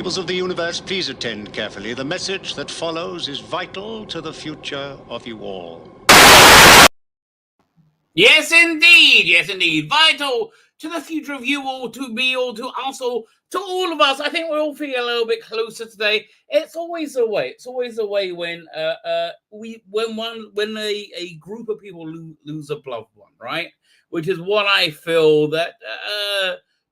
Peoples of the universe, please attend carefully. The message that follows is vital to the future of you all. Yes, indeed. Yes, indeed. Vital to the future of you all, to me all, to us all, to all of us. I think we're all feeling a little bit closer today. It's always a way. It's always a way when when a group of people lose a loved one, right? Which is what I feel that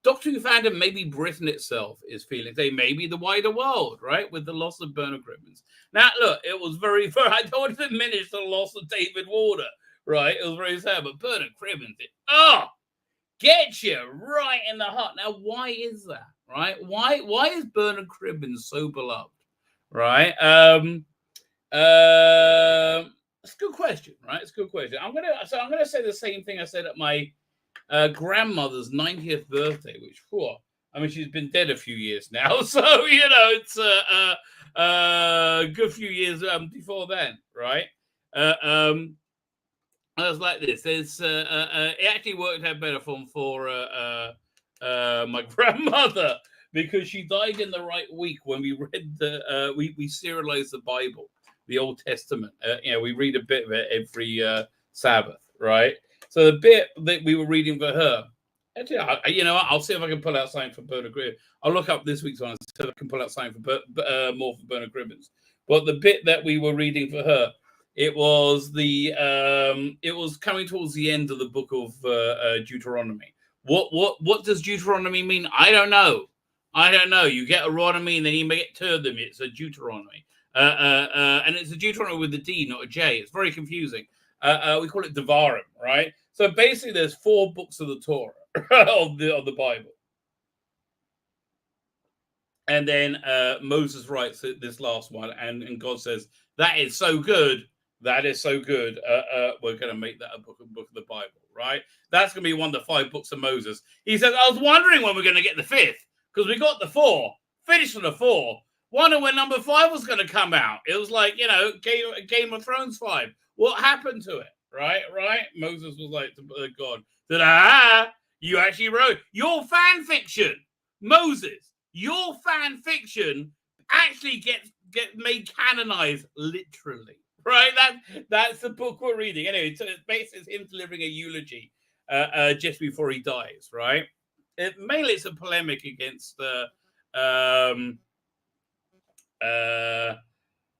Doctor Who fandom, maybe Britain itself is feeling. They maybe the wider world, right? With the loss of Bernard Cribbins. Now, look, it was very. I don't want to diminish the loss of David Warner. Right, it was very sad, but Bernard Cribbins, get you right in the heart. Now, why is that? Right? Why is Bernard Cribbins so beloved? Right? It's a good question, right? It's a good question. I'm gonna say the same thing I said at my grandmother's 90th birthday, which I mean, she's been dead a few years now, so you know it's a good few years before then, right? I was like this. There's it actually worked out better for my grandmother because she died in the right week when we read we serialized the Bible, the Old Testament. We read a bit of it every Sabbath, right? So the bit that we were reading for her, actually, I'll see if I can pull out something for Bernard Cribbins. I'll look up this week's one and see if I can pull out something for more for Bernard Cribbins. But the bit that we were reading for her. It was coming towards the end of the book of Deuteronomy. What does Deuteronomy mean? I don't know. You get a Ronomy and then you get two of them. It's a Deuteronomy, and it's a Deuteronomy with a D, not a J. It's very confusing. We call it Devarim, right? So basically, there's 4 books of the Torah of the Bible, and then Moses writes this last one, and God says that is so good. That is so good. We're going to make that a book of the Bible, right? That's going to be one of the 5 books of Moses. He says, I was wondering when we're going to get the 5th, because we got the 4, finished with the 4. Wondering when number 5 was going to come out. It was like, Game of Thrones 5. What happened to it, right? Moses was like to God, you actually wrote your fan fiction, Moses. Your fan fiction actually gets made canonized, literally. Right, that's the book we're reading. Anyway, so it's basically him delivering a eulogy just before he dies. Right, mainly it's a polemic against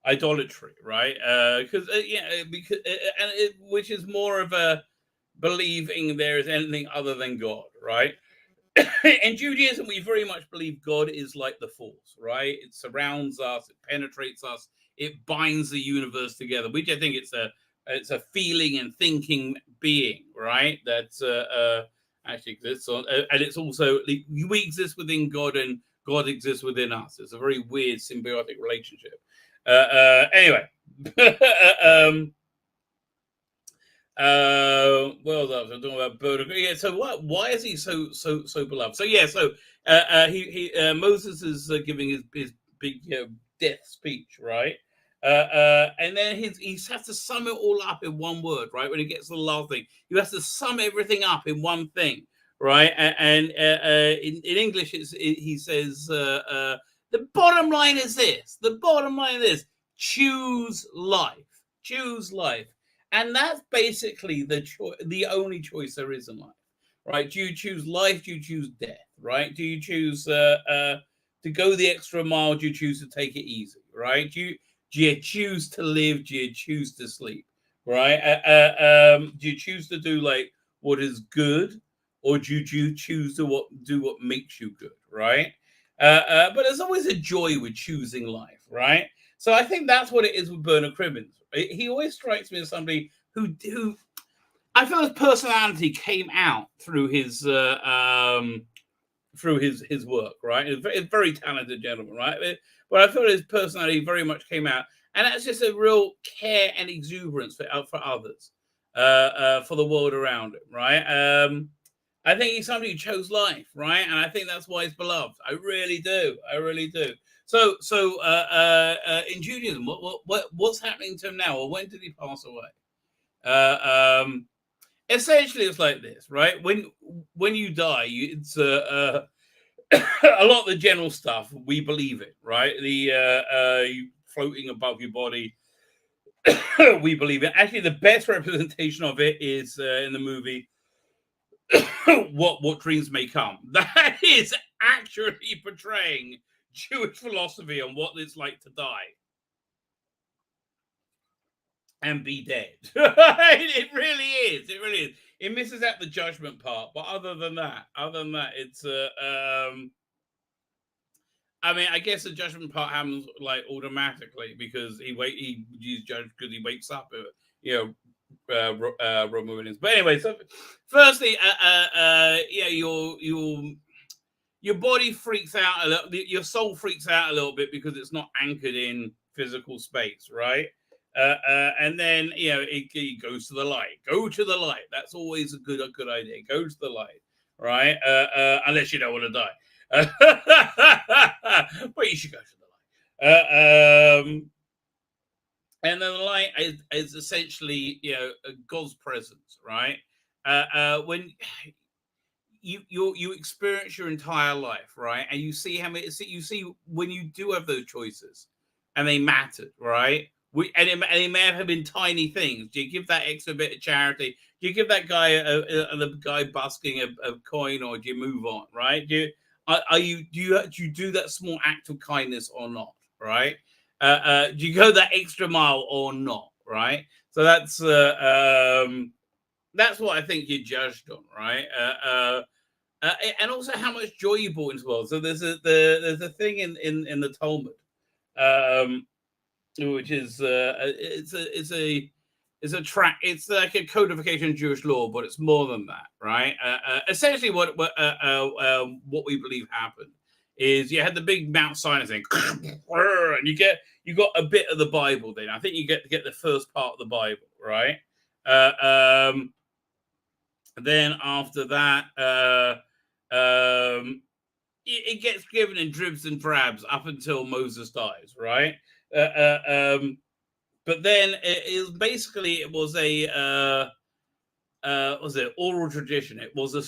idolatry, right? Which is more of a believing there is anything other than God, right? In Judaism, we very much believe God is like the force, right? It surrounds us, it penetrates us. It binds the universe together. We just think it's a feeling and thinking being, right? That actually exists, and it's also we exist within God, and God exists within us. It's a very weird symbiotic relationship. Anyway, what else? I'm talking about Bernard. Yeah. So why is he so beloved? So yeah. So Moses is giving his big death speech, right? And then he has to sum it all up in one word, right? When he gets to the last thing, he has to sum everything up in one thing, right? And in English, he says, the bottom line is this. The bottom line is choose life. Choose life. And that's basically the only choice there is in life, right? Do you choose life? Do you choose death, right? Do you choose to go the extra mile? Do you choose to take it easy, right? Do you choose to live? Do you choose to sleep? Right? Do you choose to do like what is good, or do you choose to do what makes you good? Right? But there's always a joy with choosing life, right? So I think that's what it is with Bernard Cribbins. He always strikes me as somebody who I feel his personality came out through his work, right? He's a very talented gentleman, right? But I feel his personality very much came out, and that's just a real care and exuberance for others, for the world around him, right? I think he's somebody who chose life, right? And I think that's why he's beloved. I really do. So in Judaism, what's happening to him now, or when did he pass away? Essentially, it's like this, right? When you die, it's a lot of the general stuff, we believe it, right? The floating above your body, we believe it. Actually, the best representation of it is in the movie what dreams may come. That is accurately portraying Jewish philosophy on what it's like to die and be dead. It really is. It really is. It misses out the judgment part, but other than that, it's I mean, I guess the judgment part happens like automatically because he judge because he wakes up, Roman Williams. But anyway, so firstly, your body freaks out a little, your soul freaks out a little bit because it's not anchored in physical space, right? And then it goes to the light. Go to the light. That's always a good idea. Go to the light, right? Unless you don't want to die. But you should go to the light. And then the light is essentially, God's presence, right? When you experience your entire life, right, and you see you see when you do have those choices, and they mattered, right? And it may have been tiny things. Do you give that extra bit of charity? Do you give that guy the guy busking a coin, or do you move on, right? Do you do that small act of kindness or not, right? Do you go that extra mile or not, right? So that's what I think you're judged on, right? And also how much joy you brought into the world. So there's a thing in the Talmud, which is it's a track. It's like a codification of Jewish law, but it's more than that, right? Essentially, what we believe happened is you had the big Mount Sinai thing, and you got a bit of the Bible. Then I think you get the first part of the Bible, right? Then after that, it gets given in dribs and drabs up until Moses dies, right? But then it was a oral tradition. It was a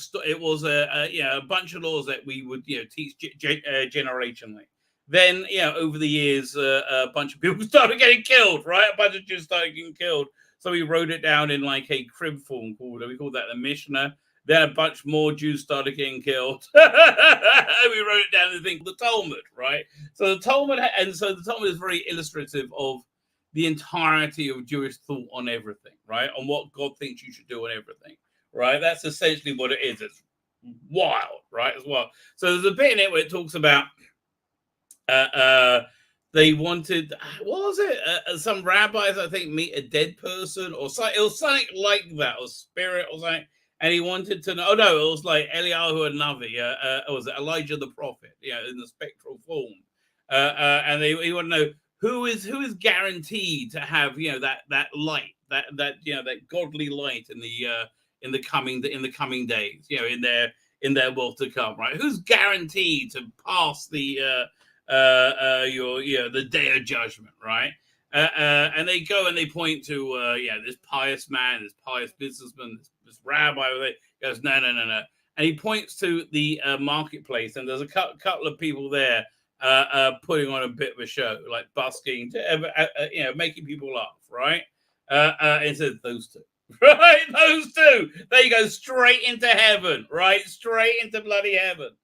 bunch of laws that we would teach generationally. Then over the years, a bunch of people started getting killed, right? A bunch of Jews started getting killed. So we wrote it down in like a crib form we called that the Mishnah. Then a bunch more Jews started getting killed. We wrote it down in the thing, the Talmud, right? So the Talmud is very illustrative of the entirety of Jewish thought on everything, right? On what God thinks you should do on everything, right? That's essentially what it is. It's wild, right? As well. So there's a bit in it where it talks about they wanted, what was it? Some rabbis, I think, meet a dead person or something. It was something like that, or spirit or something. And he wanted to know. Oh no, it was like Eliyahu Navi. Was it Elijah the prophet? In the spectral form. And he wanted to know who is guaranteed to have that light, that godly light in the coming days. In their world to come, right? Who's guaranteed to pass the day of judgment, right? And they go and they point to this pious man, this pious businessman, this rabbi. He goes, no, and he points to the marketplace, and there's a couple of people there putting on a bit of a show, like busking, making people laugh, right? And says those two. Right, those two. They go straight into heaven, right? Straight into bloody heaven.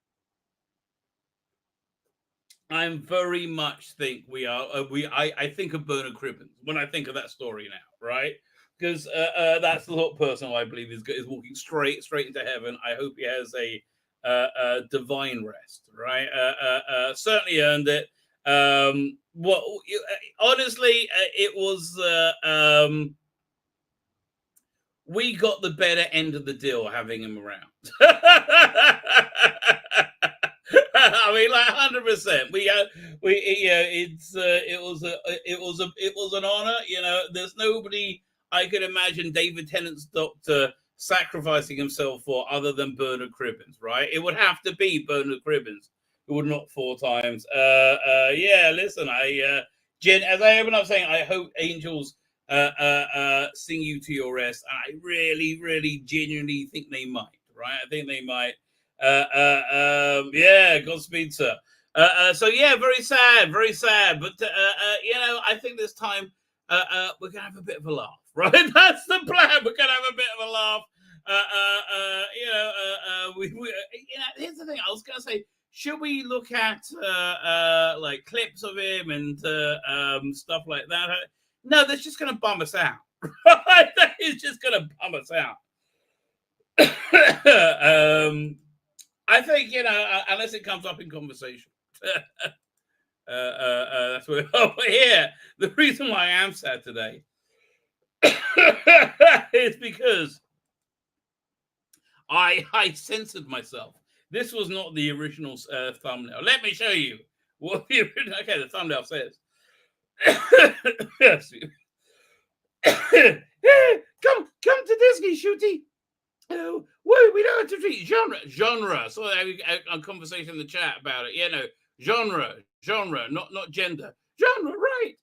I very much think we are. I think of Bernard Cribbins when I think of that story now, right? Because that's the sort of person who I believe is walking straight into heaven. I hope he has a divine rest, right? Certainly earned it. Honestly, it was. We got the better end of the deal having him around. I mean, like 100%. It was an honor. There's nobody I could imagine David Tennant's doctor sacrificing himself for other than Bernard Cribbins, right? It would have to be Bernard Cribbins, who would knock 4 times. Listen, as I open up saying, I hope angels sing you to your rest. And I really, really genuinely think they might, right? I think they might. Yeah, Godspeed, sir. So yeah, very sad, very sad. But I think this time we're gonna have a bit of a laugh, right? That's the plan. We're gonna have a bit of a laugh. Here's the thing. I was gonna say, should we look at like clips of him and stuff like that? No, that's just gonna bum us out. Right? That is just gonna bum us out. I think, unless it comes up in conversation. That's what over here. The reason why I am sad today is because I censored myself. This was not the original thumbnail. Let me show you what the thumbnail says. Come to Disney, Shooty. Oh, we don't have to treat genre. So a conversation in the chat about it. Genre, not gender. Genre, right?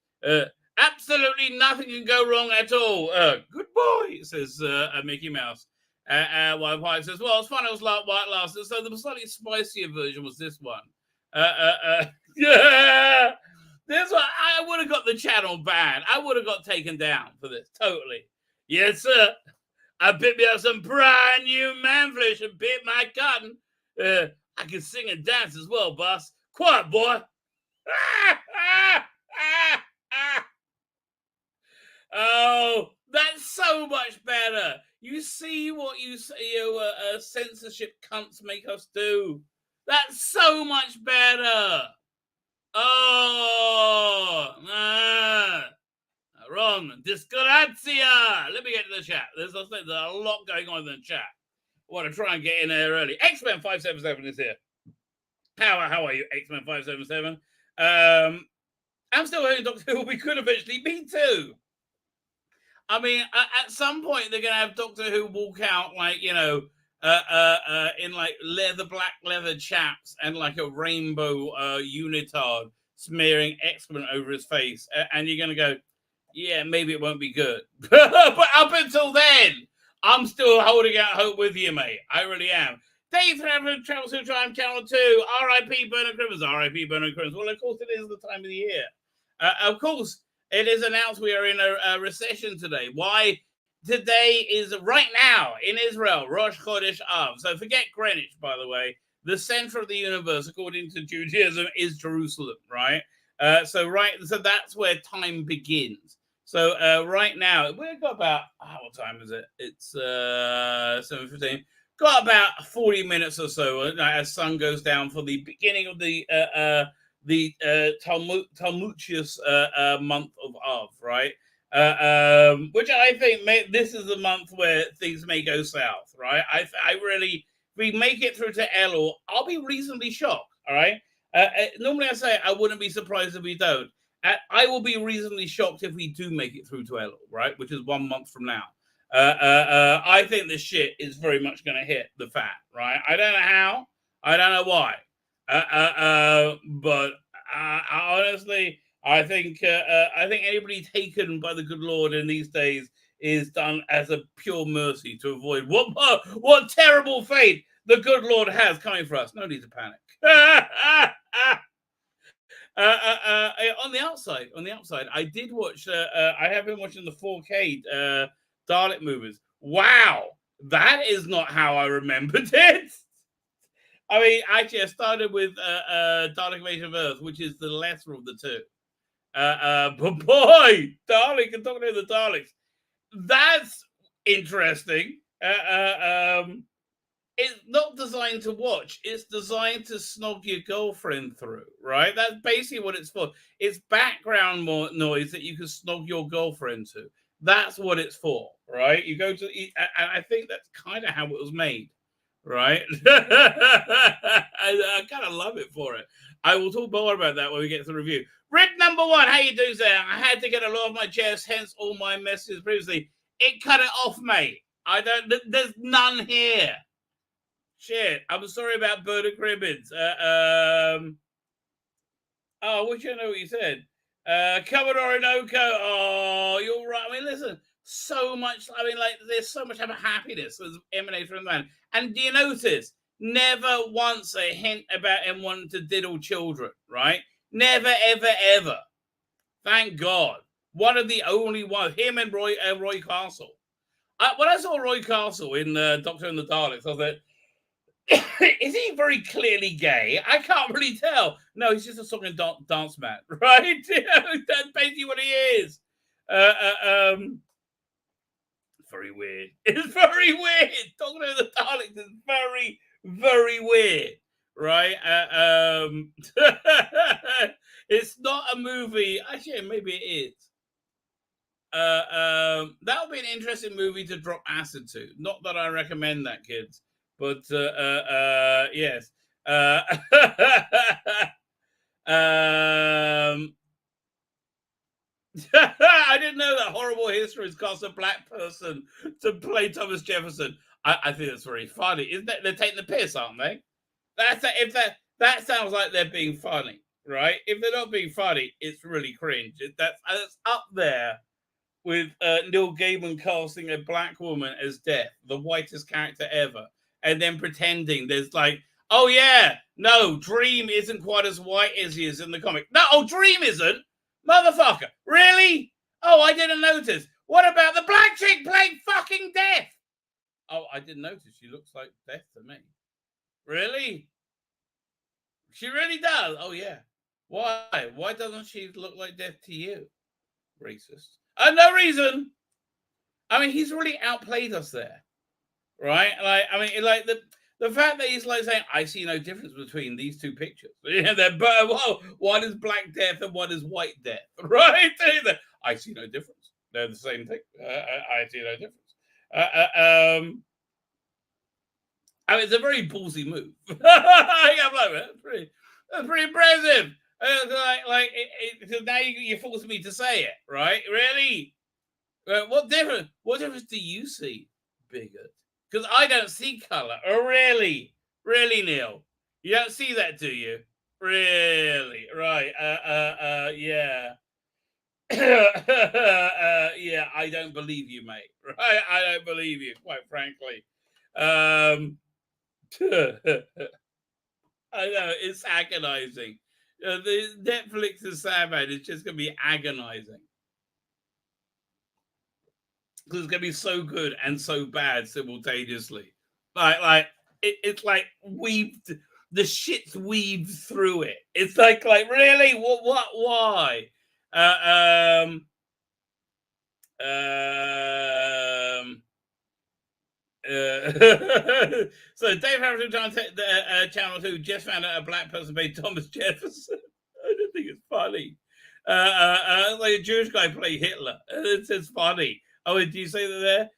Absolutely nothing can go wrong at all. Good boy, says Mickey Mouse. While Pie says, well, it's fun. It was like White Last. So the slightly spicier version was this one. Yeah. This one, I would have got the channel banned. I would have got taken down for this. Totally. Yes, sir. I picked me up some brand new manflesh and bit my cotton. I can sing and dance as well, boss. Quiet, boy. Oh, that's so much better. You see what censorship cunts make us do. That's so much better. Oh, Ron, disgrazia. Let me get to the chat. There's a lot going on in the chat. I want to try and get in there early. X-Men 577 is here. How are you, X-Men 577? I'm still hearing Doctor Who. We could eventually. Me too. I mean, at some point they're going to have Doctor Who walk out in like black leather chaps and like a rainbow unitard smearing excrement over his face, and you're going to go, yeah, maybe it won't be good. But up until then, I'm still holding out hope with you, mate. I really am. Dave travels through Time Channel 2. R.I.P. Bernard Crimmins. R.I.P. Bernard Crimmins. Well, of course, it is the time of the year. Of course, it is announced we are in a recession today. Why? Today is right now in Israel, Rosh Chodesh Av. So forget Greenwich, by the way. The center of the universe, according to Judaism, is Jerusalem, right? So that's where time begins. So right now, we've got about, what time is it? It's 7:15. Got about 40 minutes or so as sun goes down for the beginning of the Talmudious month of Av, right? Which I think this is the month where things may go south, right? I really, if we make it through to Elul, I'll be reasonably shocked, all right? Normally I say I wouldn't be surprised if we don't. I will be reasonably shocked if we do make it through to Elul, right? Which is 1 month from now. I think this shit is very much going to hit the fan, right? I don't know how. I don't know why. But honestly, I think anybody taken by the good Lord in these days is done as a pure mercy to avoid what terrible fate the good Lord has coming for us. No need to panic. On the outside, I did watch. I have been watching the 4K Dalek movies. Wow, that is not how I remembered it. I mean, actually, I started with Dalek Invasion of Earth, which is the lesser of the two. But boy, Dalek and talking to the Daleks, that's interesting. It's not designed to watch. It's designed to snog your girlfriend through, right? That's basically what it's for. It's background noise that you can snog your girlfriend to. That's what it's for, right? You go to, and I think that's kind of how it was made, right? I kind of love it for it. I will talk more about that when we get to the review. Red number 1, how you doing, there? I had to get a lot off my chest, hence all my messages previously. It cut it off, mate. There's none here. Shit, I'm sorry about Bernard Cribbins. I wish I know what you said. Commodore Orinoco. Oh, you're right. I mean, listen, so much. I mean, like, there's so much happiness that emanates from that. And do you notice Never once a hint about him wanting to diddle children, right? Never, ever, ever. Thank God. One of the only ones, him and Roy Castle. When I saw Roy Castle in Doctor and the Daleks, I was like, is he very clearly gay? I can't really tell. No, he's just a song and dance man, right? That's basically what he is. Very weird. It's very weird. Talking to the Daleks is very, very weird, right? It's not a movie. Actually, maybe it is. That would be an interesting movie to drop acid to. Not that I recommend that, kids, but yes. I didn't know that Horrible Histories cost a black person to play Thomas Jefferson. I think that's very funny. Isn't that they're taking the piss, aren't they? That sounds like they're being funny, right? If they're not being funny, it's really cringe. That's up there with Neil Gaiman casting a black woman as Death, the whitest character ever, and then pretending there's like, oh yeah, no, Dream isn't quite as white as he is in the comic. No, oh, Dream isn't. Motherfucker, really? Oh, I didn't notice. What about the black chick playing fucking Death? Oh, I didn't notice. She looks like Death to me. Really? She really does? Oh, yeah. Why? Why doesn't she look like Death to you? Racist. No reason. I mean, he's really outplayed us there, right? Like, I mean, like the fact that he's like saying, "I see no difference between these two pictures." Yeah, they're one is Black Death and one is White Death, right? I see no difference. They're the same thing. I see no difference. I mean, it's a very ballsy move. I'm like, that's pretty impressive. So now you're forcing me to say it, right? Really? What difference do you see, bigot? Because I don't see color. Oh, really? Really, Neil? You don't see that, do you? Really? Right. Yeah. Yeah, I don't believe you, mate. Right? I don't believe you, quite frankly. I know, it's agonizing. The Netflix and Sandman is just going to be agonizing. Because it's going to be so good and so bad simultaneously. It's like weaved, the shit's weaved through it. It's like really? What, why? So Dave Harrison Channel 2 just found out a black person made Thomas Jefferson. I don't think it's funny. Like a Jewish guy play Hitler. It's funny. Oh, did you say that there?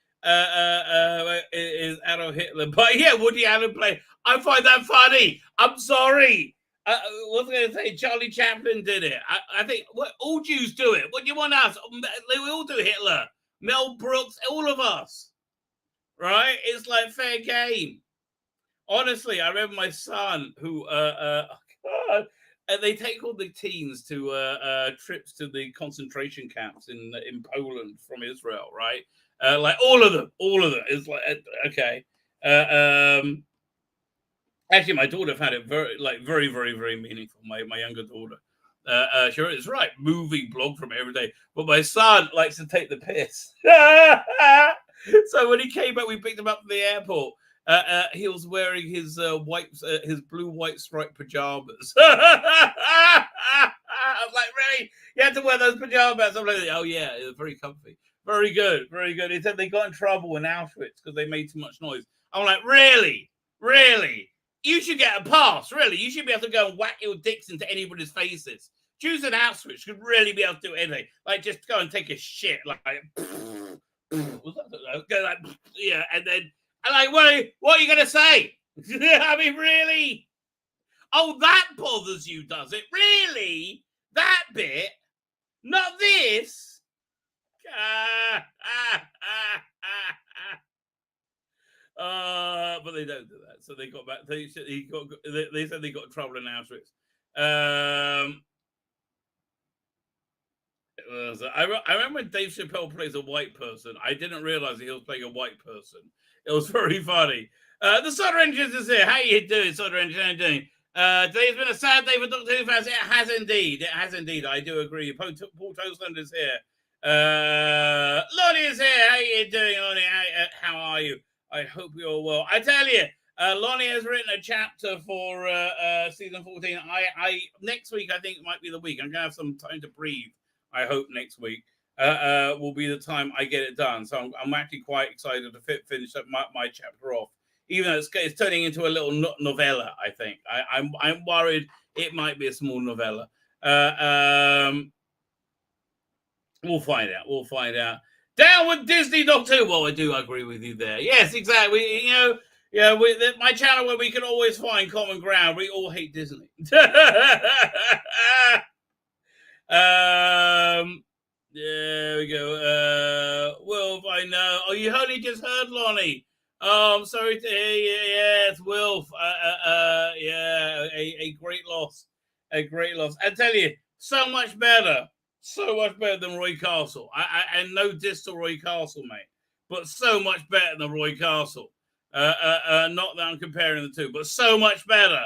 Is Adolf Hitler? But yeah, Woody Allen play. I find that funny. I'm sorry. What was I going to say? Charlie Chaplin did it. I think all Jews do it. What do you want us? We all do Hitler. Mel Brooks, all of us. Right? It's like fair game. Honestly, I remember my son who God, they take all the teens to trips to the concentration camps in Poland from Israel, right? Like all of them. It's like okay. Actually, my daughter found it very, very, very meaningful. My younger daughter. Sure, it's right. Moving blog from every day, but my son likes to take the piss. So when he came back, we picked him up from the airport. He was wearing his his blue white striped pajamas. I was like, really? You had to wear those pajamas? I'm like, oh yeah, it was very comfy, very good, very good. He said they got in trouble in Auschwitz because they made too much noise. I'm like, really? You should get a pass, really. You should be able to go and whack your dicks into anybody's faces. Jews in Auschwitz should really be able to do anything. Like, just go and take a shit. Like, go like, yeah, and then, like, what are you going to say? I mean, really? Oh, that bothers you, does it? Really? That bit? Not this? But they don't do that. So they got back. They said they got in trouble in Auschwitz. I remember when Dave Chappelle plays a white person. I didn't realize he was playing a white person. It was very funny. The Soda Engines is here. How you doing, Soda Engines? How you doing? Today's been a sad day for Doctor Who fans. It has indeed. It has indeed. I do agree. Paul Toastland is here. Lonnie is here. How you doing, Lonnie? How are you? I hope you're well. I tell you, Lonnie has written a chapter for season 14. I next week, I think, might be the week. I'm going to have some time to breathe. I hope next week will be the time I get it done. So I'm actually quite excited to finish up my chapter off. Even though it's turning into a little novella, I think. I'm worried it might be a small novella. We'll find out. We'll find out. Down with Disney, Doctor Who. Well, I do agree with you there. Yes, exactly. My channel where we can always find common ground. We all hate Disney. There we go. Wilf, I know. Oh, you only just heard Lonnie. Oh, I'm sorry to hear you. Yes, Wilf. Yeah, a great loss. A great loss. I tell you, so much better than Roy Castle. And no diss to Roy Castle, mate, but so much better than Roy Castle. Not that I'm comparing the two, but so much better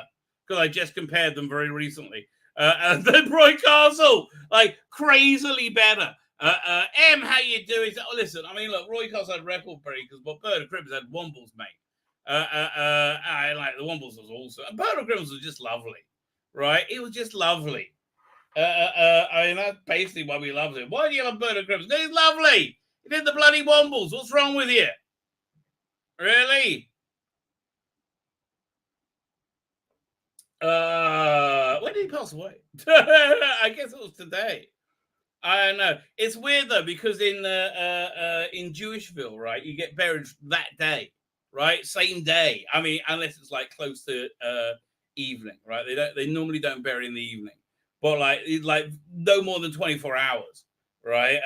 because I just compared them very recently. Than Roy Castle, like crazily better. M, how you doing? Oh, listen, I mean, look, Roy Castle had record breakers, but Bird of Cribbs had Wombles, mate. I like the Wombles was also. Bird of Cribbs was just lovely, right? It was just lovely. I mean, that's basically why we loved it. Why do you love Bird of Cribbs? Because he's lovely. He did the bloody Wombles. What's wrong with you? Really? When did he pass away? I guess it was today. I don't know. It's weird though because in Jewishville, right, you get buried that day, right, same day. I mean, unless it's like close to evening, right? They normally don't bury in the evening, but like no more than 24 hours, right?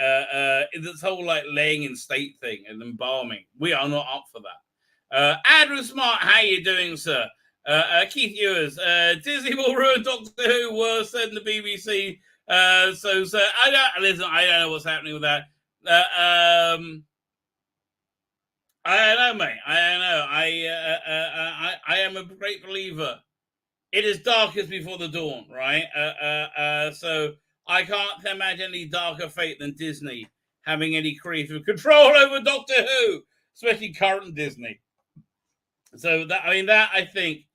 This whole like laying in state thing and embalming, we are not up for that. Andrew Smart, how you doing, sir? Keith Ewers, Disney will ruin Doctor Who worse than the BBC. So I don't know what's happening with that. I don't know, mate. I don't know. I am a great believer. It is darkest before the dawn, right? So I can't imagine any darker fate than Disney having any creative control over Doctor Who, especially current Disney. So that I think,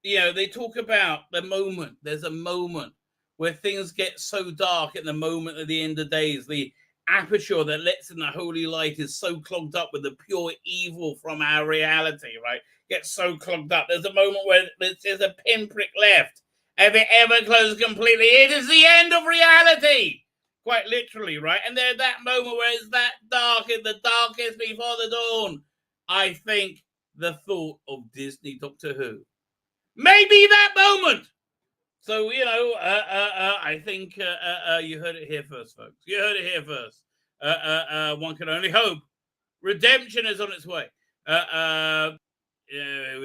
they talk about the moment. There's a moment where things get so dark at the moment at the end of days. The aperture that lets in the holy light is so clogged up with the pure evil from our reality, right? Gets so clogged up. There's a moment where there's a pinprick left. If it ever closes completely, it is the end of reality. Quite literally, right? And there's that moment where it's that dark, in the darkest before the dawn. I think the thought of Disney Doctor Who may be that moment. So, I think you heard it here first, folks. You heard it here first. One can only hope. Redemption is on its way. We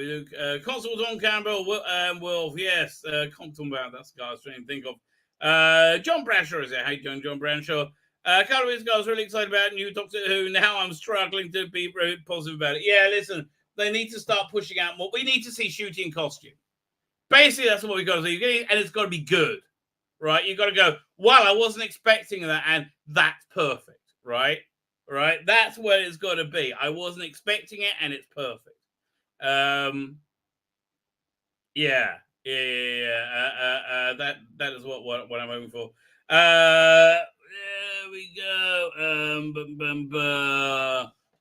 do. Constable Don Campbell, Wolf, yes. Compton Bound, that's the guy I was trying to think of. John Bradshaw is there. How you doing, John Bradshaw? A couple of weeks ago, I was really excited about new Doctor Who. Now I'm struggling to be very positive about it. Yeah, listen, they need to start pushing out more. We need to see shooting costume. Basically, that's what we've got to do. And it's got to be good, right? You've got to go, well, I wasn't expecting that, and that's perfect, right? Right? That's where it's got to be. I wasn't expecting it, and it's perfect. That is what I'm hoping for. There we go.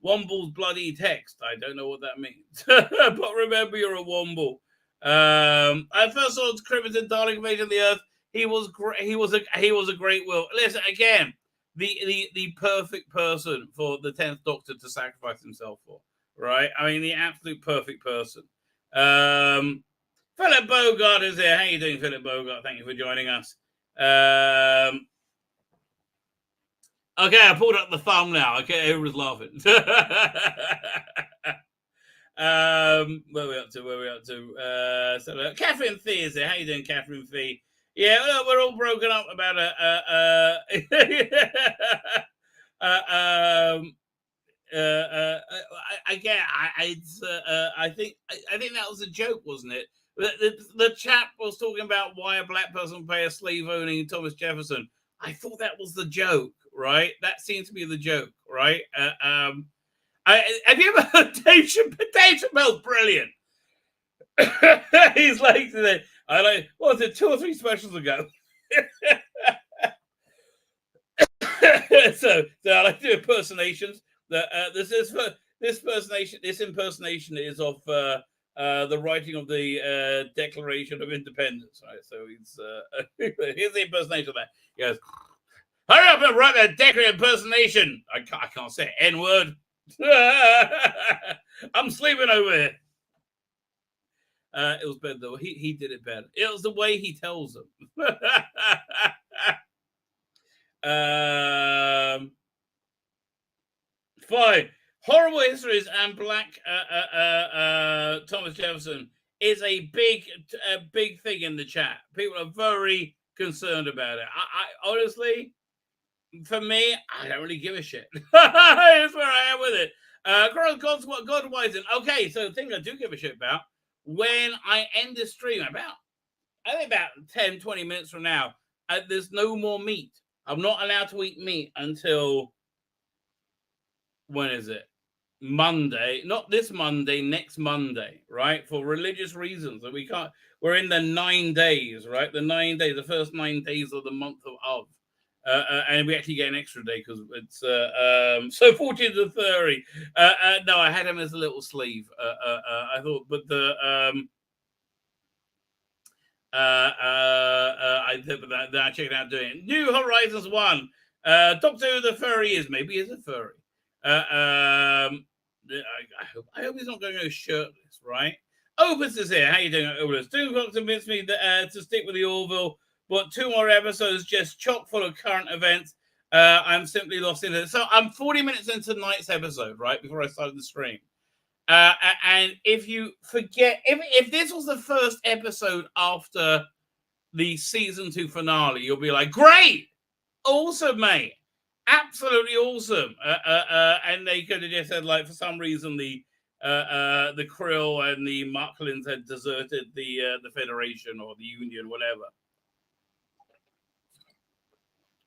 Womble's bloody text. I don't know what that means, but remember, you're a Womble. I first saw Cribbins in Dalek Invasion of the Earth. He was great. He was a great will. Listen again, the perfect person for the 10th Doctor to sacrifice himself for. Right? I mean, the absolute perfect person. Philip Bogart is here. How you doing, Philip Bogart? Thank you for joining us. Okay, I pulled up the thumb now. Okay, everyone's laughing. Where we up to? So Catherine Fee is there. How you doing, Catherine Fee? Yeah, we're all broken up about I think that was a joke, wasn't it? The chap was talking about why a black person would pay a slave owning Thomas Jefferson. I thought that was the joke, right? That seems to be the joke, right? Have you ever heard Dave Chappelle's brilliant? He's like, I like, what was it, 2 or 3 specials ago? so I like to do impersonations. This impersonation is of the writing of the Declaration of Independence. Right, so he's here's the impersonation of that. He goes, "Hurry up and write that Declaration impersonation." I can't say it. N-word. I'm sleeping over here. It was better though. He did it better. It was the way he tells them. Fine. Horrible histories and black Thomas Jefferson is a big thing in the chat. People are very concerned about it. I honestly, for me, I don't really give a shit. That's where I am with it. God Wisen. Okay, so the thing I do give a shit about, when I end this stream, I think about 10, 20 minutes from now, there's no more meat. I'm not allowed to eat meat until, when is it? Monday, not this Monday, next Monday, right? For religious reasons that we can't, we're in the 9 days, right? The 9 days, the first 9 days of the month of Av. And we actually get an extra day because it's so 40 to 30. No, I had him as a little slave. I thought, but I checked it out doing it. New Horizons 1. Doctor Who the furry is, maybe he's a furry. I hope he's not going to go shirtless, right? Opus is here. How you doing, Opus? Doomcock convinced me that to stick with the Orville, but 2 more episodes just chock full of current events. I'm simply lost in it. So I'm 40 minutes into tonight's episode, right, before I started the stream. And if you forget, if this was the first episode after the season 2 finale, you'll be like, great, awesome, mate, absolutely awesome. And they could have just said, like, for some reason the Krill and the Marklins had deserted the Federation or the Union, whatever.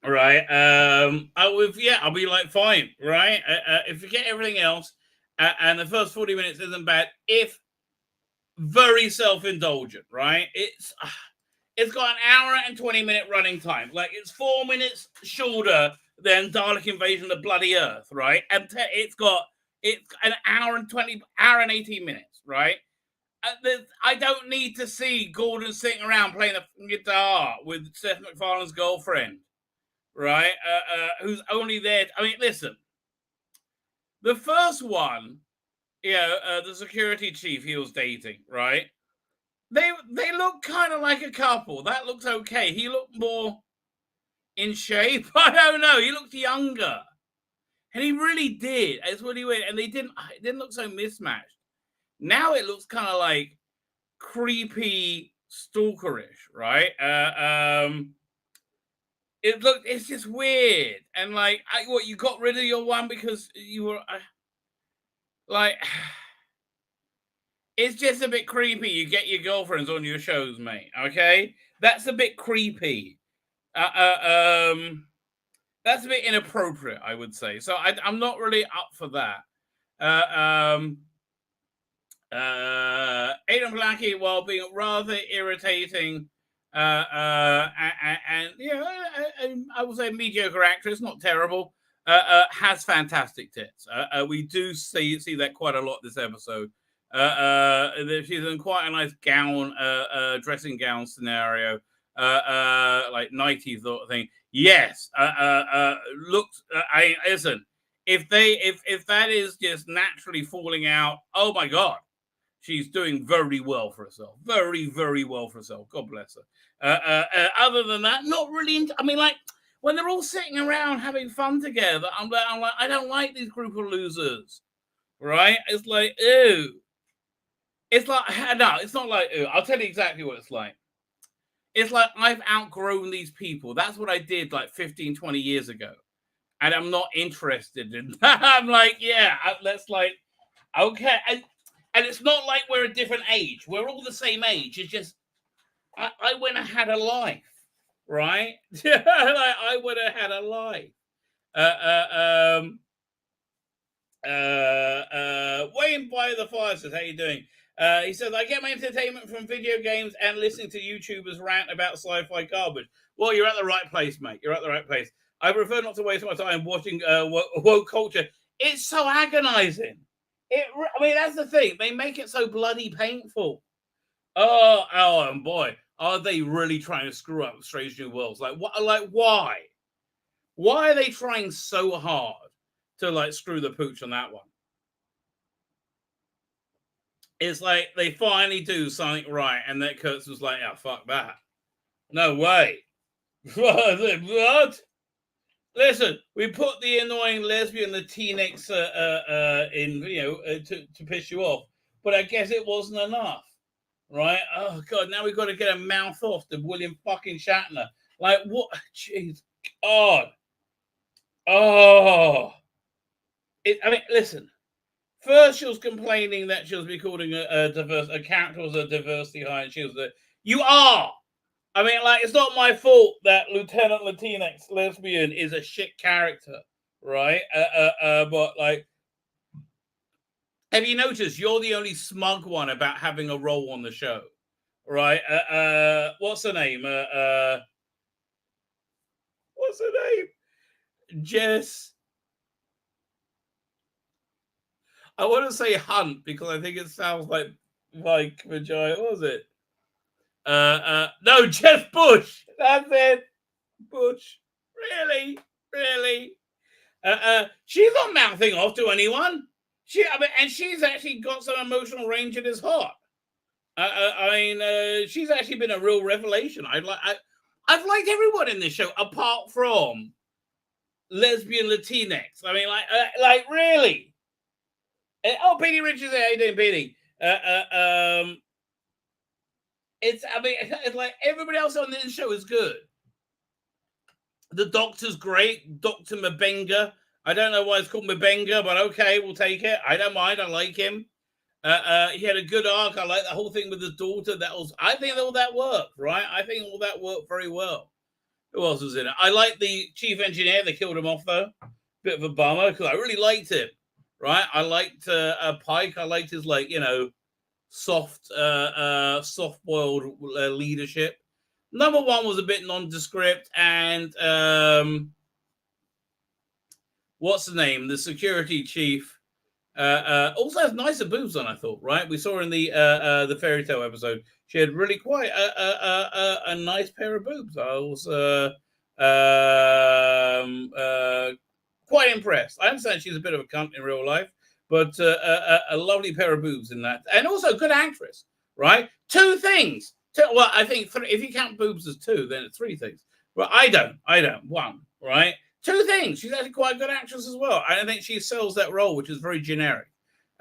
Right. I'll be like, fine, right? If you get everything else, and the first 40 minutes isn't bad, if very self-indulgent, right? It's got an hour and 20-minute running time. Like, it's 4 minutes shorter than Dalek Invasion of Bloody Earth, right? And it's an hour and 18 minutes, right? I don't need to see Gordon sitting around playing the guitar with Seth MacFarlane's girlfriend, right? Who's only there. I mean, listen, the first one, the security chief he was dating, right? They look kind of like a couple. That looks okay. He looked more in shape. I don't know. He looked younger, and he really did. It's really weird. And it didn't look so mismatched. Now it looks kind of like creepy, stalkerish, right? It's just weird. And like, you got rid of your one because you were like, it's just a bit creepy. You get your girlfriends on your shows, mate. Okay, that's a bit creepy. That's a bit inappropriate, I would say. So I'm not really up for that. Aidan Blackie, while being rather irritating, and I would say mediocre actress, not terrible, has fantastic tits. We do see that quite a lot this episode. She's in quite a nice gown, dressing gown scenario, like 90s sort of thing. Yes, looks. Listen, if that is just naturally falling out, oh my God, she's doing very well for herself. Very, very well for herself. God bless her. Other than that, not really. I mean, like, when they're all sitting around having fun together, I'm like, I don't like these group of losers, right? It's like, ew. It's like, no, it's not like, ew. I'll tell you exactly what it's like. It's like I've outgrown these people. That's what I did like 15, 20 years ago. and I'm not interested in that. I'm like, yeah, that's like, okay. And it's not like we're a different age. We're all the same age. It's just, I went and had a life, right? Like, I would have had a life. Wayne by the Fire says, how you doing? He says, I get my entertainment from video games and listening to YouTubers rant about sci-fi garbage. Well, you're at the right place, mate. You're at the right place. I prefer not to waste my time watching woke culture. It's so agonizing. I mean, that's the thing. They make it so bloody painful. Oh, and boy, are they really trying to screw up Strange New Worlds? Like, what? Like, why? Why are they trying so hard to like screw the pooch on that one? It's like they finally do something right, and then Kurtz was like, "Oh, fuck that! No way! What? Listen, we put the annoying lesbian Latinx in, to piss you off, but I guess it wasn't enough, right? Oh god, now we've got to get a mouth off to William fucking Shatner. Like what? Jeez, God. Oh, I mean, listen. First, she was complaining that she was recording a character was a diversity hire, and she was you are. I mean, like, it's not my fault that Lieutenant Latinx lesbian is a shit character, right? But like, have you noticed you're the only smug one about having a role on the show, right? What's her name? What's her name? Jess. I want to say Hunt because I think it sounds like vagina. What was it? No, Jess Bush. That's it. Bush. Really? She's not mouthing off to anyone. And she's actually got some emotional range in his heart. She's actually been a real revelation. I've liked everyone in this show apart from lesbian Latinx. I mean, like really. Oh, Petey Richards, how you doing, Petey? It's like everybody else on this show is good. The Doctor's great, Dr. Mabenga. I don't know why it's called Mabenga, but okay, we'll take it. I don't mind. I like him. He had a good arc. I like the whole thing with his daughter. I think all that worked, right? I think all that worked very well. Who else was in it? I like the chief engineer. They killed him off though. Bit of a bummer because I really liked him. Right, I liked Pike. I liked his soft-boiled leadership. Number one was a bit nondescript, and what's the name? The security chief also has nicer boobs on. I thought, right? We saw in the fairy tale episode she had really quite a nice pair of boobs. I was quite impressed. I understand she's a bit of a cunt in real life, but a lovely pair of boobs in that. And also good actress, right? Two things. Well, I think if you count boobs as two, then it's three things. Well, I don't. One, right? Two things. She's actually quite a good actress as well. I don't think she sells that role, which is very generic.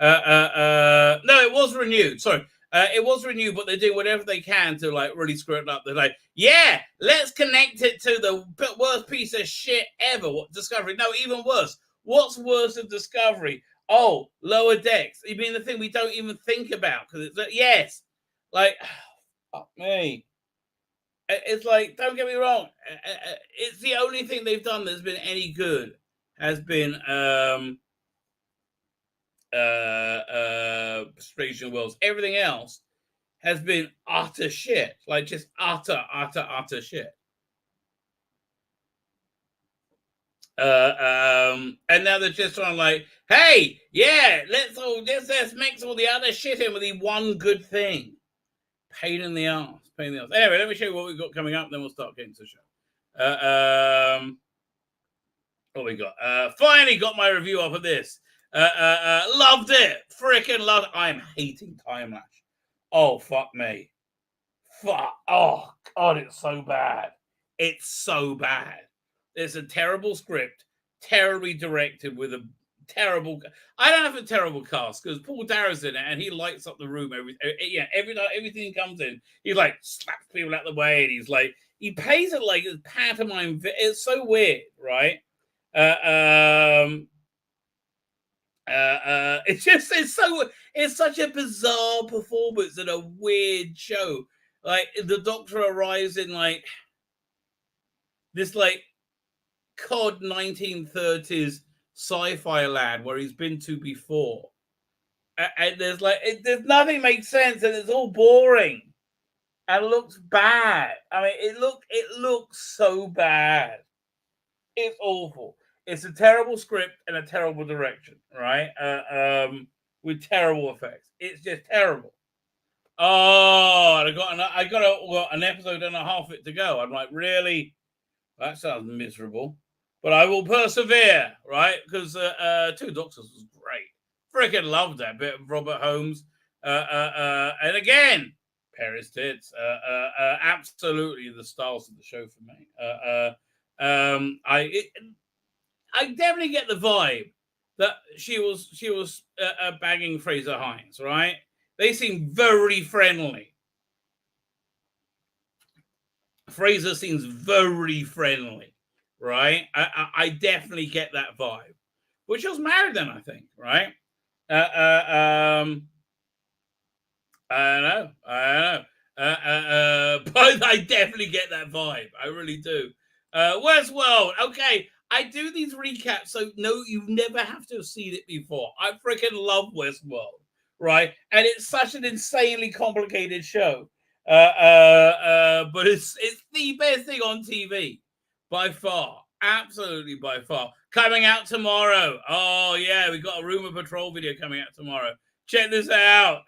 No, it was renewed. Sorry. It was renewed, but they do whatever they can to like really screw it up. They're like, yeah, let's connect it to the worst piece of shit ever. What Discovery? No, even worse. What's worse than Discovery? Oh, Lower Decks. You mean the thing we don't even think about? Because it's yes, like, fuck me. It's like, don't get me wrong. It's the only thing they've done that's been any good has been Strange New Worlds. Everything else has been utter shit, like just utter shit. And now they're just trying like, hey, yeah, let's mix all the other shit in with the one good thing. Pain in the ass. Anyway, let me show you what we've got coming up, then we'll start getting to the show. What we got? Finally got my review up of this. Loved it. Freaking loved it. I'm hating Time Lash. Oh, fuck me. Fuck. Oh, God, it's so bad. It's so bad. It's a terrible script, terribly directed with a terrible... I don't have a terrible cast because Paul Darrow's in it and he lights up the room. Every time everything comes in, he like slaps people out the way and he's like... He plays it like it's pantomime. It's so weird, right? It's such a bizarre performance and a weird show. Like the Doctor arrives in like this like COD 1930s sci-fi land where he's been to before, and there's nothing makes sense, and it's all boring and looks bad. I mean, it looks so bad. It's awful. It's a terrible script and a terrible direction, right? With terrible effects. It's just terrible. Oh, and I got an episode and a half it to go. I'm like, really? That sounds miserable, but I will persevere, right? Because Two Doctors was great. Freaking loved that bit of Robert Holmes. And again, Paris tits. Absolutely the stars of the show for me. I definitely get the vibe that she was banging Fraser Hines, right? They seem very friendly. Fraser seems very friendly, right? I definitely get that vibe. But she was married then, I think, right? I don't know. But I definitely get that vibe. I really do. WestWorld. Okay, I do these recaps, so no, you never have to have seen it before. I freaking love WestWorld, right? And it's such an insanely complicated show. But it's the best thing on TV by far. Absolutely by far. Coming out tomorrow. Oh yeah, we got a Rumor Patrol video coming out tomorrow. Check this out.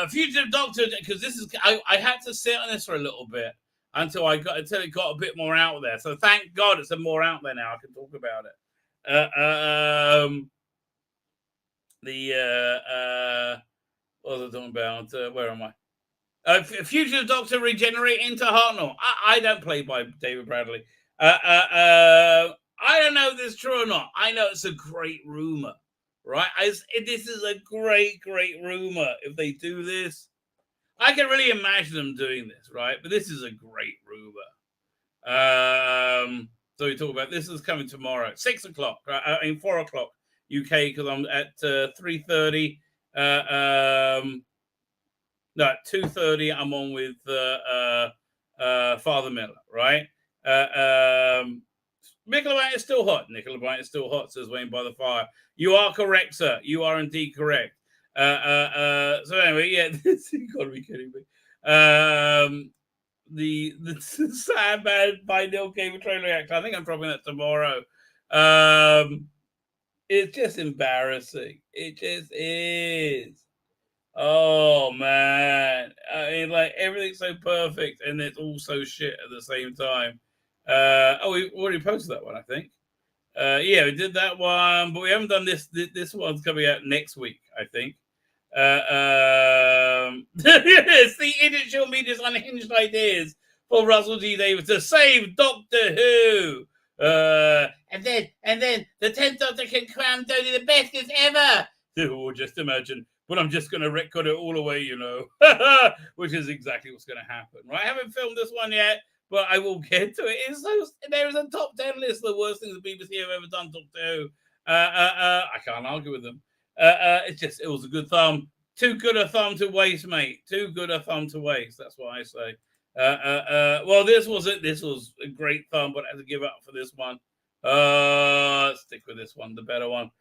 Fugitive Doctor, because this is I had to sit on this for a little bit until it got a bit more out there. So thank God it's more out there now. I can talk about it. What was I talking about? Where am I? Fugitive Doctor regenerate into Hartnell. I don't play by David Bradley. I don't know if this is true or not. I know it's a great rumor. Right, this is a great rumor. If they do this, I can really imagine them doing this, right? But this is a great rumor. So we talk about this is coming tomorrow, 6 o'clock. I mean 4 o'clock UK because I'm at 3:30. No, at 2:30 I'm on with Father Miller, right? Nicola Bryant is still hot. Nicola Bryant is still hot, says Wayne by the Fire. You are correct, sir. You are indeed correct. So anyway, yeah, you gotta be kidding me. The Sandman by Neil Gaiman trailer reaction. I think I'm dropping that tomorrow. It's just embarrassing. It just is. Oh man. I mean, like everything's so perfect and it's all so shit at the same time. We already posted that one, I think. Yeah, we did that one, but we haven't done this. This one's coming out next week, I think. It's the initial media's unhinged ideas for Russell T Davies to save Doctor Who. And then the 10th Doctor can crown Dodie the bestest ever. Oh, just imagine. But I'm just going to record it all away, you know, which is exactly what's going to happen. Right? I haven't filmed this one yet, but I will get to it. There is a top 10 list of the worst things the BBC have ever done. Doctor Who. I can't argue with them. It was a good thumb. Too good a thumb to waste, mate. Too good a thumb to waste. That's what I say. Well, this was it. This was a great thumb, but I had to give up for this one. Stick with this one, the better one.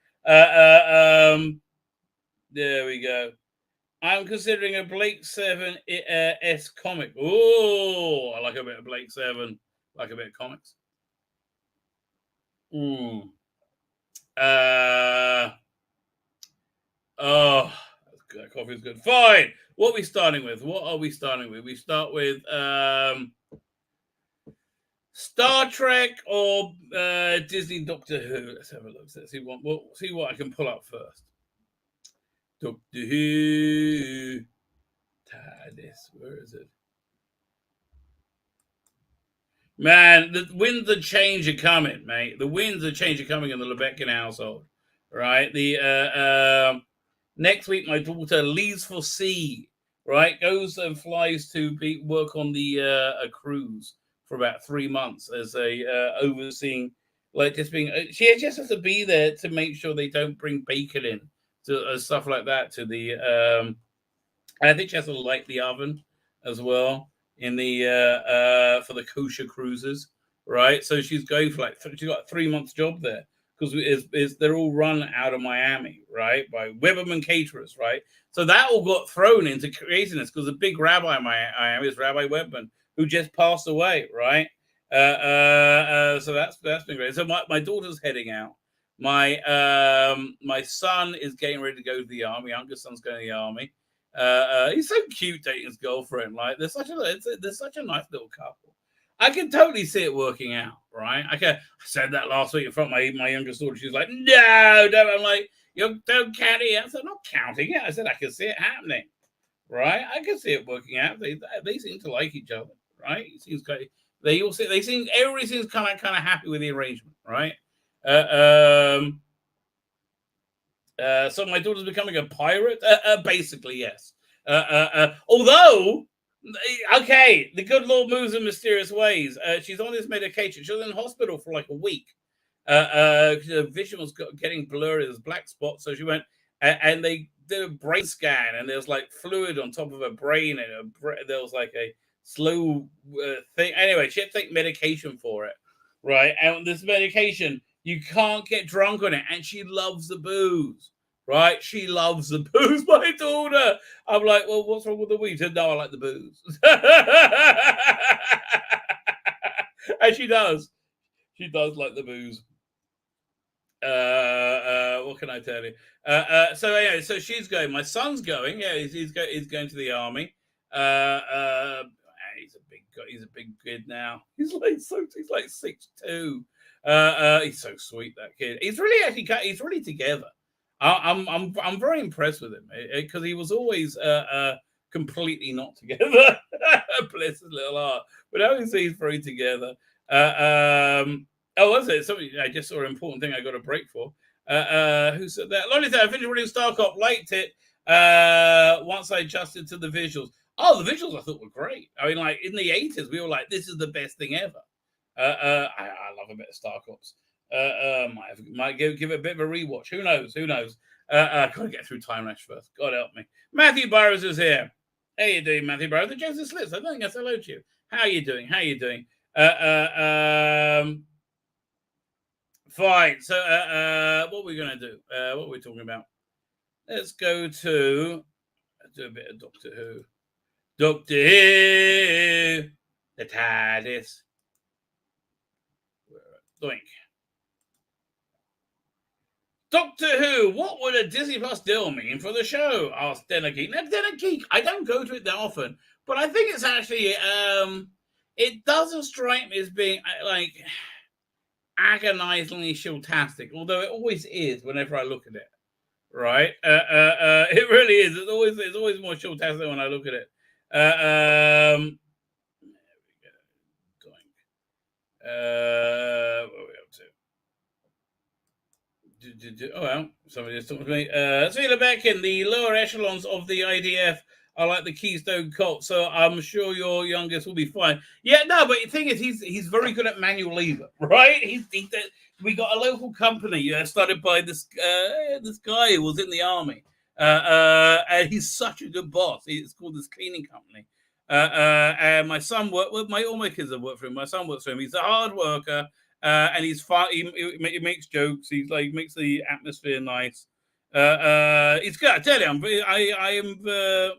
There we go. I'm considering a Blake 7 S comic. Oh, I like a bit of Blake 7. Like a bit of comics. That coffee is good. Fine. What are we starting with? We start with Star Trek or Disney Doctor Who. Let's have a look. Let's see what I can pull up first. Doctor Who. TARDIS. Where is it? Man, the winds of change are coming, mate. The winds of change are coming in the Lebetkin household, right? The next week, my daughter leaves for sea, right? Goes and flies to work on the a cruise for about 3 months as a overseeing, like just being. She just has to be there to make sure they don't bring bacon in to stuff like that to the. I think she has to light the oven as well in the for the kosher cruises, right? So she's going for like she's got a 3 months job there because they're all run out of Miami, right, by Weberman caterers, right? So that all got thrown into creating this because the big rabbi in Miami is Rabbi Weberman, who just passed away, right? So that's been great. So my daughter's heading out. My son is getting ready to go to the army. Youngest son's going to the army. He's so cute dating his girlfriend. Like they're such a nice little couple. I can totally see it working out, right? I said that last week in front of my youngest daughter. She's like, no, don't. I'm like, you don't count it. I said, I'm not counting it. I said, I can see it happening, right? I can see it working out. They seem to like each other, right? It seems like everybody seems kind of happy with the arrangement, right? So my daughter's becoming a pirate? Basically, yes. Although, okay, the good Lord moves in mysterious ways. She's on this medication. She was in hospital for like a week. Her vision was getting blurry. There's black spots. So she went, and they did a brain scan, and there was like fluid on top of her brain, and there was like a slow thing. Anyway, she had to take medication for it, right? And this medication, you can't get drunk on it, and she loves the booze, right? She loves the booze, my daughter. I'm like, well, what's wrong with the weed? She said, no, I like the booze. And she does. She does like the booze. What can I tell you? So anyway, so she's going. My son's going. Yeah, he's going to the army. He's a big kid now. He's like 6'2". He's so sweet, that kid. He's really together. I'm very impressed with him because he was always completely not together. Bless his little heart. But now he's very together. Was it? Something I just saw an important thing I got a break for. Who said that? Lonely said I finished reading StarCop, liked it. Once I adjusted to the visuals. Oh, the visuals I thought were great. I mean, like in the 80s, we were like, this is the best thing ever. I love a bit of StarCops. Might give it a bit of a rewatch. Who knows? Gotta get through Time Rush first. God help me. Matthew Burrows is here. How you doing, Matthew Burrows? The Joseph Slits. I don't guess hello to you. How you doing? Fine. So, what are we gonna do? What are we talking about? Let's go to do a bit of Doctor Who. Doctor Who. The TARDIS. Doink. Doctor Who, what would a Disney Plus deal mean for the show? Asked Denner Geek. Now, Denner Geek, I don't go to it that often, but I think it's actually, it doesn't strike me as being like agonizingly shiltastic, although it always is whenever I look at it. Right? It really is. It's always more shiltastic when I look at it. There we go. What are we up to? Oh well, somebody just talking to me. Tzvi Lebetkin, the lower echelons of the IDF are like the Keystone Cult, so I'm sure your youngest will be fine. Yeah, no, but the thing is, he's very good at manual labor, right? We got a local company started by this guy who was in the army, and he's such a good boss. It's called this cleaning company. And my son all my kids have worked for him. My son works for him. He's a hard worker, and he's fun. He makes jokes. He's like makes the atmosphere nice. It's good. I tell you,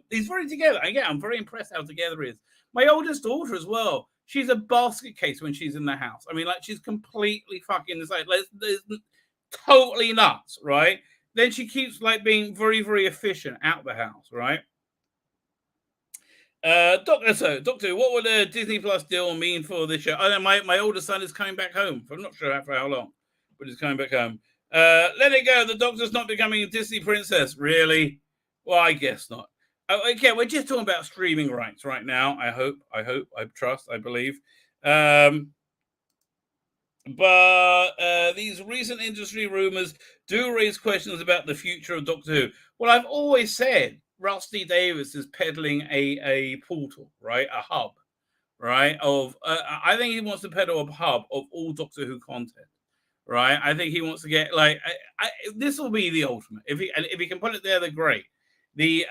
he's very together. I'm very impressed how together he is. My oldest daughter as well. She's a basket case when she's in the house. I mean, like she's completely fucking totally nuts, right? Then she keeps like being very, very efficient out the house, right? Doctor, what would a Disney Plus deal mean for this show? I know my oldest son is coming back home. I'm not sure for how long, but he's coming back home. Let it go. The Doctor's not becoming a Disney princess. Really? Well, I guess not. Okay, we're just talking about streaming rights right now. I hope, I trust, I believe. But these recent industry rumors do raise questions about the future of Doctor Who. Well, I've always said Rusty Davis is peddling a portal, right? A hub, right? I think he wants to peddle a hub of all Doctor Who content, right? I think he wants to get like this will be the ultimate. If he can put it there, then great. The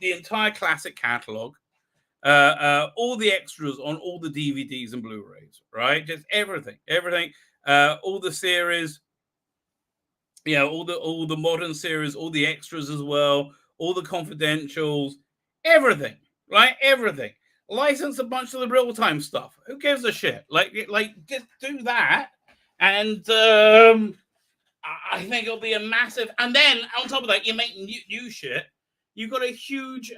entire classic catalog, all the extras on all the DVDs and Blu-rays, right? Just everything, all the series, all the modern series, all the extras as well, all the confidentials, everything, right? Everything. License a bunch of the real-time stuff. Who gives a shit? Like just do that, and I think it'll be a massive. And then on top of that, you make new shit. You got a huge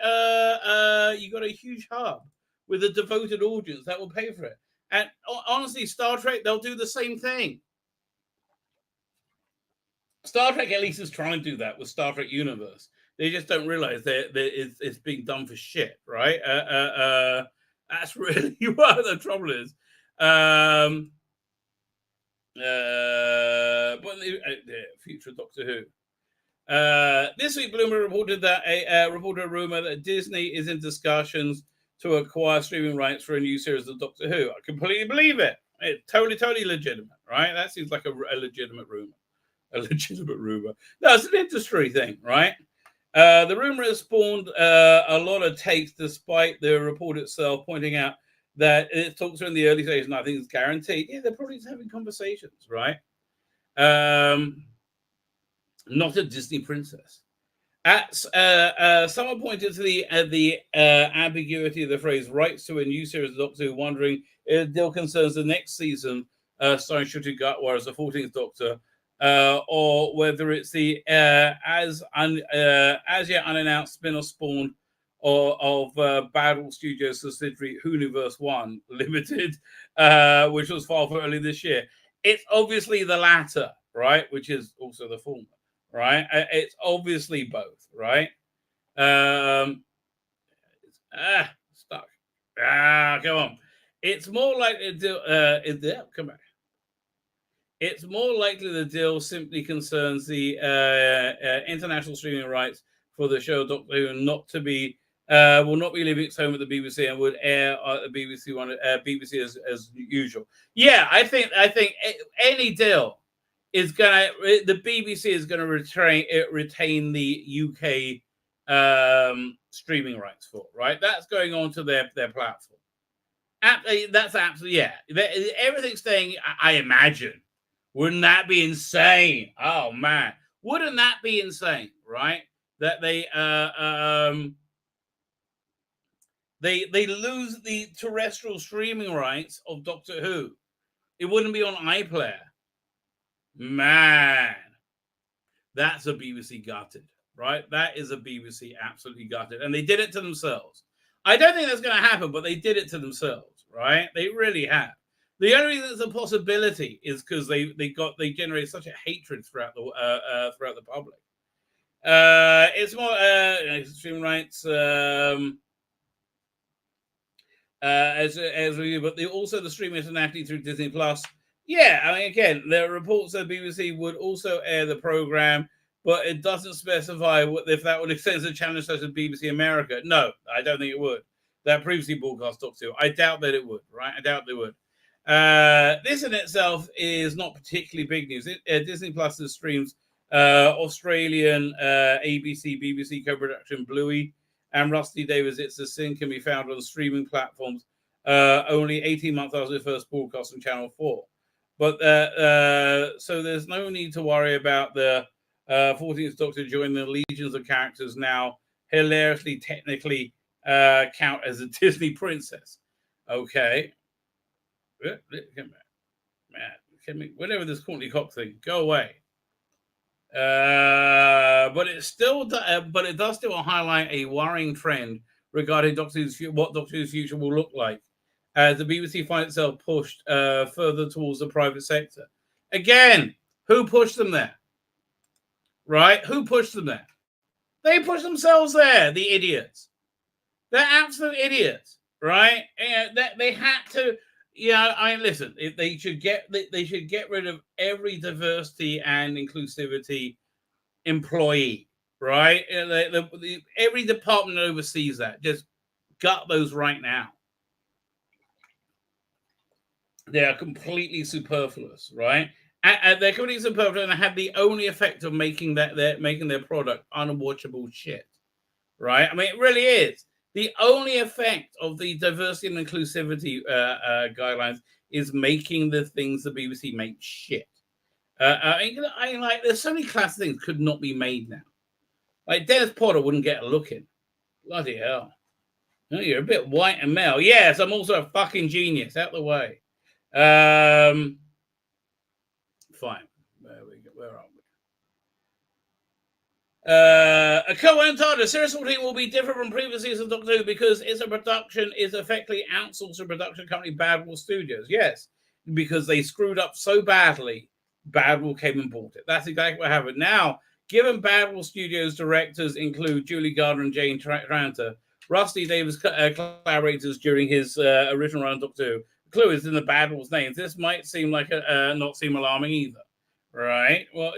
hub with a devoted audience that will pay for it. And honestly, Star Trek, they'll do the same thing. Star Trek at least is trying to do that with Star Trek Universe. They just don't realize that it's being done for shit, right? That's really what the trouble is. But the future Doctor Who. This week, Bloomberg reported that a rumor that Disney is in discussions to acquire streaming rights for a new series of Doctor Who. I completely believe it. It's totally legitimate, right? That seems like a legitimate rumor. A legitimate rumor. No, it's an industry thing, right? The rumor has spawned a lot of takes, despite the report itself pointing out that it talks are in the early stages, and I think it's guaranteed. Yeah, they're probably just having conversations, right? Not a Disney princess. Someone pointed to the ambiguity of the phrase "rights to a new series of Doctor Who," wondering if it still concerns the next season starring Ncuti Gatwa as the 14th Doctor, or whether it's the as yet unannounced spin-off spawn of Battle Studios subsidiary Whoniverse 1 Limited, which was filed for early this year. It's obviously the latter, right? Which is also the former, right? It's obviously both, right? Stuck. Come on. It's more likely to come back. It's more likely the deal simply concerns the international streaming rights for the show Doctor Who, will not be leaving its home at the BBC and would air at the BBC as usual. Yeah, I think any deal is the BBC is gonna retain the UK streaming rights for, right? That's going on to their platform. That's absolutely, yeah. Everything's staying, I imagine. Wouldn't that be insane? Oh man, wouldn't that be insane? Right? That they lose the terrestrial streaming rights of Doctor Who. It wouldn't be on iPlayer. Man, that's a BBC gutted, right? That is a BBC absolutely gutted, and they did it to themselves. I don't think that's going to happen, but they did it to themselves, right? They really have. The only reason it's a possibility is because they generate such a hatred throughout the public. It's more streaming rights but also the streaming internationally through Disney Plus. Yeah, I mean, again, there are reports that BBC would also air the program, but it doesn't specify if that would extend to channels such as BBC America. No, I don't think it would. That previously broadcast Doctor Who. I doubt that it would, right? I doubt they would. This in itself is not particularly big news. Disney Plus streams Australian ABC, BBC co-production Bluey and Rusty Davis' It's a Sin can be found on streaming platforms only 18 months after the first broadcast on Channel 4. But so there's no need to worry about the 14th Doctor joining the legions of characters now hilariously technically count as a Disney princess. Okay. Man, whatever this Courtney Cox thing, go away. But it does still highlight a worrying trend regarding what Doctor Who's future will look like as the BBC finds itself pushed further towards the private sector. Again, who pushed them there? Right? Who pushed them there? They pushed themselves there, the idiots. They're absolute idiots, right? They had to. Yeah, I mean, listen. They should get rid of every diversity and inclusivity employee, right? Every department oversees that. Just gut those right now. They are completely superfluous, right? They're completely superfluous and have the only effect of making their product unwatchable shit, right? I mean, it really is. The only effect of the diversity and inclusivity guidelines is making the things the BBC make shit. Like, there's so many class things could not be made now. Like, Dennis Potter wouldn't get a look in. Bloody hell. No, you're a bit white and male. Yes, I'm also a fucking genius. Out the way. Fine. There we go. Where are we? A co-owned TARDIS Series 14 will be different from previous seasons of Doctor Who because it's a production is effectively outsourced to production company WestWorld Studios. Yes, because they screwed up so badly, WestWorld came and bought it. That's exactly what happened. Now, given WestWorld Studios directors include Julie Gardner and Jane Tranter, Rusty Davis collaborators during his original run of Doctor Who, clue is in the WestWorld's names. This might seem like not seem alarming either. Right. Well,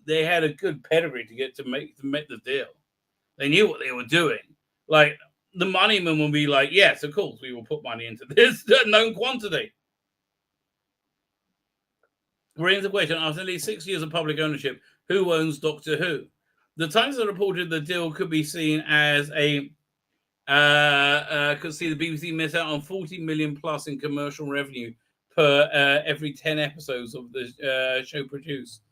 they had a good pedigree to make the deal. They knew what they were doing. Like, the moneyman will be like, yes, of course, we will put money into this known quantity. We're into the question, after nearly 6 years of public ownership, who owns Doctor Who? The Times have reported the deal could be seen as could see the BBC miss out on 40 million plus in commercial revenue per every 10 episodes of the show produced.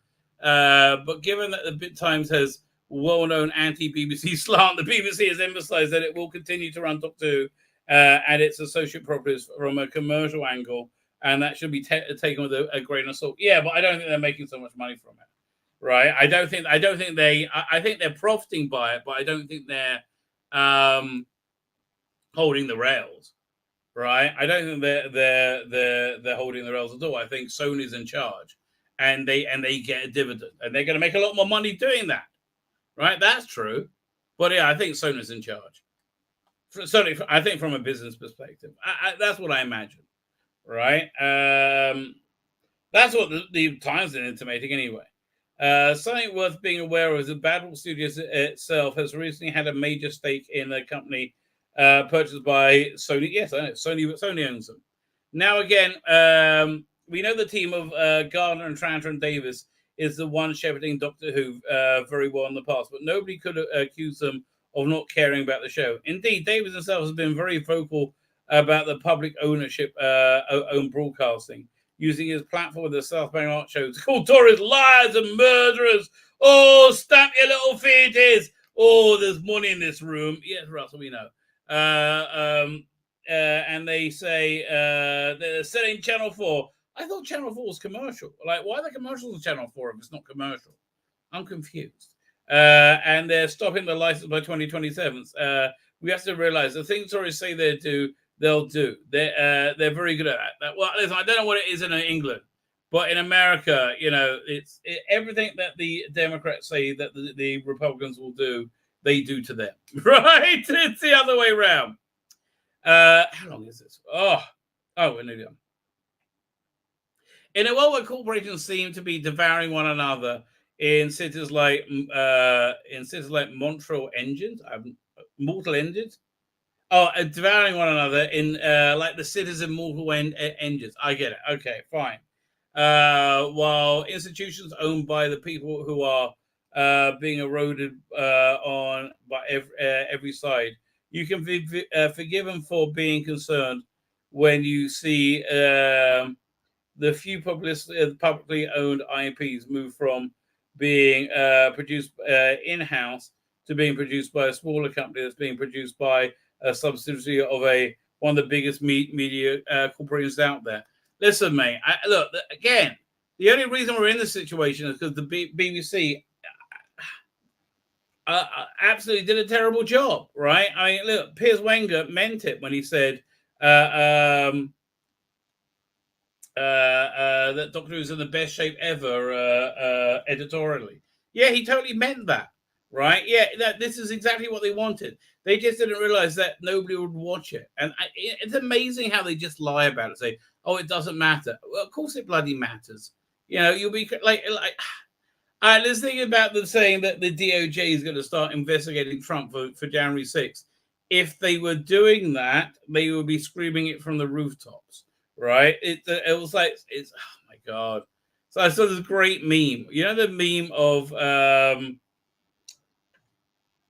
But given that the Times has well-known anti-BBC slant, the BBC has emphasized that it will continue to run Doctor Who and its associate properties from a commercial angle, and that should be taken with a grain of salt. Yeah, but I don't think they're making so much money from it, right? I think they're profiting by it, but I don't think they're holding the rails. Right, I don't think they're holding the rails at all. I think Sony's in charge, and they get a dividend, and they're going to make a lot more money doing that. Right, that's true. But yeah, I think Sony's in charge. Certainly, I think from a business perspective, that's what I imagine. Right, that's what the Times are intimating anyway. Something worth being aware of is that WestWorld Studios itself has recently had a major stake in the company. Purchased by Sony. Yes, I know. Sony owns them. Now, again, we know the team of Gardner and Tranter and Davis is the one shepherding Doctor Who very well in the past, but nobody could accuse them of not caring about the show. Indeed, Davis himself has been very vocal about the public ownership owned broadcasting, using his platform with the South Bank Art Show to call tourists liars and murderers. Oh, stamp your little feeties. Oh, there's money in this room. Yes, Russell, we know. And they say they're selling Channel 4. I thought Channel 4 was commercial. Like, why are the commercials on Channel 4 if it's not commercial? I'm confused. And they're stopping the license by 2027. We have to realize the things tourists say they'll do. They're very good at that. Well, listen, I don't know what it is in England, but in America, you know, it's everything that the Democrats say that the Republicans will do, they do to them, right? It's the other way around. How long is this? Oh, we're nearly done. In a world where corporations seem to be devouring one another in cities like Montreal Engines, Mortal Engines. Devouring one another in like the cities of Mortal Engines. I get it. Okay, fine. While institutions owned by the people who are being eroded on by every side, you can be forgiven for being concerned when you see the few publicly owned IPs move from being produced in-house to being produced by a smaller company that's being produced by a subsidiary of one of the biggest media corporations out there. Listen, mate, look, again, the only reason we're in this situation is because the BBC absolutely did a terrible job, right? I mean, look, Piers Wenger meant it when he said that Doctor Who's in the best shape ever editorially. Yeah, he totally meant that, right? Yeah, this is exactly what they wanted. They just didn't realize that nobody would watch it. And it's amazing how they just lie about it, say, oh, it doesn't matter. Well, of course it bloody matters. You know, you'll be like let's think about them saying that the DOJ is going to start investigating Trump for January 6th. If they were doing that, they would be screaming it from the rooftops, right? It was like it's oh my god. So I saw this great meme. You know the meme of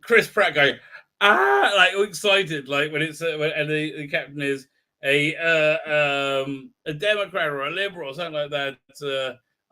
Chris Pratt going like all excited, like when it's and the captain is a Democrat or a liberal or something like that.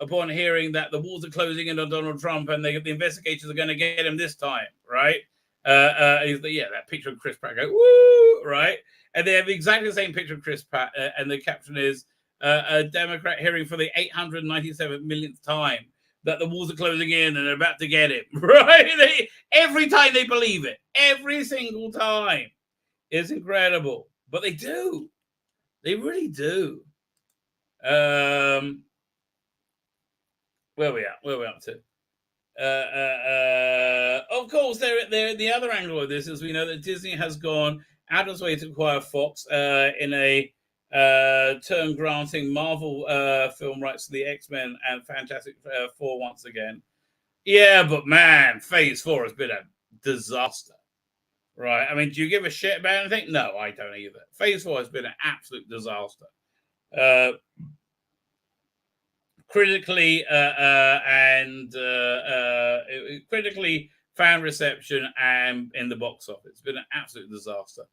Upon hearing that the walls are closing in on Donald Trump and the investigators are going to get him this time, right? That picture of Chris Pratt go woo, right? And they have exactly the same picture of Chris Pratt, and the caption is a Democrat hearing for the 897 millionth time that the walls are closing in and they're about to get him, right? Every time they believe it, every single time. It's incredible, but they do. They really do. Where we at? Where we up to? Of course, the other angle of this is we know that Disney has gone out of its way to acquire Fox in a term granting Marvel film rights to the X-Men and Fantastic Four once again. Yeah, but man, Phase 4 has been a disaster. Right? I mean, do you give a shit about anything? No, I don't either. Phase 4 has been an absolute disaster. Critically critically fan reception and in the box office. It's been an absolute disaster.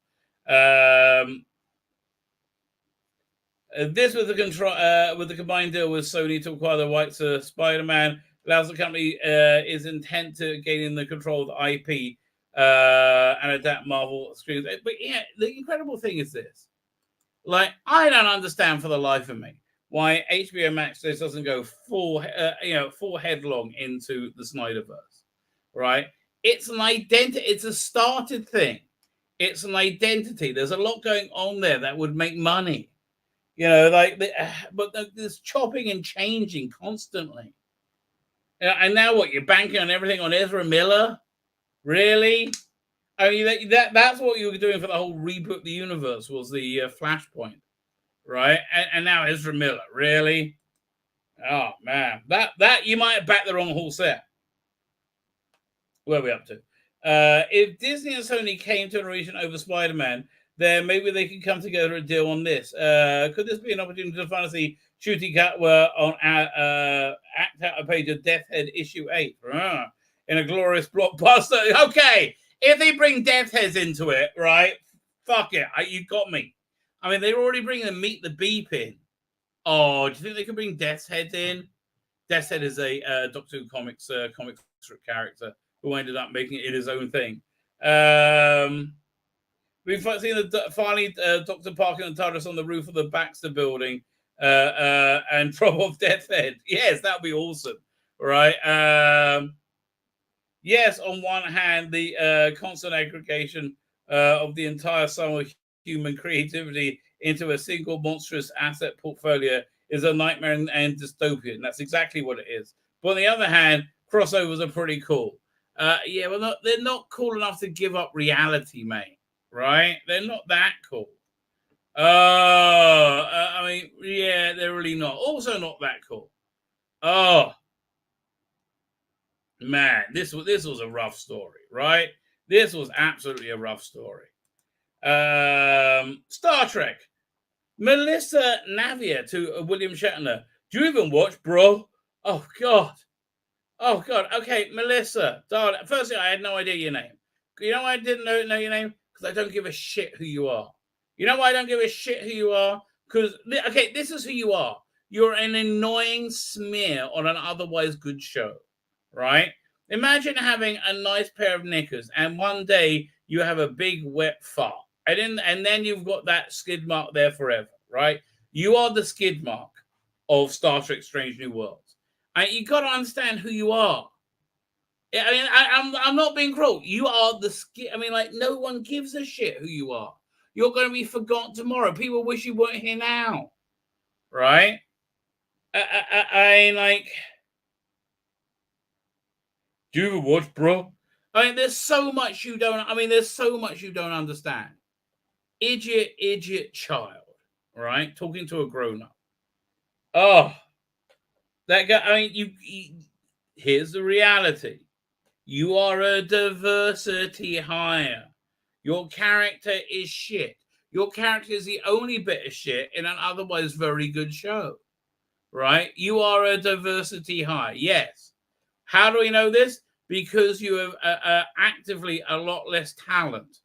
This with the combined deal with Sony to acquire the rights to Spider-Man allows the company is intent to gaining the control of the IP and adapt Marvel screens. But yeah, the incredible thing is this: like, I don't understand for the life of me why HBO Max doesn't go full headlong into the Snyderverse, right? It's an identity. It's a started thing. It's an identity. There's a lot going on there that would make money, but there's chopping and changing constantly. And now what? You're banking on everything on Ezra Miller? Really? I mean, that's what you were doing for the whole reboot of the universe was the Flashpoint, right? And now Ezra Miller, really? Oh man, that you might have backed the wrong horse there. Where are we up to? If Disney and Sony came to an arrangement over Spider-Man, then maybe they could come together a deal on this. Could this be an opportunity to finally see Shooty Catwell on act out a page of Death Head issue 8 in a glorious blockbuster? Okay, if they bring Death Heads into it, right? Fuck it, you got me. I mean, they're already bringing the Meet the Beep in. Oh, do you think they could bring Death's Head in? Death's Head is a Doctor Who comic strip character who ended up making it his own thing. We've seen finally Dr. Parker and TARDIS on the roof of the Baxter building and drop off Death's Head. Yes, that would be awesome, right? Yes, on one hand, the constant aggregation of the entire sum of human creativity into a single monstrous asset portfolio is a nightmare and dystopian. That's exactly what it is. But on the other hand, crossovers are pretty cool. They're not cool enough to give up reality, mate. Right? They're not that cool. I mean, yeah, they're really not. Also not that cool. Oh, man, this was a rough story, right? This was absolutely a rough story. Star Trek. Melissa Navia to William Shatner. Do you even watch, bro? Oh, God. Oh, God. Okay, Melissa, darling. Firstly, I had no idea your name. You know why I didn't know your name? Because I don't give a shit who you are. You know why I don't give a shit who you are? Because, okay, this is who you are. You're an annoying smear on an otherwise good show, right? Imagine having a nice pair of knickers and one day you have a big wet fart. And then you've got that skid mark there forever, right? You are the skid mark of Star Trek Strange New Worlds. And you got to understand who you are. I mean, I'm not being cruel. You are the skid. I mean, like, no one gives a shit who you are. You're going to be forgotten tomorrow. People wish you weren't here now, right? I like, do you ever watch, bro? I mean, there's so much you don't understand. Idiot child, right? Talking to a grown-up. Oh, that guy, I mean, here's the reality. You are a diversity hire. Your character is shit. Your character is the only bit of shit in an otherwise very good show, right? You are a diversity hire. Yes. How do we know this? Because you have actively a lot less talent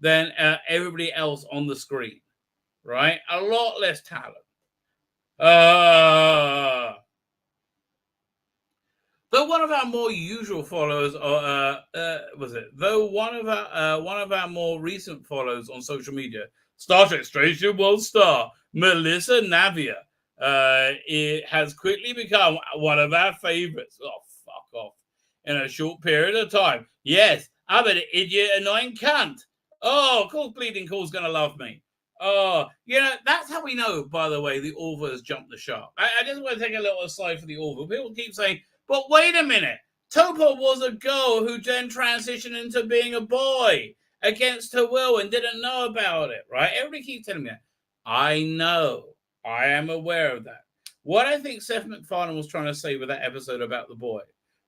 than everybody else on the screen, right? A lot less talent. Though one of our more usual followers, though one of our more recent followers on social media, Star Trek Strange New World star Melissa Navia, it has quickly become one of our favorites. Oh, fuck off! In a short period of time, yes, I'm an idiot, annoying cunt. Oh, of course, Bleeding Cool's gonna love me. Oh, that's how we know. By the way, the Orville has jumped the shark. I just want to take a little aside for the Orville. People keep saying, but wait a minute, Topo was a girl who then transitioned into being a boy against her will and didn't know about it, right? Everybody keeps telling me that. I know. I am aware of that. What I think Seth MacFarlane was trying to say with that episode about the boy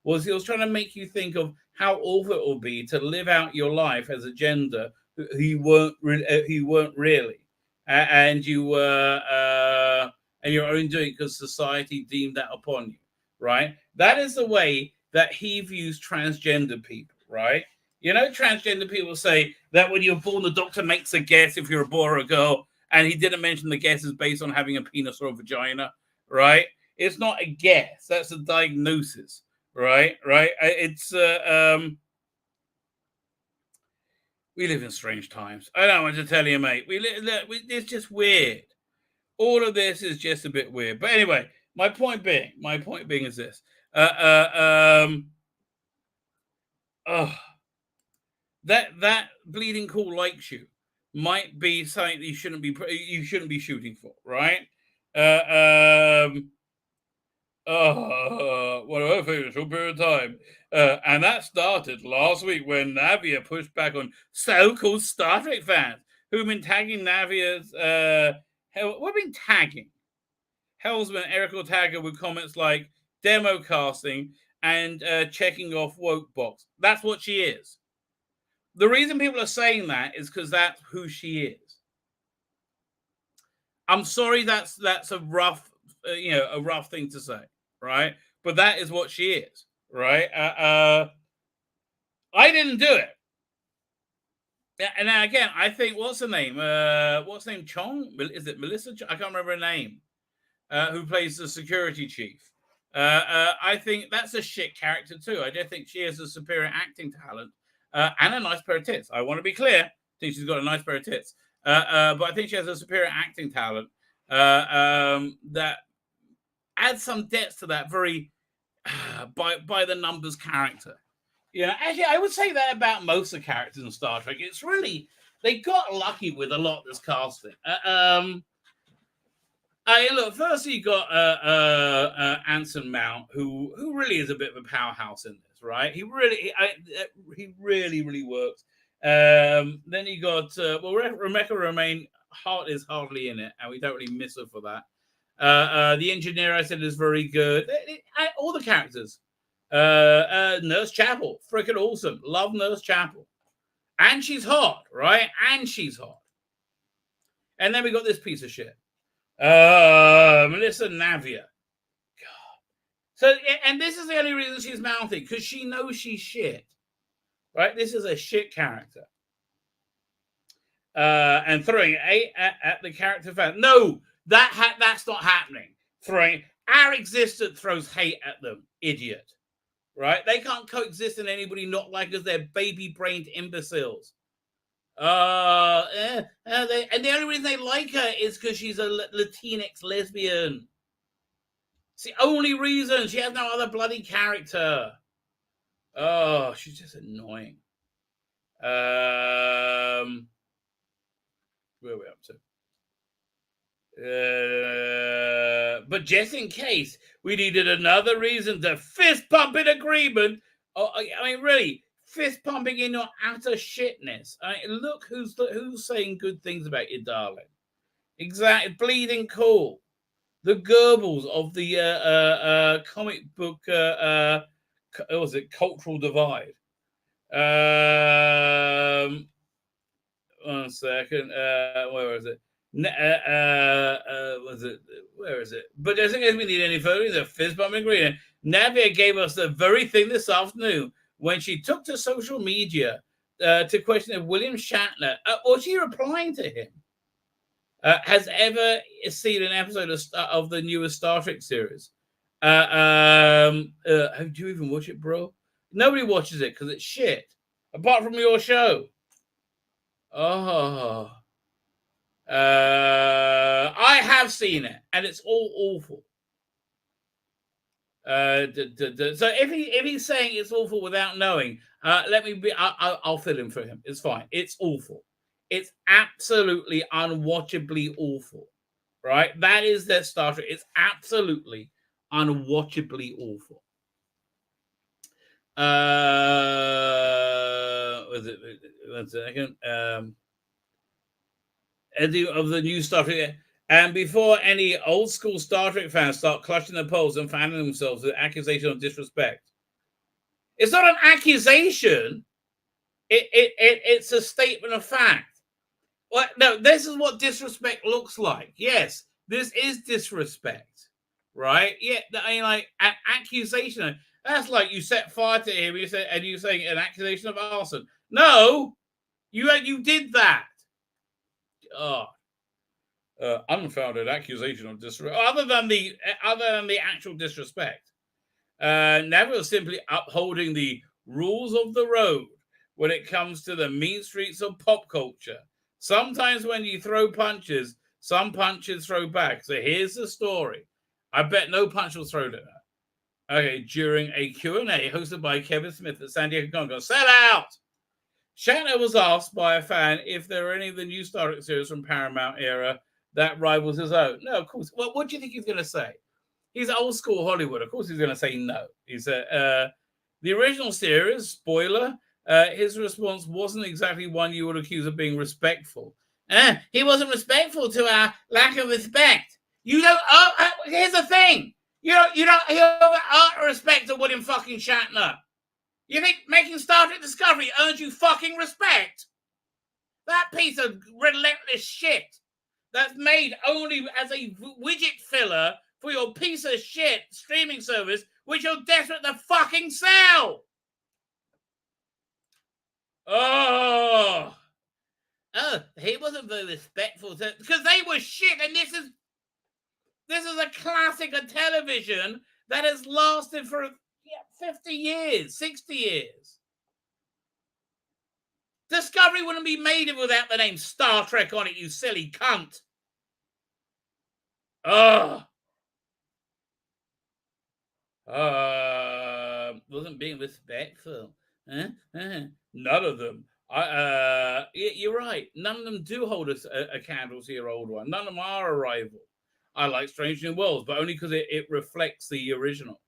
was he was trying to make you think of how awful it will be to live out your life as a gender who weren't really, and you were and your own doing because society deemed that upon you, right? That is the way that he views transgender people, right? Transgender people say that when you're born, the doctor makes a guess if you're a boy or a girl, and he didn't mention the guess is based on having a penis or a vagina, right? It's not a guess; that's a diagnosis, right? Right? It's we live in strange times. I don't want to tell you, mate. It's just weird. All of this is just a bit weird. But anyway, my point being is this. That Bleeding Cool likes you might be something that you shouldn't be shooting for, right? What a very short period of time. And that started last week when Navia pushed back on so-called Star Trek fans who've been tagging Navia's we've been tagging Hellsman, Eric Ortega with comments like demo casting and checking off woke box. That's what she is. The reason people are saying that is because that's who she is. I'm sorry, that's a rough, a rough thing to say, right? But that is what she is, right? I didn't do it. And now again, I think what's her name? Chong? Is it Melissa? I can't remember her name. Who plays the security chief? I think that's a shit character too. I don't think she has a superior acting talent and a nice pair of tits. I want to be clear. I think she's got a nice pair of tits. But I think she has a superior acting talent that adds some depth to that very by the numbers character. Actually, I would say that about most of the characters in Star Trek. It's really, they got lucky with a lot of this casting. Look, first you got Anson Mount, who really is a bit of a powerhouse in this, right? He really works. Then you got Rebecca Romaine Hart is hardly in it, and we don't really miss her for that. The engineer I said is very good. All the characters. Nurse Chapel, freaking awesome. Love Nurse Chapel, and she's hot, right? And she's hot. And then we got this piece of shit. Melissa Navia. God. So, and this is the only reason she's mounting, because she knows she's shit. Right? This is a shit character. And throwing at the character fan. No, that's not happening. Throwing our existence throws hate at them, idiot. Right? They can't coexist in anybody not like us. They're baby-brained imbeciles. And the only reason they like her is because she's a Latinx lesbian. It's the only reason. She has no other bloody character. Oh, she's just annoying. Where are we up to? But just in case we needed another reason to fist pump in agreement. Oh, I mean, really. Fist pumping in your utter shitness. I mean, look who's saying good things about you, darling. Exactly, Bleeding Cool, the Goebbels of the comic book. What was it? Cultural divide. 1 second. Where is it? Was it? Where is it? But I think we need any further. The fist bumping green. Navia gave us the very thing this afternoon when she took to social media to question if William Shatner, or she replying to him, has ever seen an episode of the newest Star Trek series. Do you even watch it, bro? Nobody watches it because it's shit, apart from your show. Oh, I have seen it, and it's all awful. So if he's saying it's awful without knowing, I'll fill in for him. It's fine. It's awful. It's absolutely unwatchably awful. Right? That is their Star Trek. It's absolutely unwatchably awful. Was it 1 second? Eddie of the new Star Trek. And before any old school Star Trek fans start clutching their poles and fanning themselves with accusation of disrespect, it's not an accusation. It's a statement of fact. Well, no, this is what disrespect looks like. Yes, this is disrespect, right? Yeah, I mean, like an accusation. That's like you set fire to him. You say, and you saying an accusation of arson. No, you did that. Unfounded accusation of disrespect. Other than the actual disrespect, Neville is simply upholding the rules of the road when it comes to the mean streets of pop culture. Sometimes when you throw punches, some punches throw back. So here's the story. I bet no punch was thrown at her. Okay, during a Q&A hosted by Kevin Smith at San Diego Comic-Con, sell out! Shatner was asked by a fan if there are any of the new Star Trek series from Paramount era that rivals his own. No, of course. Well, what do you think he's going to say? He's old school Hollywood. Of course he's going to say no. He said, the original series, spoiler, his response wasn't exactly one you would accuse of being respectful. He wasn't respectful to our lack of respect. You don't. Here's the thing. You don't respect to William fucking Shatner. You think making Star Trek Discovery earns you fucking respect? That piece of relentless shit that's made only as a widget filler for your piece of shit streaming service, which you're desperate to fucking sell. He wasn't very respectful because they were shit, and this is a classic of television that has lasted for 50 years, 60 years. Discovery wouldn't be made without the name Star Trek on it, you silly cunt. Wasn't being respectful. None of them. You're right. None of them do hold a candle to your old one. None of them are a rival. I like Strange New Worlds, but only because it reflects the original.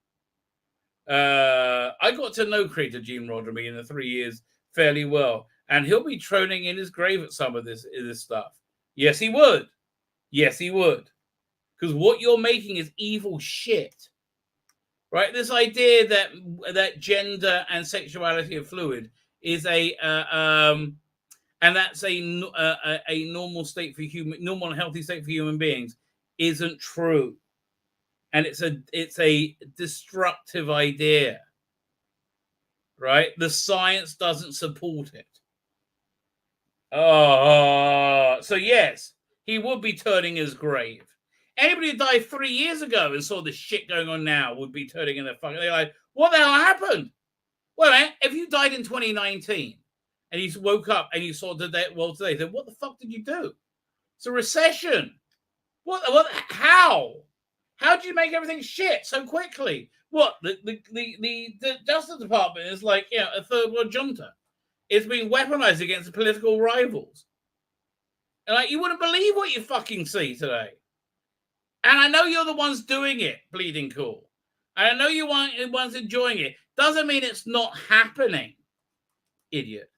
I got to know creator Gene Roddenberry in the 3 years fairly well, and he'll be troning in his grave at some of this stuff. Yes, he would. Yes, he would. Because what you're making is evil shit. Right? This idea that gender and sexuality are fluid is and that's a normal state for normal and healthy state for human beings isn't true. And it's a destructive idea. Right? The science doesn't support it. So yes, he would be turning his grave. Anybody who died 3 years ago and saw the shit going on now would be turning in their fucking... They're like, what the hell happened? Well, man, if you died in 2019 and you woke up and you saw the world today, then what the fuck did you do? It's a recession. What? How? How did you make everything shit so quickly? What? The Justice Department is like, a third world junta. It's being weaponized against political rivals. And like, you wouldn't believe what you fucking see today. And I know you're the ones doing it, Bleeding Cool. And I know you're the ones enjoying it. Doesn't mean it's not happening, idiot.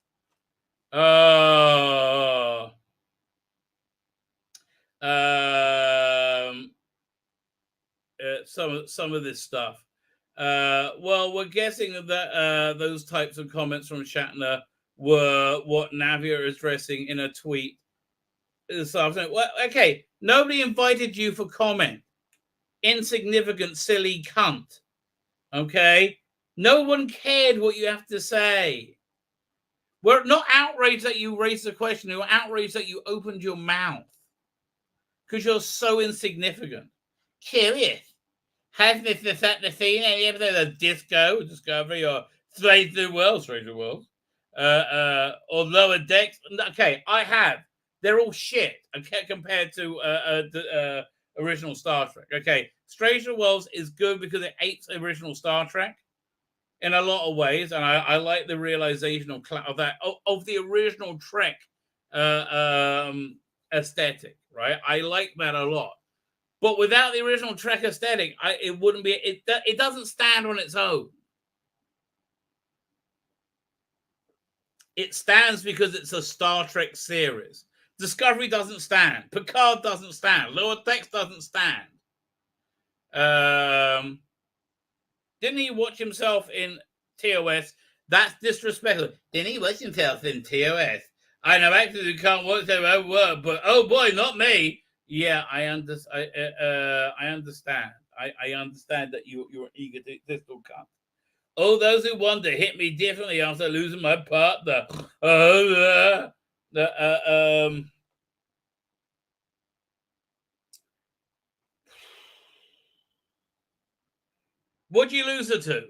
Some of this stuff. Well, we're guessing that those types of comments from Shatner were what Navia is addressing in a tweet this afternoon. Well, okay, nobody invited you for comment. Insignificant, silly cunt. Okay? No one cared what you have to say. We're not outraged that you raised the question. We're outraged that you opened your mouth. Because you're so insignificant. Curious. Has Mr. Sattler any episode of Disco, Discovery, or Strange New Worlds, or Lower Decks? Okay, I have. They're all shit, okay, compared to the original Star Trek. Okay, Strange New Worlds is good because it apes original Star Trek in a lot of ways, and I like the realization of that of the original Trek aesthetic. Right, I like that a lot. But without the original Trek aesthetic, it wouldn't be. It doesn't stand on its own. It stands because it's a Star Trek series. Discovery doesn't stand. Picard doesn't stand. Lower Decks doesn't stand. Didn't he watch himself in TOS? That's disrespectful. Didn't he watch himself in TOS? I know actors who can't watch their own work, but oh boy, not me. Yeah, I understand. I understand. I understand that you're an egotistical cunt. Oh, those who want to hit me differently after losing my partner. What'd you lose her to?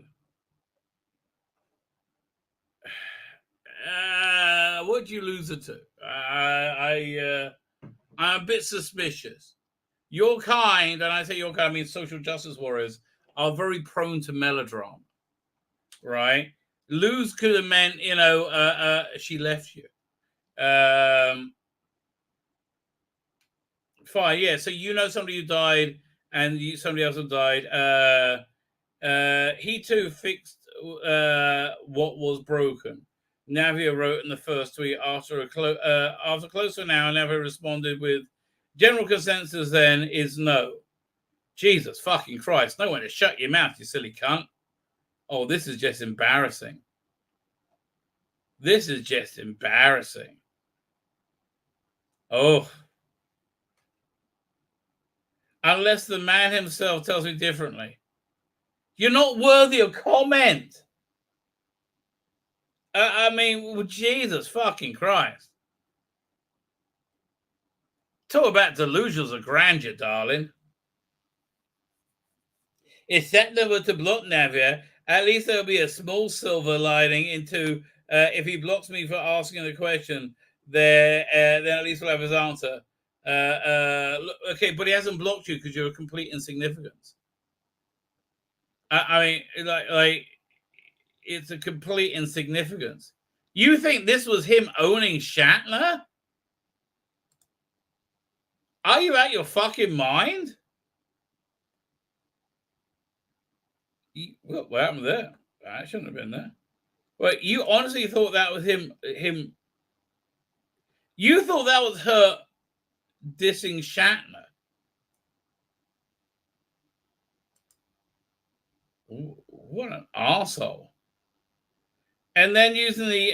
What'd you lose her to? I'm a bit suspicious. Your kind, and I say your kind, I mean social justice warriors, are very prone to melodrama, right? Lose could have meant, she left you. Fine, yeah. So somebody who died, and somebody else who died. He too fixed what was broken. Navia wrote in the first tweet after close to an hour. Navia responded with general consensus. Then is no. Jesus fucking Christ! No one to shut your mouth, you silly cunt. Oh, this is just embarrassing. This is just embarrassing. Oh. Unless the man himself tells me differently. You're not worthy of comment. I mean, Jesus fucking Christ. Talk about delusions of grandeur, darling. If Shatner were to block Navia, at least there'll be a small silver lining into if he blocks me for asking the question, then at least we'll have his answer. Okay, but he hasn't blocked you because you're a complete insignificance. I mean, like it's a complete insignificance. You think this was him owning Shatner? Are you out your fucking mind? What happened there? I shouldn't have been there. Wait, you honestly thought that was him? You thought that was her dissing Shatner? Ooh, what an arsehole. And then using the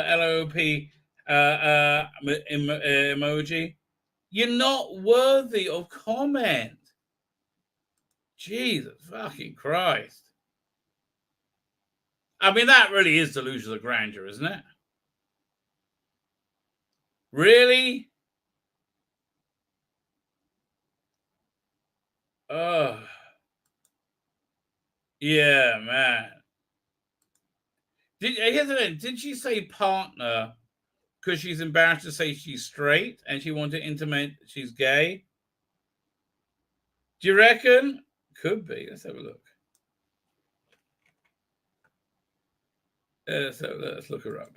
LOP emoji. You're not worthy of comment. Jesus fucking Christ. I mean, that really is delusions of grandeur, isn't it? Really? Oh. Yeah, man. Here's the thing. Did she say partner because she's embarrassed to say she's straight and she wanted to intimate she's gay? Do you reckon? Could be. Let's have a look. Let's look her up.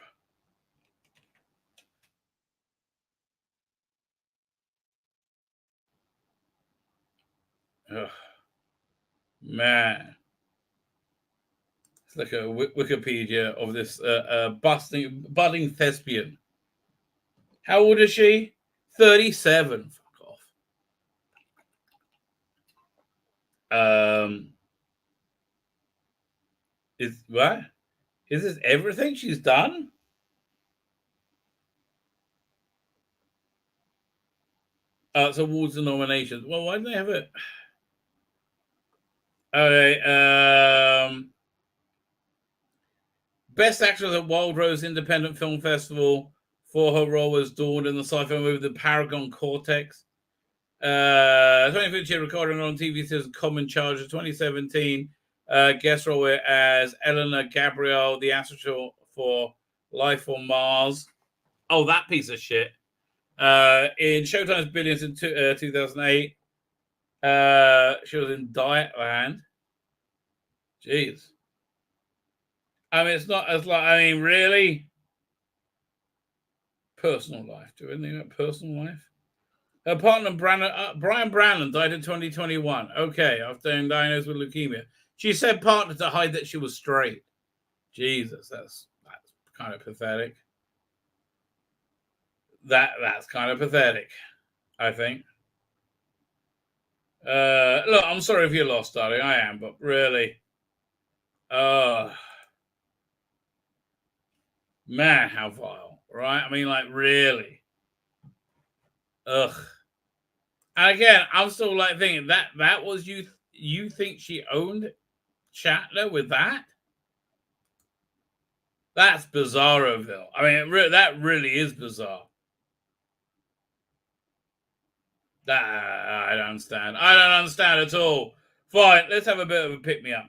Oh, man. It's like a Wikipedia of this budding thespian. How old is she? 37. Fuck off. Is what? Is this everything she's done? It's awards and nominations. Well, why didn't they have it? Okay. Best Actress at Wild Rose Independent Film Festival for her role as Dawn in the sci-fi movie The Paragon Cortex. 2015 recording on TV says Common Charger. 2017 guest role as Eleanor Gabrielle, the astronaut for Life on Mars. Oh, that piece of shit. In Showtime's Billions in 2008. She was in Dietland. Jeez. I mean, it's not as like, I mean, really? Personal life. Do anything about personal life? Her partner, Brian Brannon, died in 2021. Okay, after being diagnosed with leukemia. She said partner to hide that she was straight. Jesus, that's kind of pathetic. That's kind of pathetic, I think. Look, I'm sorry if you're lost, darling. I am, but really. Man, how vile, right? I mean, like, really. Ugh. And again, I'm still like thinking that was you think she owned Shatner with that? That's bizarroville. I mean, that really is bizarre. I don't understand. I don't understand at all. Fine, let's have a bit of a pick-me-up.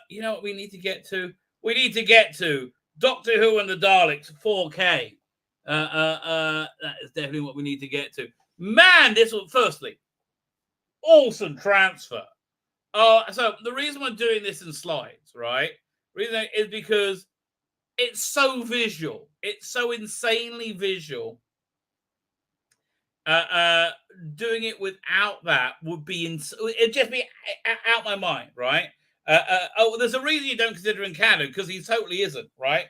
You know what we need to get to? We need to get to Doctor Who and the Daleks 4K. That is definitely what we need to get to. Man, this was, firstly, awesome transfer. So the reason we're doing this in slides, right? Reason is because it's so visual. It's so insanely visual. Doing it without that would be it'd just be out my mind, right? There's a reason you don't consider him canon, because he totally isn't, right?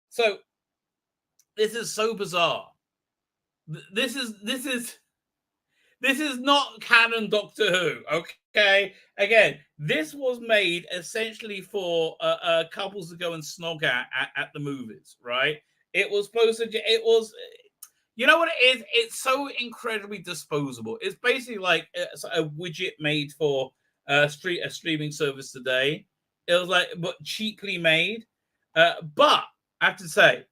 So this is so bizarre. This is not canon Doctor Who, okay? Again, this was made essentially for couples to go and snog at the movies, right? It was supposed to. It was. You know what it is? It's so incredibly disposable. It's basically like a widget made for a streaming service today. It was like, but cheaply made. But I have to say,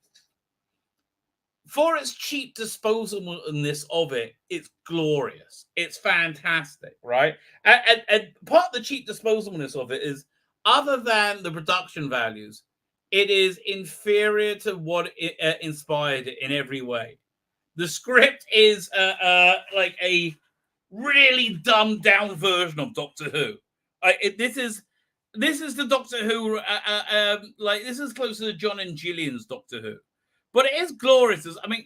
for its cheap disposableness of it, it's glorious. It's fantastic, right? And part of the cheap disposableness of it is, other than the production values, it is inferior to what it inspired it in every way. The script is like a really dumbed down version of Doctor Who. This is the Doctor Who. Like, this is closer to John and Gillian's Doctor Who, but it is glorious. I mean,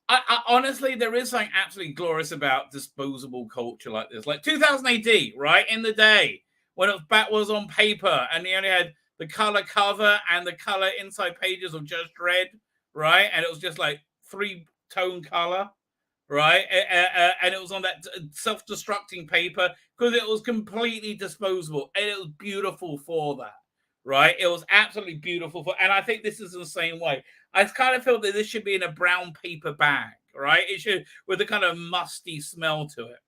I honestly, there is something absolutely glorious about disposable culture like this. Like 2000 AD, right, in the day when it was on paper and you only had the color cover and the color inside pages of Judge Dredd, right, and it was just like 3-tone color, right? And it was on that self-destructing paper because it was completely disposable, and it was beautiful for that, right? It was absolutely beautiful and I think this is the same way. I kind of feel that this should be in a brown paper bag, right? It should, with a kind of musty smell to it.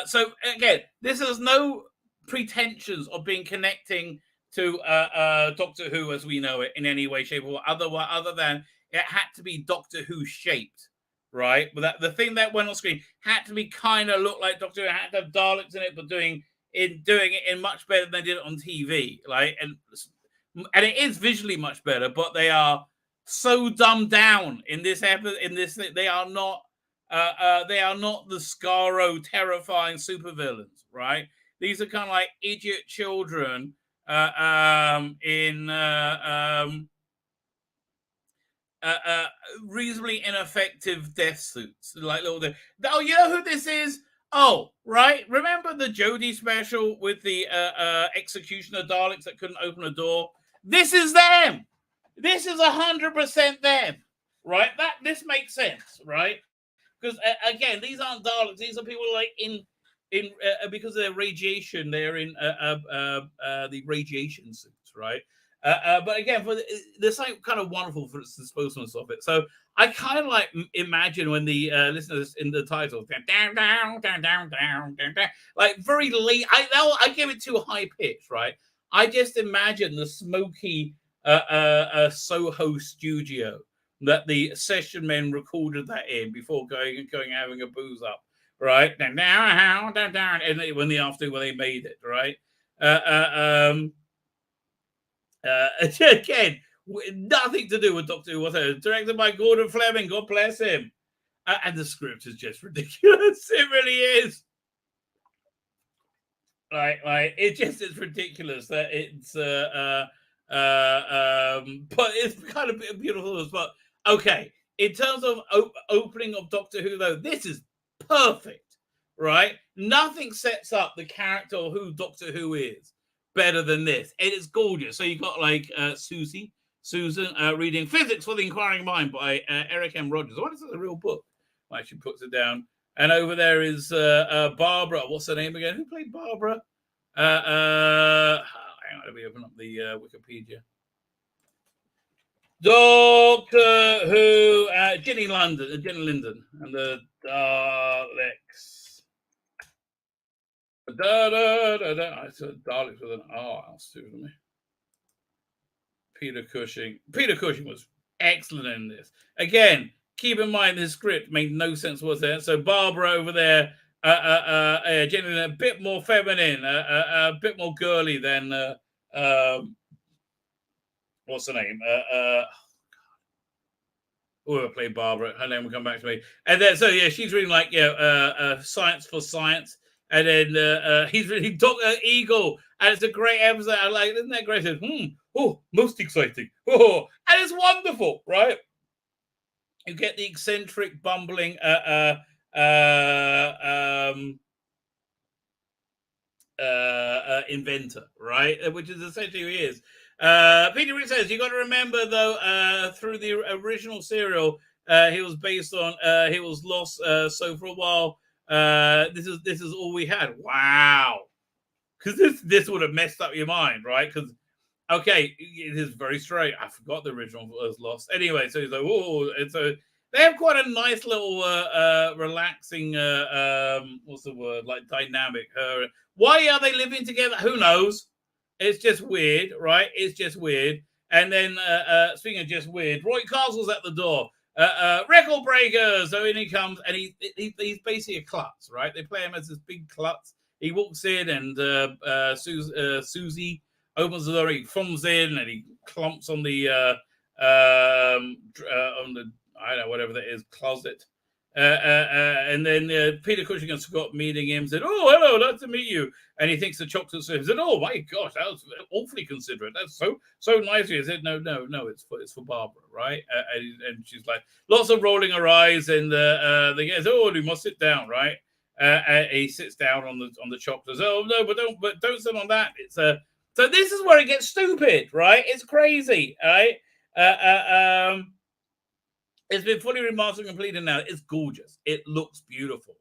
So again, this has no pretensions of being connecting to Doctor Who as we know it in any way, shape, or other than it had to be Doctor Who shaped, right? But the thing that went on screen had to be kind of look like Doctor Who. It had to have Daleks in it, but doing it in much better than they did it on TV, right? And it is visually much better, but they are so dumbed down in this episode. They are not the Scarrow terrifying supervillains, right? These are kind of like idiot children in reasonably ineffective death suits. Like little. Oh, you know who this is? Oh, right. Remember the Jodie special with the executioner Daleks that couldn't open a door? This is them. This is 100% them, right? This makes sense, right? Because again, these aren't Daleks. These are people like in in because of their radiation, they're in the radiation suits, right? But again, there's something kind of wonderful for its disposaleness of it. So I kind of like imagine when the listeners in the title, down, down, down, down, down, down, down, like very late. I give it too high pitch, right? I just imagine the smoky Soho studio that the session men recorded that in before going having a booze up, right? Down, down, down, down, and when they made it, right? Again, nothing to do with Doctor Who whatsoever. Directed by Gordon Fleming, God bless him. And the script is just ridiculous. It really is. Like it just is ridiculous that it's but it's kind of beautiful. But okay, in terms of opening of Doctor Who, though, this is perfect, right? Nothing sets up the character of who Doctor Who is better than this. It is gorgeous. So you got like Susan reading Physics for the Inquiring Mind by Eric M. Rogers. I wonder if it's a real book. Well, she puts it down. And over there is Barbara. What's her name again? Who played Barbara? Hang on, let me open up the Wikipedia. Doctor Who, Jenny Linden, and the Daleks. I said Daleks with an R. I'll stupid me. Peter Cushing. Peter Cushing was excellent in this. Again, keep in mind the script made no sense whatsoever. So Barbara over there, Jenny, a bit more feminine, a bit more girly than what's her name? Whoever played Barbara, her name will come back to me. And then, so yeah, she's reading like Science for Science, and then he's reading Dr. Eagle, and it's a great episode. I like, isn't that great? Says, oh, most exciting. Oh, and it's wonderful, right? You get the eccentric, bumbling inventor, right? Which is essentially who he is. Peter Reed says, you got to remember, though, through the original serial, he was based on, he was lost. So for a while, this is all we had. Wow. Because this would have messed up your mind, right? Because, okay, it is very straight. I forgot the original was lost. Anyway, so he's like, oh, and so they have quite a nice little relaxing, what's the word, like dynamic. Why are they living together? Who knows? It's just weird, right? It's just weird. And then, speaking of just weird, Roy Castle's at the door. Record breaker. So in he comes, and he's basically a klutz, right? They play him as this big klutz. He walks in, and Susie opens the door. He thumbs in, and he clumps on the I don't know, whatever that is, closet. And then Peter Cushing and Scott meeting him, said, "Oh, hello, nice to meet you." And he thinks the chocolate syrup. He said, "Oh my gosh, that was awfully considerate. That's so nice." He said, "No, it's for Barbara, right?" And she's like, lots of rolling her eyes, and they get, "Oh, you must sit down, right?" He sits down on the chocolates. "Oh no, but don't sit on that." It's so this is where it gets stupid, right? It's crazy, right? It's been fully remastered and completed now. It's gorgeous. It looks beautiful.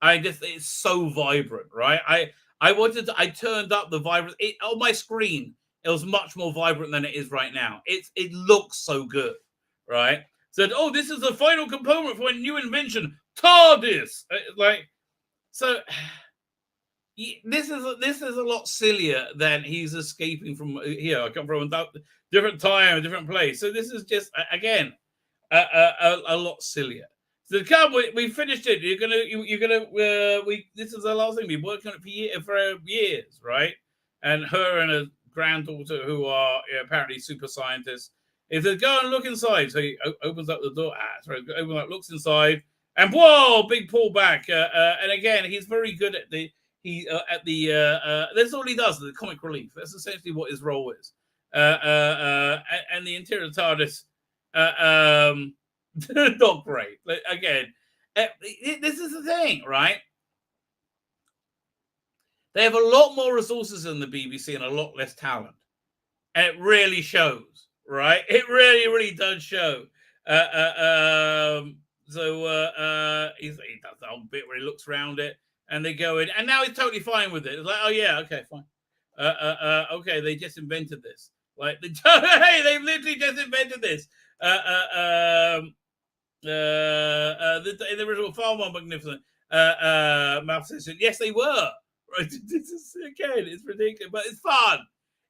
It's so vibrant, right? I turned up the vibrance on my screen. It was much more vibrant than it is right now. It looks so good, right? Said, "Oh, this is the final component for a new invention, TARDIS." So this is a lot sillier than he's escaping from here. I come from a different time, a different place. So this is just again a lot sillier. So come, we finished it. You're gonna this is the last thing. We've been working on it for years, right? And her and her granddaughter, who are apparently super scientists, he said, "Go and look inside." So he opens up the door. Looks inside, and whoa, big pullback. And again, he's very good at that's all he does, the comic relief. That's essentially what his role is. And the interior TARDIS, not great. Again, this is the thing, right? They have a lot more resources than the BBC and a lot less talent, and it really shows, right? It really, really does show. So he does the whole bit where he looks around it, And they go in, and now he's totally fine with it. It's like, oh yeah, okay, fine. Okay, they just invented this. Like, hey, they've literally just invented this. The original far more magnificent. Mouth says, yes, they were. Right? This is, again, it's ridiculous, but it's fun.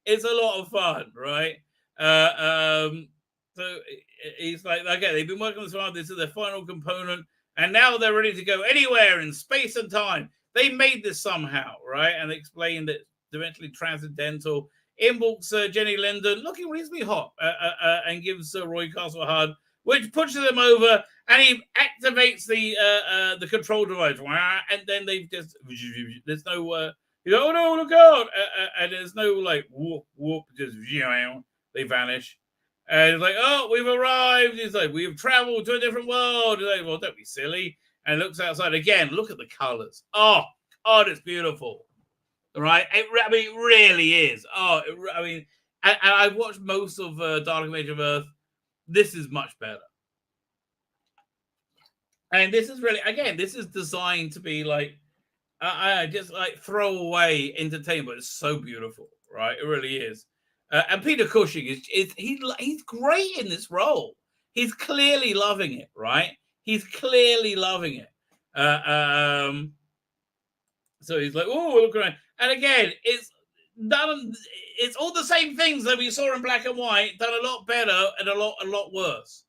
It's a lot of fun, right? So he's like, okay, they've been working on this hard. This is their final component, and now they're ready to go anywhere in space and time. They made this somehow, right? And they explained that eventually transcendental. In walks Jenny Linden, looking reasonably hot, and gives Roy Castle a hug, which pushes him over, and he activates the control device, and then they just, there's no, you go, oh no, look out, and there's no like whoop whoop, just they vanish, and it's like, oh, we've arrived. He's like, we've traveled to a different world. He's like, well, don't be silly. And looks outside again. Look at the colors. Oh, it's beautiful, right? I mean, it really is. Oh, I mean, and I've watched most of Dalek Age of Earth. This is much better. And this is really, again, this is designed to be like, just like throwaway entertainment. It's so beautiful, right? It really is. And Peter Cushing he's great in this role. He's clearly loving it, right? He's clearly loving it. So he's like, oh, look around. And again, it's all the same things that we saw in black and white, done a lot better and a lot worse.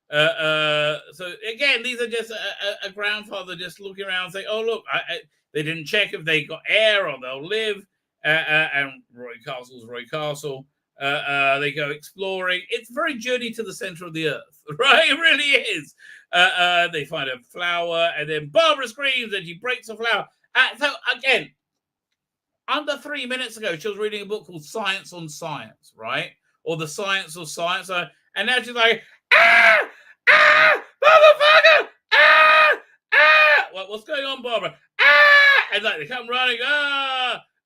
So again, these are just a grandfather just looking around saying, oh, look, they didn't check if they got air or they'll live. And Roy Castle's Roy Castle. They go exploring. It's very Journey to the Center of the Earth, right? It really is. They find a flower, and then Barbara screams and she breaks the flower. So again, under 3 minutes ago, she was reading a book called Science on Science, right? Or The Science of Science. And now she's like, motherfucker! What's going on, Barbara? And like they come running,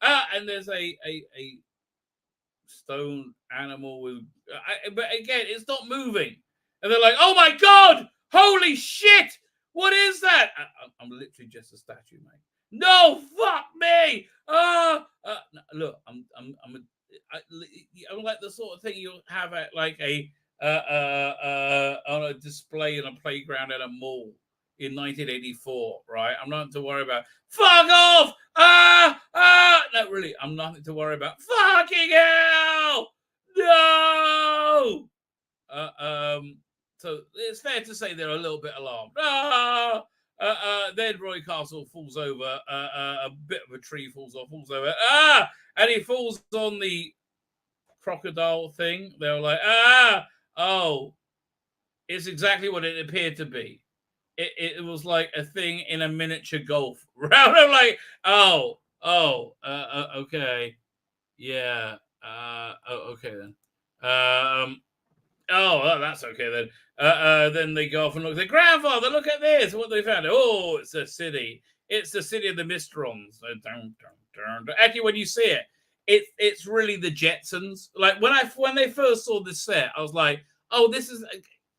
and there's a stone animal with, but again, it's not moving. And they're like, oh my God, holy shit, what is that? I'm literally just a statue, mate. No, fuck me. Look, I'm like the sort of thing you'll have at like on a display in a playground at a mall in 1984, right? I'm nothing to worry about. Fuck off! No, really, I'm nothing to worry about. Fucking hell! No! So it's fair to say they're a little bit alarmed. Then Roy Castle falls over. A bit of a tree falls over. And he falls on the crocodile thing. They were like, oh, it's exactly what it appeared to be. It was like a thing in a miniature golf round. I'm like, okay, yeah, okay then. That's okay then. Then they go off and look. Their grandfather, look at this. What they found? Oh, it's a city. It's the city of the Mistrons. Actually, when you see it, it's really the Jetsons. Like when they first saw this set, I was like, oh, this is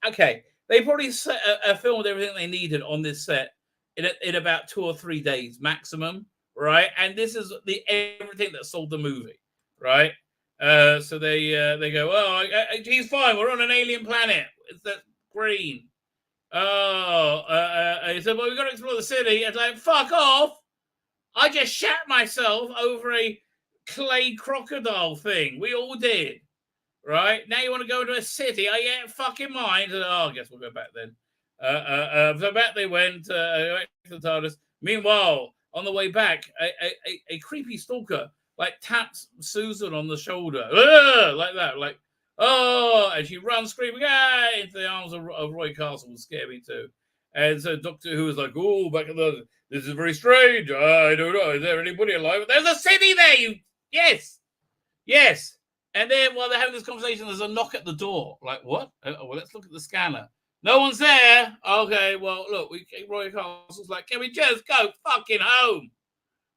okay. They probably filmed everything they needed on this set in about 2 or 3 days maximum, right? And this is everything that sold the movie, right? So they go, oh, he's fine. We're on an alien planet. It's that green. He said, well, we've got to explore the city. It's like, fuck off. I just shat myself over a clay crocodile thing. We all did. Right? Now you want to go to a city? Oh, yeah, fucking mind. Oh, I guess we'll go back then. So back they went to the TARDIS. Meanwhile, on the way back, a creepy stalker like taps Susan on the shoulder, like that, like, oh, and she runs screaming into the arms of Roy Castle. Will scare me too. And so Doctor Who is like, oh, this is very strange. I don't know. Is there anybody alive? There's a city there. Yes. And then while they're having this conversation, there's a knock at the door. Like, what? Well, let's look at the scanner. No one's there. Okay, well, look, Roy Castle's like, can we just go fucking home?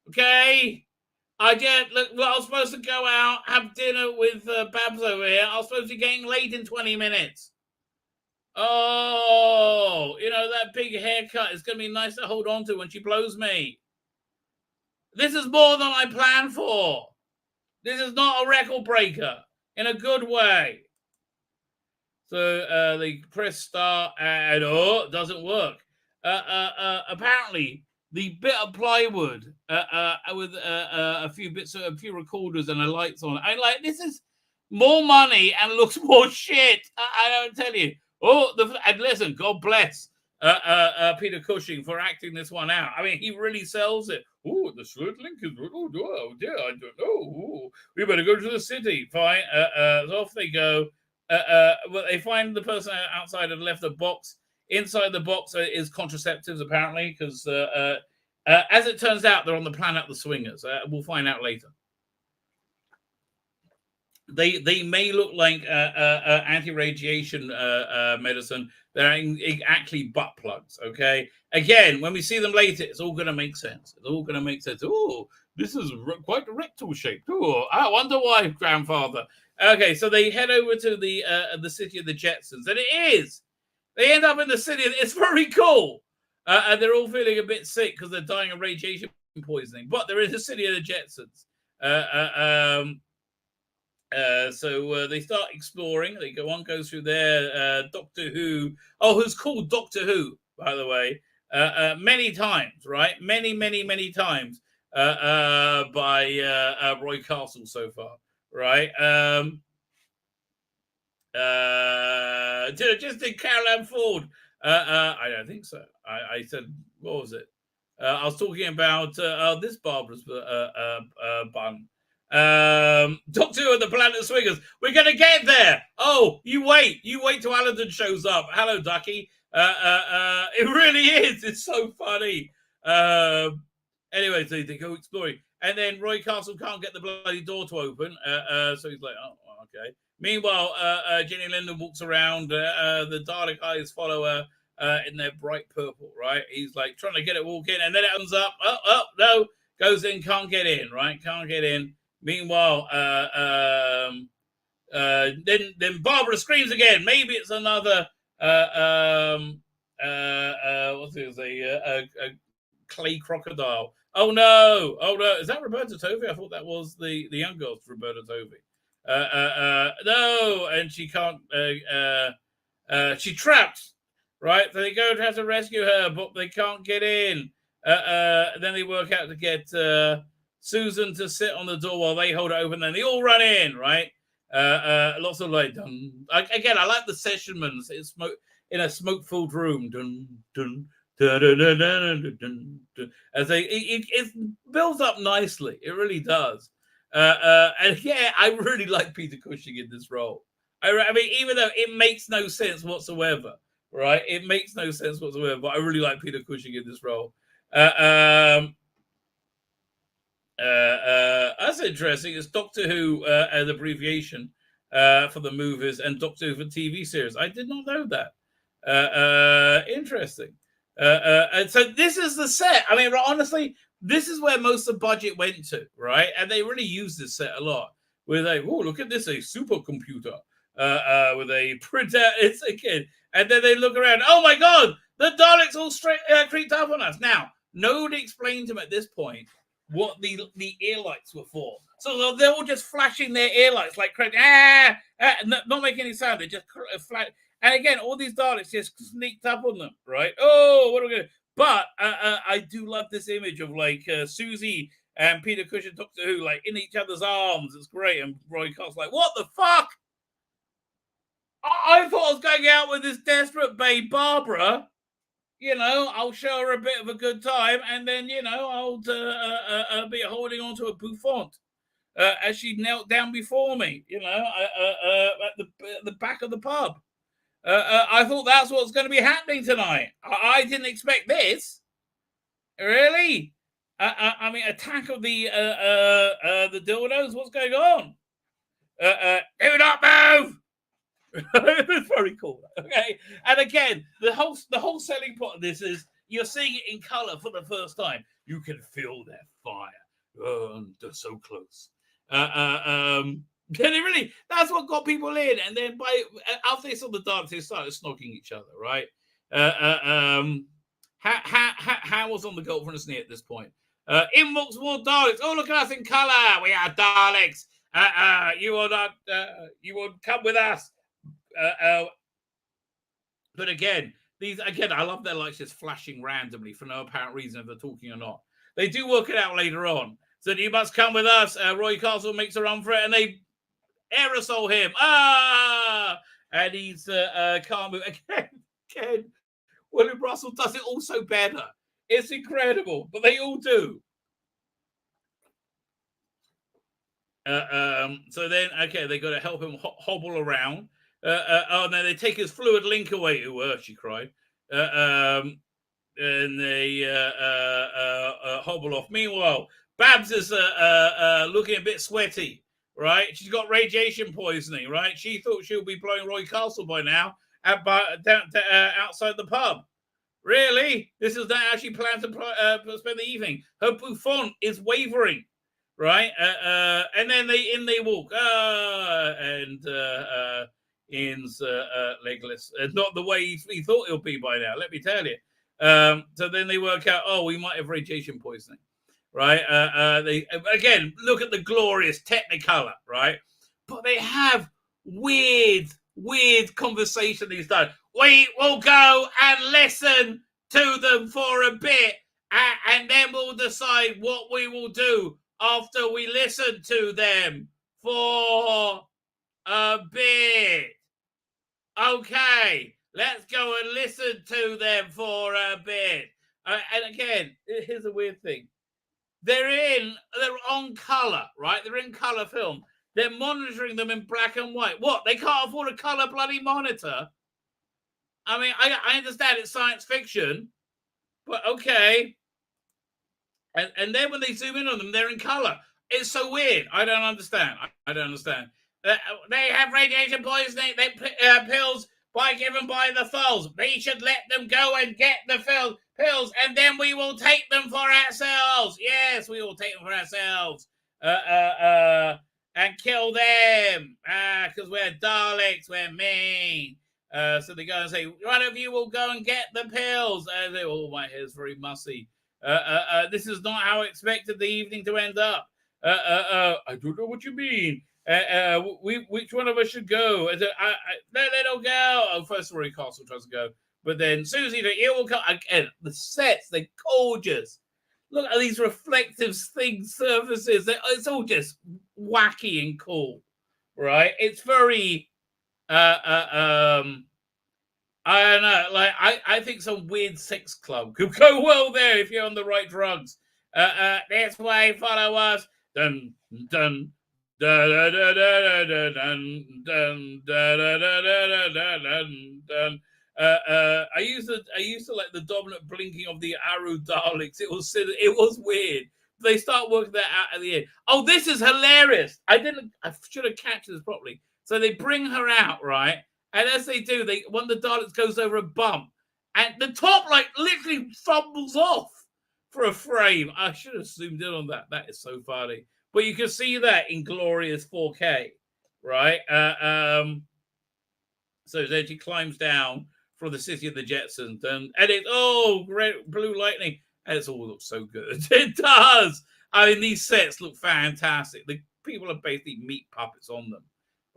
Okay? I was supposed to go out, have dinner with Babs over here. I was supposed to be getting late in 20 minutes. Oh, that big haircut is going to be nice to hold on to when she blows me. This is more than I planned for. This is not a record breaker in a good way. So they press start and it doesn't work. Apparently, the bit of plywood with a few recorders and the lights on. I like this is more money and looks more shit. I don't tell you. And listen, God bless Peter Cushing for acting this one out. I mean, he really sells it. Oh, the slurred link is. Oh dear, I don't know. Ooh, we better go to the city. Fine. So off they go. Well, they find the person outside had left a box. Inside the box is contraceptives, apparently, because as it turns out, they're on the planet the Swingers. We'll find out later. They may look like anti-radiation medicine. They're actually butt plugs. Okay. Again, when we see them later, it's all going to make sense. It's all going to make sense. Oh, this is quite rectal shaped. Oh, I wonder why, grandfather. Okay, so they head over to the city of the Jetsons, and it is. They end up in the city. It's very cool, and they're all feeling a bit sick because they're dying of radiation poisoning. But they're in the city of the Jetsons. So they start exploring. They go through there. Doctor Who, who's called Doctor Who, by the way, many times, right? Many times by Roy Castle so far, right? Just in Carol Ann Ford. I don't think so. I said, what was it? I was talking about this Barbara's bun. Doctor Who and the Planet Swingers. We're going to get there. Oh, you wait till Aladdin shows up. Hello, Ducky. It really is. It's so funny. Anyway, so they go exploring, and then Roy Castle can't get the bloody door to open. So he's like, oh, okay. Meanwhile, Jenny Linden walks around. The Dalek eyes follow her in their bright purple, right? He's like trying to get it walk in, and then it opens up. Oh, no. Goes in, can't get in, right? Can't get in. Meanwhile, then Barbara screams again. Maybe it's another, what's it, a clay crocodile. Oh no. Is that Roberta Tovey? I thought that was the young girl's Roberta Tovey. No, and she can't, she's trapped, right? So they go to have to rescue her, but they can't get in. Then they work out to get Susan to sit on the door while they hold it open. Then they all run in, right? Lots of like, again, I like the sessionmans in a smoke-filled room. Dun, dun, dun, dun, dun, dun, dun, dun, dun. As it builds up nicely. It really does. And yeah, I really like Peter Cushing in this role. I mean, even though it makes no sense whatsoever, right? It makes no sense whatsoever, but I really like Peter Cushing in this role. That's interesting. It's Doctor Who, an abbreviation for the movies, and Doctor Who for TV series. I did not know that. Interesting. And so this is the set. I mean, honestly, this is where most of the budget went to, right? And they really use this set a lot. With look at this, a supercomputer with a printer. It's a kid. And then they look around. Oh my God, the Daleks all creeped up on us. Now, nobody explained to them at this point what the ear lights were for. So they're all just flashing their ear lights like crazy, not making any sound. They just flash. And again, all these Daleks just sneaked up on them, right? Oh, what are we going to do? But I do love this image of like Susie and Peter Cushing, Doctor Who, like in each other's arms. It's great. And Roy Castle's like, what the fuck? I thought I was going out with this desperate babe, Barbara. You know, I'll show her a bit of a good time, and then, you know, I'll be holding on to a bouffant as she knelt down before me, you know, at the back of the pub. I thought that's what's going to be happening tonight. I didn't expect this. Really? I mean, attack of the dildos? What's going on? Do not move! It's very cool. Okay, and again, the whole selling point of this is you're seeing it in color for the first time. You can feel their fire. Oh, they're so close. Really, that's what got people in. And then after they saw the dance, they started snogging each other, right? How was on the girlfriend's knee at this point? Invox more Daleks. Oh, look at us in color. We are Daleks. You will not. You will come with us. But again, I love their lights just flashing randomly for no apparent reason if they're talking or not. They do work it out later on. So you must come with us. Roy Castle makes a run for it, and they aerosol him. And he's can't move again. William Russell does it also better. It's incredible, but they all do. So then, okay, they got to help him hobble around. No, they take his fluid link away. She cried. And they hobble off. Meanwhile, Babs is looking a bit sweaty, right? She's got radiation poisoning, right? She thought she'll be blowing Roy Castle by now outside the pub. Really? This is not how she plans to spend the evening. Her bouffant is wavering, right? And then they walk. Ian's legless. Not the way he thought it'll be by now, let me tell you. So then they work out, we might have radiation poisoning, right? They again, look at the glorious Technicolor, right? But they have weird conversation these days. We will go and listen to them for a bit, and then we'll decide what we will do after we listen to them for a bit. Okay, let's go and listen to them for a bit. And again, here's a weird thing. They're on color, right? They're in color film. They're monitoring them in black and white. What? They can't afford a color bloody monitor? I mean, I understand it's science fiction, but okay. And then when they zoom in on them, they're in color. It's so weird. I don't understand. They have radiation poisoning. They pills given by the foals. We should let them go and get the pills, and then we will take them for ourselves. Yes, we will take them for ourselves. And kill them. Because we're Daleks. We're mean. So they go and say, one of you will go and get the pills. And they, my hair's very mussy. This is not how I expected the evening to end up. I don't know what you mean. Which one of us should go? No, they don't go. First Rory Castle tries to go, but then Susie, it will come again. The sets, they're gorgeous. Look at these reflective surfaces. It's all just wacky and cool, right? It's very, I don't know. Like I think some weird sex club could go well there if you're on the right drugs. This way, follow us. Dun dun. I used to like the dominant blinking of the arrow Daleks. It was weird. They start working that out at the end. Oh, this is hilarious. I should have captured this properly. So they bring her out, right? And as they do, one of the Daleks goes over a bump, and the top like literally fumbles off for a frame. I should have zoomed in on that. That is so funny. But you can see that in glorious 4K, right? So then she climbs down from the city of the Jetsons, and it's great blue lightning, and it all looks so good. It does. I mean, these sets look fantastic. The people are basically meat puppets on them,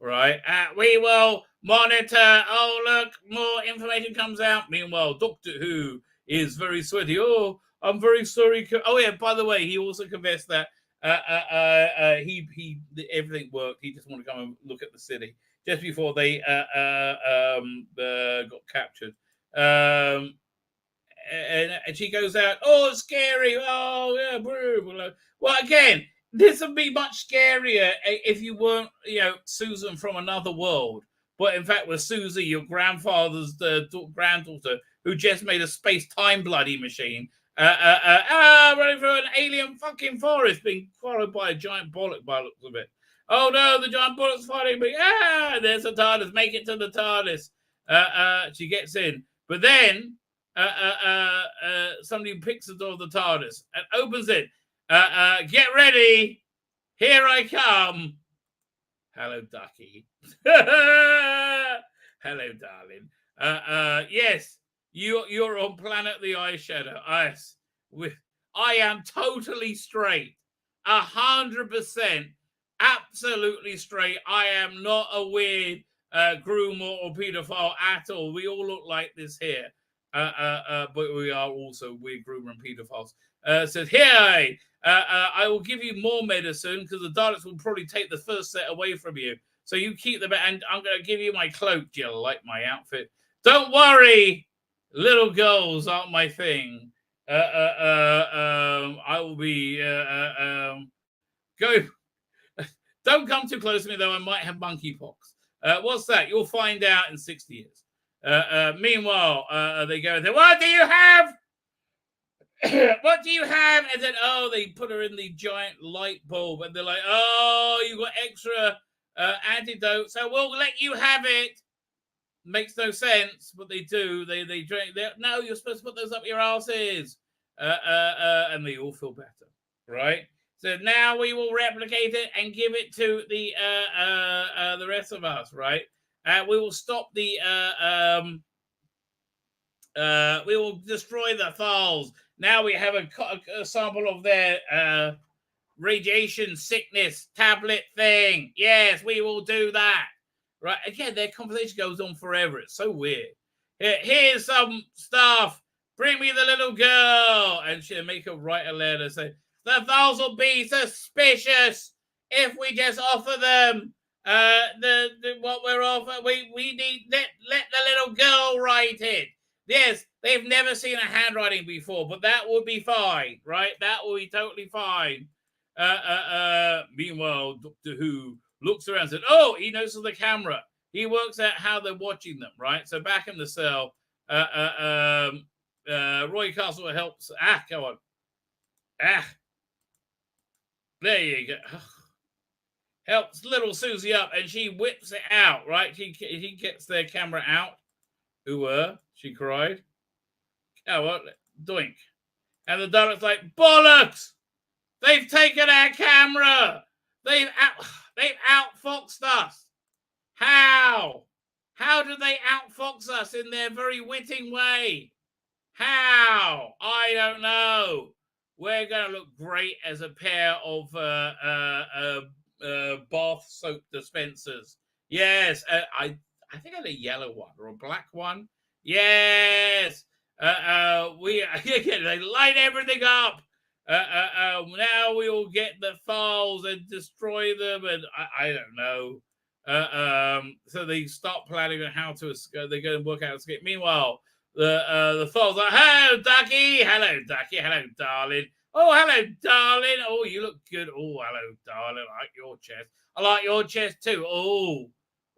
right? We will monitor. Oh, look, more information comes out. Meanwhile, Doctor Who is very sweaty. Oh, I'm very sorry. Oh yeah, by the way, he also confessed that. Everything worked. He just wanted to come and look at the city just before they got captured. And she goes out. Oh, it's scary. Oh, yeah. Well, again, this would be much scarier if you weren't, Susan from another world. But in fact, with Susie, your grandfather's granddaughter, who just made a space-time bloody machine. Running through an alien fucking forest, being followed by a giant bollock by the looks of it. Oh no, the giant bollock's following me. There's the TARDIS. Make it to the TARDIS. She gets in, but then somebody picks the door of the TARDIS and opens it. Get ready. Here I come. Hello, Ducky. Hello, darling. Yes. You're on planet the eyeshadow. I am totally straight. 100%. Absolutely straight. I am not a weird groom or pedophile at all. We all look like this here. But we are also weird groomer and pedophiles. Said, here, I will give you more medicine because the Daleks will probably take the first set away from you. So you keep them, and I'm going to give you my cloak. Do you like my outfit? Don't worry, little girls aren't my thing. I will be go. Don't come too close to me, though. I might have monkeypox. What's that? You'll find out in 60 years. Meanwhile, they go, what do you have? What do you have? And then, oh, they put her in the giant light bulb, and they're like, oh, you got extra antidote, so we'll let you have it. Makes no sense, but they do. They drink. No, you're supposed to put those up your asses. And they all feel better, right? So now we will replicate it and give it to the rest of us, right? We will stop the we will destroy the Thals. Now we have a sample of their radiation sickness tablet thing. Yes, we will do that. Right? Again, their conversation goes on forever. It's so weird. Here's some stuff. Bring me the little girl. And she'll make her write a letter. Say, the Thals will be suspicious if we just offer them what we're offering. We need let the little girl write it. Yes, they've never seen a handwriting before, but that would be fine, right? That would be totally fine. Meanwhile, Doctor Who looks around and said, oh, he notices the camera. He works out how they're watching them, right? So back in the cell, Roy Castle helps. Come on. There you go. Helps little Susie up, and she whips it out, right? He gets their camera out. She cried. Oh, what? Doink. And the Dalek's like, bollocks! They've taken our camera! They've outfoxed us! How? How did they outfox us in their very witting way? How? I don't know. We're going to look great as a pair of bath soap dispensers. Yes, I think I had a yellow one or a black one. Yes. They light everything up. Now we will get the Thals and destroy them, and I don't know. So they start planning on how to escape. They're going to work out how to escape. Meanwhile, the Thals are, hello, Ducky. Hello, Ducky. Hello, darling. Oh, hello, darling. Oh, you look good. Oh, hello, darling. I like your chest. I like your chest too.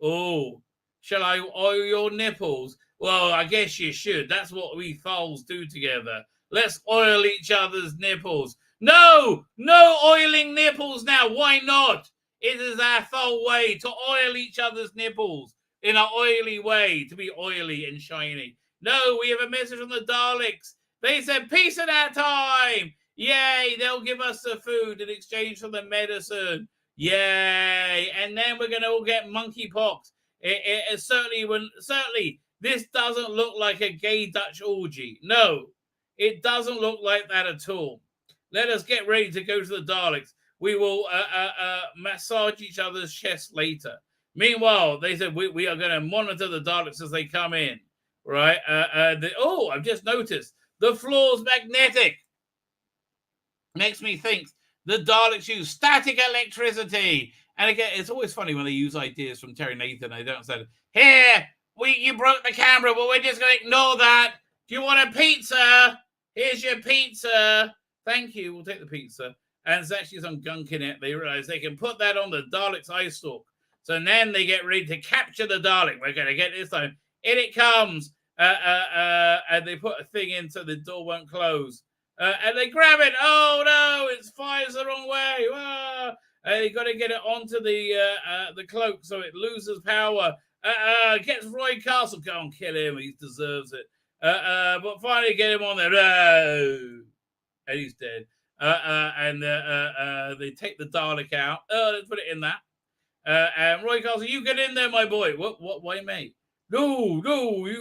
Oh. Shall I oil your nipples? Well, I guess you should. That's what we Thals do together. Let's oil each other's nipples. No oiling nipples now. Why not? It is our Thal way to oil each other's nipples in an oily way, to be oily and shiny. No, we have a message from the Daleks. They said, peace in our time. Yay, they'll give us the food in exchange for the medicine. Yay, and then we're going to all get monkeypox. Certainly, this doesn't look like a gay Dutch orgy. No, it doesn't look like that at all. Let us get ready to go to the Daleks. We will massage each other's chests later. Meanwhile, they said we are going to monitor the Daleks as they come in. Right? I've just noticed the floor's magnetic. Makes me think the Daleks use static electricity. And again, it's always funny when they use ideas from Terry Nathan. They don't say, here, you broke the camera, but we're just going to ignore that. Do you want a pizza? Here's your pizza. Thank you. We'll take the pizza. And there's actually some gunk in it. They realize they can put that on the Dalek's eye stalk. So then they get ready to capture the Dalek. We're going to get this time. In it comes. And they put a thing in so the door won't close. And they grab it. Oh, no, it fires the wrong way. Ah. You got to get it onto the cloak so it loses power. Gets Roy Castle. Go and kill him. He deserves it. But finally get him on there. And he's dead. And they take the Dalek out. Let's put it in that. And Roy Castle, you get in there, my boy. What? Why, mate? No,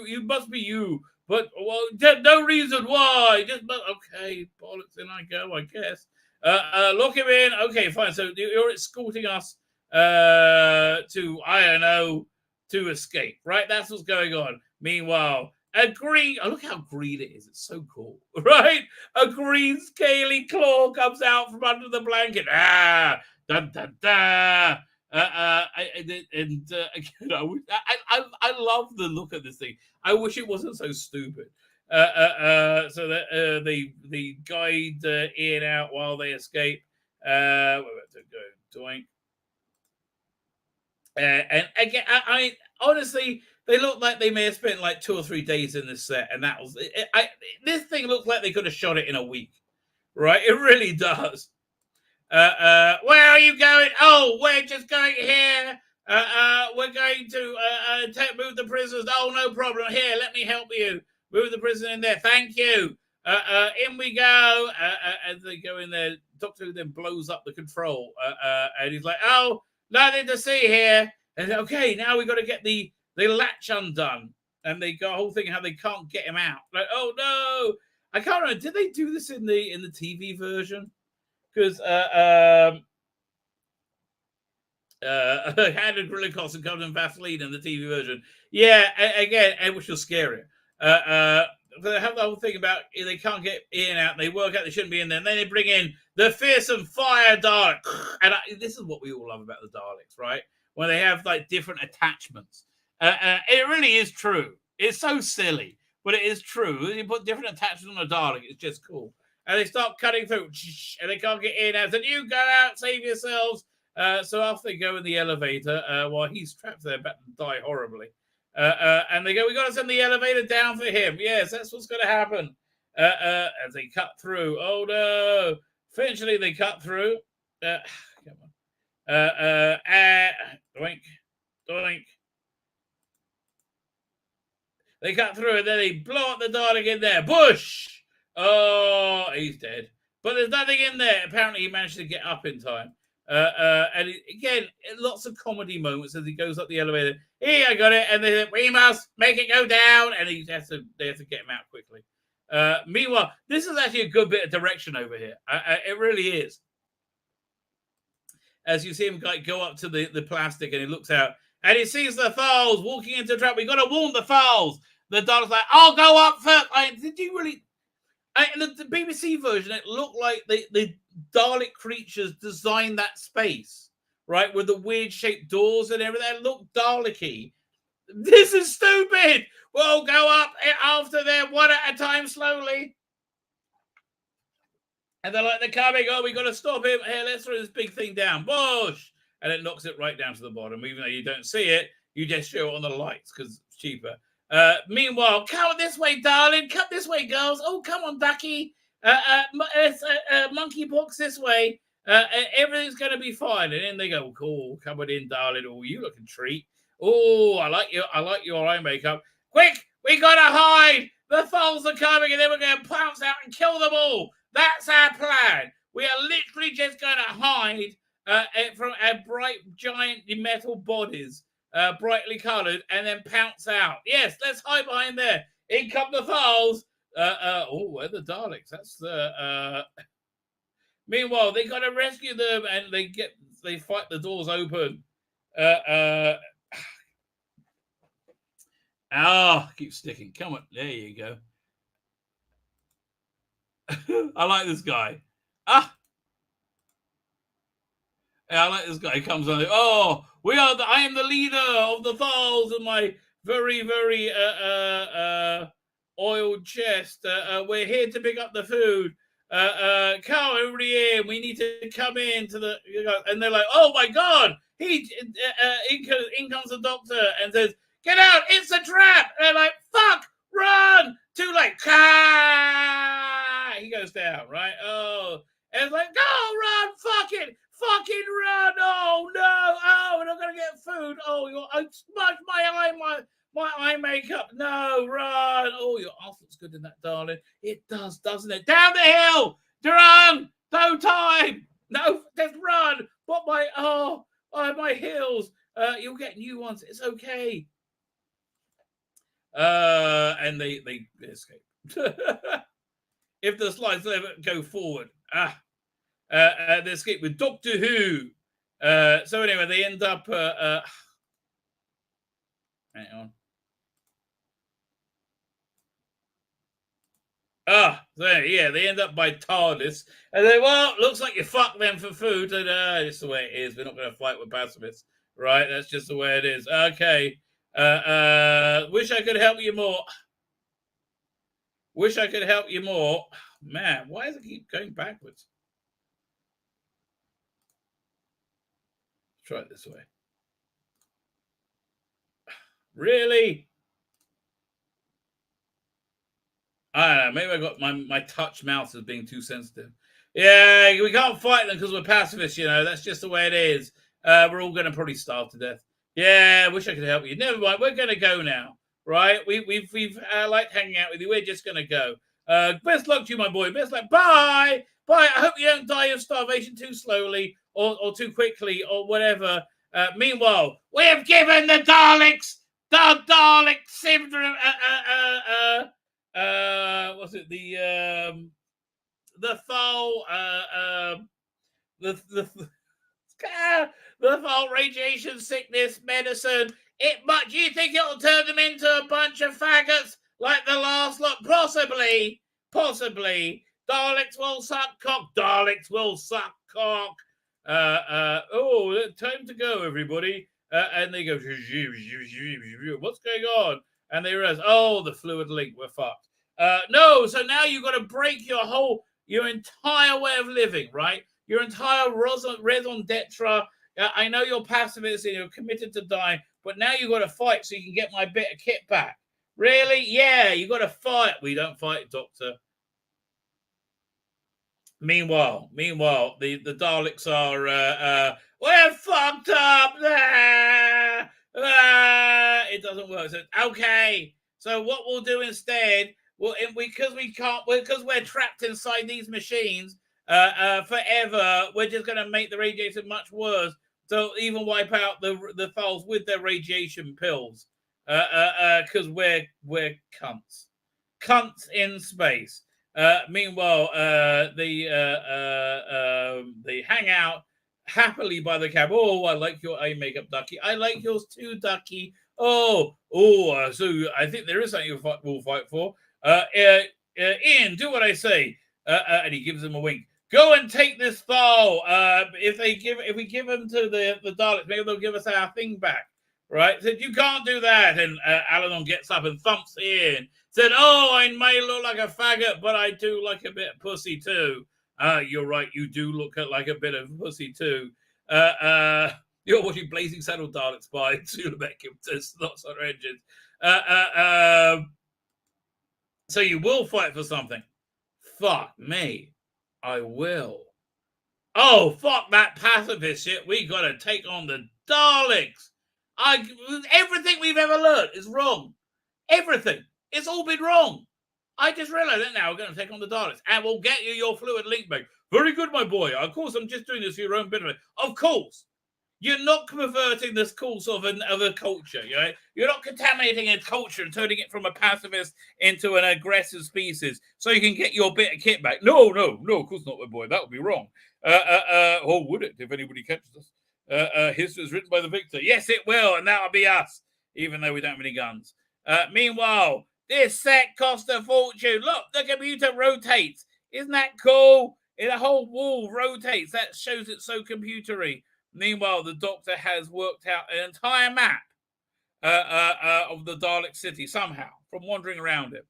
you must be you. But well, no reason why. Just okay, bollocks, in I go, I guess. Lock him in. Okay, fine. So you're escorting us to, I don't know, to escape, right? That's what's going on. Meanwhile, a green, oh, look how green it is. It's so cool, right? A green scaly claw comes out from under the blanket. Ah, dun, dun, dun. Again, I love the look of this thing. I wish it wasn't so stupid. So that they guide Ian out while they escape. We're about to go doink. And again, I honestly, they look like they may have spent like 2 or 3 days in this set, and that was this thing looks like they could have shot it in a week, right? It really does. Where are you going? Oh, we're just going here. We're going to move the prisoners. Oh, no problem. Here, let me help you. Move the prisoner in there. Thank you. In we go. As they go in there, Doctor Who then blows up the control. And he's like, oh, nothing to see here. And okay, now we've got to get the latch undone. And they got a whole thing how they can't get him out. Like, oh no. I can't remember. Did they do this in the TV version? Because handed gorilla costume covered in Vaseline in the TV version. Yeah, again, which was scarier. They have the whole thing about they can't get Ian out. They work out they shouldn't be in there. And then they bring in the fearsome fire Dalek. And this is what we all love about the Daleks, right? When they have like different attachments. It really is true. It's so silly, but it is true. You put different attachments on a Dalek, it's just cool. And they start cutting through, and they can't get in. And said, "You go out, save yourselves." So after they go in the elevator, while he's trapped there, about to die horribly, and they go, "We got to send the elevator down for him." Yes, that's what's going to happen. As they cut through, oh no! Eventually, they cut through. Come on. Doink, doink. They cut through, and then they blow up the Dalek in there. Bush. Oh, he's dead. But there's nothing in there. Apparently, he managed to get up in time. And again, lots of comedy moments as he goes up the elevator. Here, I got it. And they say, we must make it go down. And they have to get him out quickly. Meanwhile, this is actually a good bit of direction over here. It really is. As you see him go up to the plastic and he looks out and he sees the Thals walking into the trap. We've got to warn the Thals. The Dalek's like, I'll go up first. Did you really... the BBC version, it looked like the Dalek creatures designed that space, right? With the weird shaped doors and everything. It looked Dalek-y. This is stupid. We'll go up after them one at a time slowly. And they're like, they're coming. Oh, we got to stop him. Here, let's throw this big thing down. Whoosh! And it knocks it right down to the bottom. Even though you don't see it, you just show it on the lights because it's cheaper. Meanwhile, come this way, darling. Come this way, girls. Oh, come on, Ducky. Monkey box this way. Everything's going to be fine. And then they go, cool, come on in, darling. Oh, you look a treat. Oh, I like your eye makeup. Quick, we got to hide. The Thals are coming, and then we're going to pounce out and kill them all. That's our plan. We are literally just going to hide from our bright, giant metal bodies. Brightly coloured, and then pounce out. Yes, let's hide behind there. In come the Thals. Where the Daleks? That's the. Meanwhile, they got to rescue them, and they fight the doors open. Keep sticking. Come on, there you go. I like this guy. Yeah, I like this guy. He comes on. Oh, I am the leader of the Thals in my very, very oiled chest. We're here to pick up the food. Come over here. We need to come in to the. And they're like, oh my God! In comes the doctor and says, "Get out! It's a trap!" And they're like, "Fuck! Run!" Too late. He goes down. Right? Oh, and it's like, "Go run! Fuck it! Fucking run! Oh no! Oh, we're not gonna get food! Oh, I smudged my eye makeup! No, run! Oh, your ass looks good in that, darling. It does, doesn't it? Down the hill! Run! No time! No, just run! What my heels? You'll get new ones. It's okay." And they escape. If the slides go forward, they escape with Doctor Who. So anyway, they end up. Hang on. So yeah, they end up by TARDIS, and they looks like you fucked them for food, and it's the way it is. We're not going to fight with pacifists, right? That's just the way it is. Okay. Wish I could help you more. Wish I could help you more. Man, why does it keep going backwards? Let's try it this way. Really? I don't know. Maybe I got my touch mouse as being too sensitive. Yeah, we can't fight them because we're pacifists. That's just the way it is. We're all going to probably starve to death. Yeah, I wish I could help you. Never mind. We're going to go now, right? We've liked hanging out with you. We're just going to go. Best luck to you, my boy. Best luck. Bye. I hope you don't die of starvation too slowly or too quickly or whatever. Meanwhile, we have given the Daleks syndrome. What's it? The foul the foul radiation sickness medicine. Do you think it'll turn them into a bunch of faggots like the last lot? Possibly. Daleks will suck cock. Time to go, everybody. And they go, what's going on? And they realize, the fluid link, we're fucked. No, so now you've got to break your entire way of living, right? Your entire raison d'etre. I know you're pacifist and you're committed to dying, but now you've got to fight so you can get my bit of kit back. Really? Yeah, you've got to fight. We don't fight, Doctor. Meanwhile, the Daleks are, we're fucked up. It doesn't work. So, okay, so what we'll do instead, because we're trapped inside these machines forever, we're just going to make the radiation much worse. So even wipe out the files with their radiation pills, because we're cunts in space. Meanwhile, they hang out happily by the cab. Oh, I like your eye makeup, Ducky. I like yours too, Ducky. So I think there is something we'll fight for. Ian, do what I say. And he gives him a wink. Go and take this file. If we give them to the Daleks, maybe they'll give us our thing back. Right? Said, you can't do that. And Alanon gets up and thumps Ian. Said, I may look like a faggot, but I do like a bit of pussy too. You're right, you do look like a bit of pussy too. You're watching Blazing Saddle Daleks by Tzvi Lebetkin. It's not on engines. So you will fight for something. Fuck me. I will. Oh, fuck that pacifist shit. We gotta take on the Daleks. Everything we've ever learned is wrong. Everything. It's all been wrong. I just realized that now we're going to take on the Daleks. And we'll get you your fluid link back. Very good, my boy. Of course, I'm just doing this for your own benefit. Of course. You're not perverting this course of a culture. You're not contaminating a culture and turning it from a pacifist into an aggressive species so you can get your bit of kit back. No, of course not, my boy. That would be wrong. Or would it, if anybody catches us? History is written by the victor. Yes, it will, and that'll be us, even though we don't have any guns. Meanwhile, this set cost a fortune. Look, the computer rotates. Isn't that cool? The whole wall rotates. That shows it's so computery. Meanwhile, the Doctor has worked out an entire map of the Dalek city somehow from wandering around it.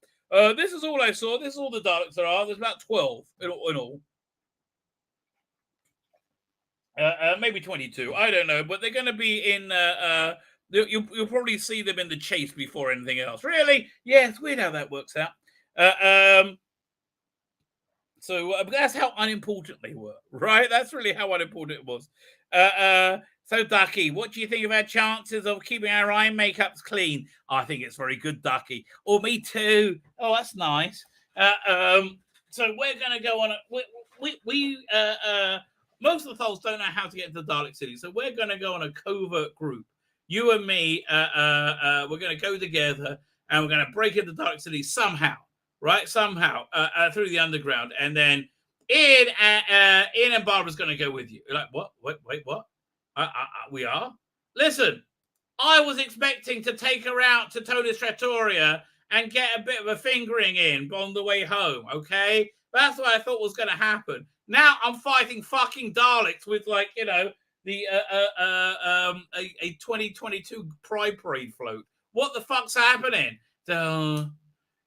This is all I saw. This is all the Daleks there are. There's about 12 in all. Maybe 22. I don't know. But they're going to be in... You'll probably see them in the chase before anything else. Really? Yeah, it's weird how that works out. So that's how unimportant they were, right? That's really how unimportant it was. So, Ducky, what do you think of our chances of keeping our eye makeups clean? I think it's very good, Ducky. Oh, me too. Oh, that's nice. So we're going to go on. Most of the folks don't know how to get into the Dalek City, so we're going to go on a covert group. You and me, we're going to go together, and we're going to break into Dalek City somehow, right? Somehow through the underground, and then Ian and Barbara's going to go with you. You're like, what? Wait, what? We are? Listen, I was expecting to take her out to Tony's Trattoria and get a bit of a fingering in on the way home, okay? That's what I thought was going to happen. Now I'm fighting fucking Daleks with, like, you know, the a 2022 Pride Parade float. What the fuck's happening? So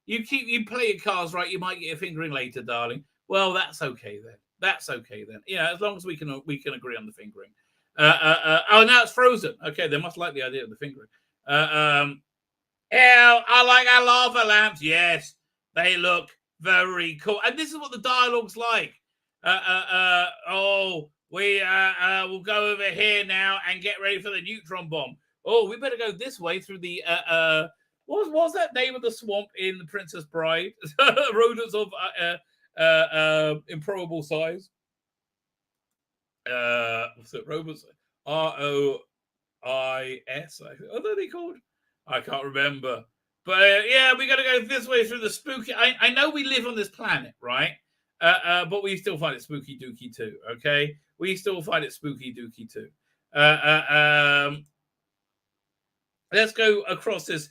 you play your cards right, you might get a fingering later, darling. Well, that's okay then. That's okay then. You know, as long as we can agree on the fingering. Oh, now it's frozen. Okay, they must like the idea of the fingering. Yeah, I like our lava lamps. Yes, they look very cool. And this is what the dialogue's like. We'll go over here now and get ready for the neutron bomb. Oh, we better go this way through the what was that name of the swamp in The Princess Bride? Rodents of improbable size. What's it? Robots. ROIS. What are they called? I can't remember. But yeah, we got to go this way through the spooky. I know we live on this planet, right? But we still find it spooky dooky too. Okay, we still find it spooky dooky too. Let's go across this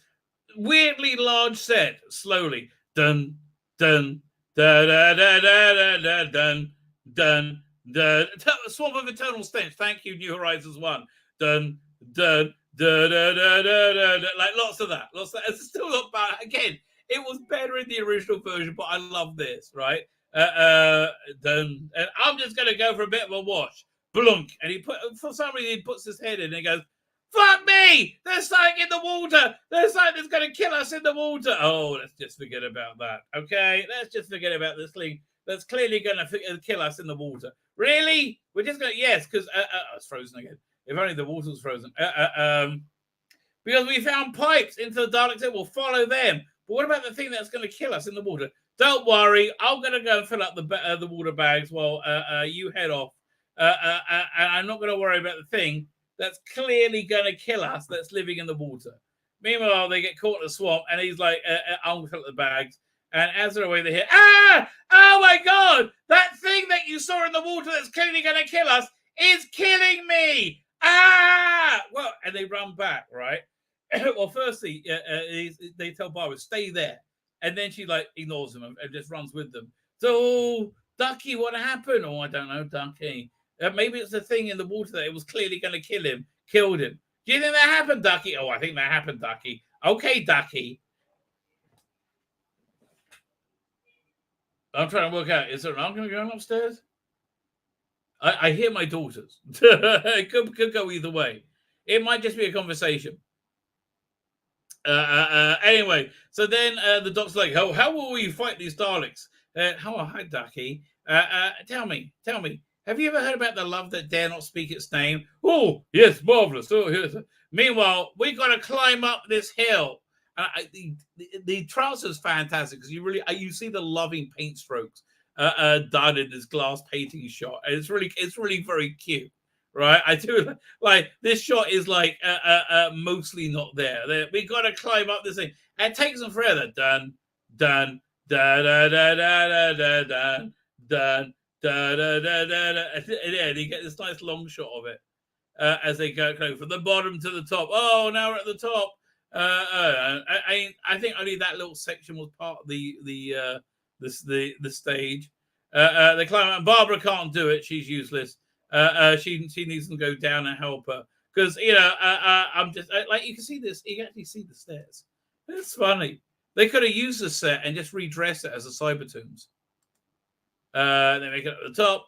weirdly large set slowly. Dun dun da da da da da dun dun dun. Swamp of Eternal Stench. Thank you, New Horizons 1. Dun dun da da da da da. Like lots of that. It's still not bad. Again, it was better in the original version, but I love this. Right. Dun. And I'm just gonna go for a bit of a wash. Blunk. And for some reason he puts his head in and he goes, fuck me! There's something in the water! There's something that's going to kill us in the water! Oh, let's just forget about that, okay? Let's just forget about this thing that's clearly going to kill us in the water. Really? We're just going to... Yes, because... it's frozen again. If only the water was frozen. Because we found pipes into the Daleks, we'll follow them. But what about the thing that's going to kill us in the water? Don't worry. I'm going to go and fill up the water bags while you head off. And I'm not going to worry about the thing that's clearly going to kill us that's living in the water. Meanwhile, they get caught in a swamp, and he's like, I'm going to fill up the bags. And as they're away, they hear, ah! Oh, my God! That thing that you saw in the water that's clearly going to kill us is killing me! Ah! Well, and they run back, right? Well, firstly, they tell Barbara, stay there. And then she, like, ignores them and just runs with them. So, Ducky, what happened? Oh, I don't know, Ducky. Maybe it's the thing in the water that it was clearly going to kill him, killed him. Do you think that happened, Ducky? Oh, I think that happened, Ducky. Okay, Ducky. I'm trying to work out, is there an argument going upstairs? I hear my daughters. It could go either way. It might just be a conversation. Anyway, so then the doc's like, how will we fight these Daleks? Hi, Ducky. Tell me. Have you ever heard about the love that dare not speak its name? Oh, yes, marvelous. Oh, yes. Meanwhile, we got to climb up this hill. The trousers fantastic because you see the loving paint strokes done in this glass painting shot, and it's really very cute, right? I do like this shot is like mostly not there. We got to climb up this thing, and it takes them forever. Dun dun da da da da da da dun. Da, da, da, da, da. And you get this nice long shot of it as they go from the bottom to the top. Oh, now we're at the top. I think only that little section was part of the stage. They climb out, and Barbara can't do it. She's useless. She needs to go down and help her because I'm just like you can see this. You can actually see the stairs. It's funny. They could have used the set and just redress it as a Cybertoons. They make it at the top.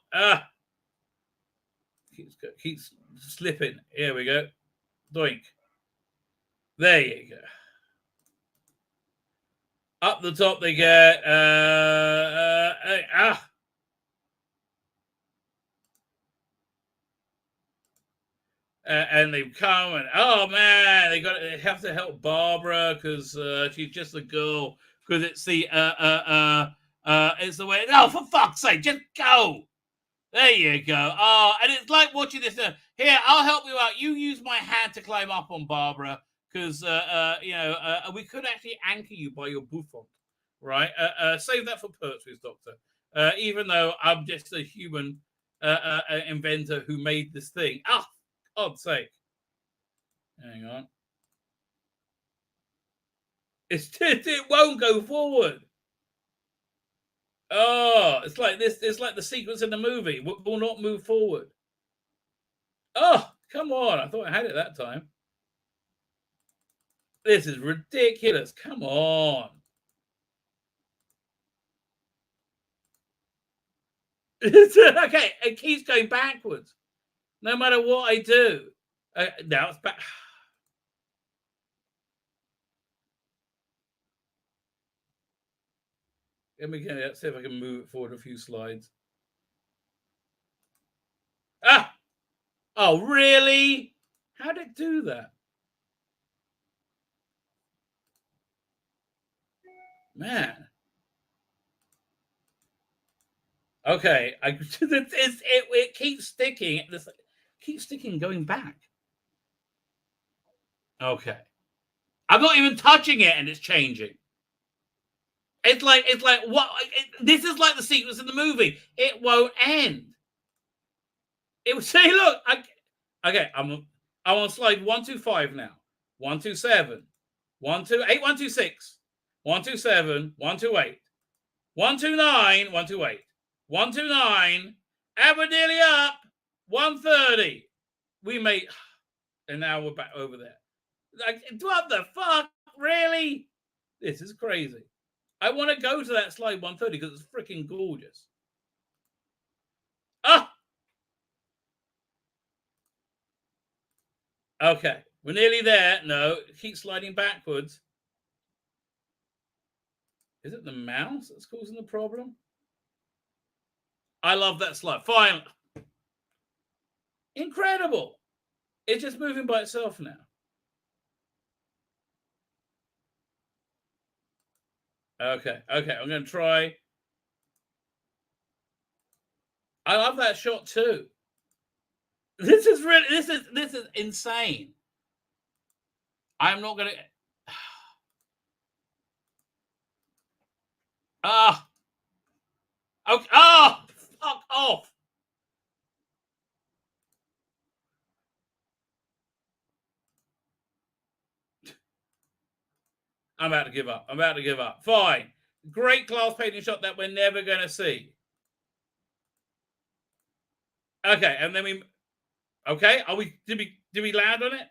Keeps slipping. Here we go. Doink. There you go. Up the top they get. And they've come and oh man, they have to help Barbara because she's just a girl because it's the it's the way. Oh, for fuck's sake, just go. There you go. Oh, and it's like watching this. Here, I'll help you out. You use my hand to climb up on Barbara because we could actually anchor you by your bouffant, right? Save that for Pertwee's Doctor. Even though I'm just a human inventor who made this thing. Ah, God's sake! Hang on. It won't go forward. Oh, it's like this. It's like the sequence in the movie. Will not move forward. Oh, come on. I thought I had it that time. This is ridiculous. Come on. Okay, it keeps going backwards. No matter what I do. Now it's back. Let me see if I can move it forward a few slides. Ah! Oh, really? How did it do that? Man. Okay, it keeps sticking. This keeps sticking, going back. Okay, I'm not even touching it, and it's changing. It's like what? This is like the sequence in the movie. It won't end. It would say, "Look, okay, I'm on slide 125 now. 127, 128, 126, 127, 128, 129, 128, 129, and we're nearly up. 130. We made, and now we're back over there. Like, what the fuck? Really? This is crazy. I want to go to that slide 130 because it's freaking gorgeous. Ah! Okay, we're nearly there. No, keep sliding backwards. Is it the mouse that's causing the problem? I love that slide. Fine. Incredible. It's just moving by itself now. Okay, I'm going to try. I love that shot too. This is insane. I'm not going to. Ah. Okay. Oh, fuck off. I'm about to give up. Fine. Great class painting shot that we're never going to see. Okay, and then okay, did we land on it?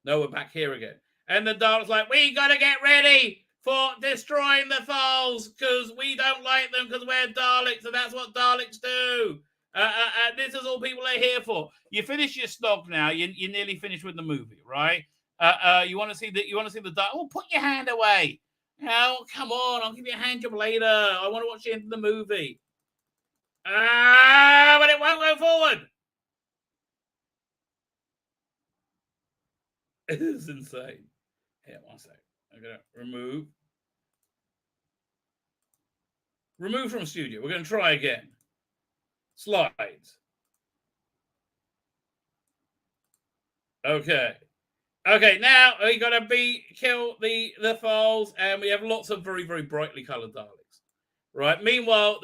No, we're back here again. And the Daleks like, we got to get ready for destroying the Thals because we don't like them because we're Daleks and that's what Daleks do. This is all people are here for. You finish your snog now. You're nearly finished with the movie, right? You want to see the Daleks? Oh, put your hand away. Oh, come on. I'll give you a hand job later. I want to watch the end of the movie. But it won't go forward. It is insane. Here, one sec. I'm going to remove from studio. We're going to try again. Slides. Okay. Now we got to kill the Thals, and we have lots of very, very brightly colored Daleks. Right. Meanwhile,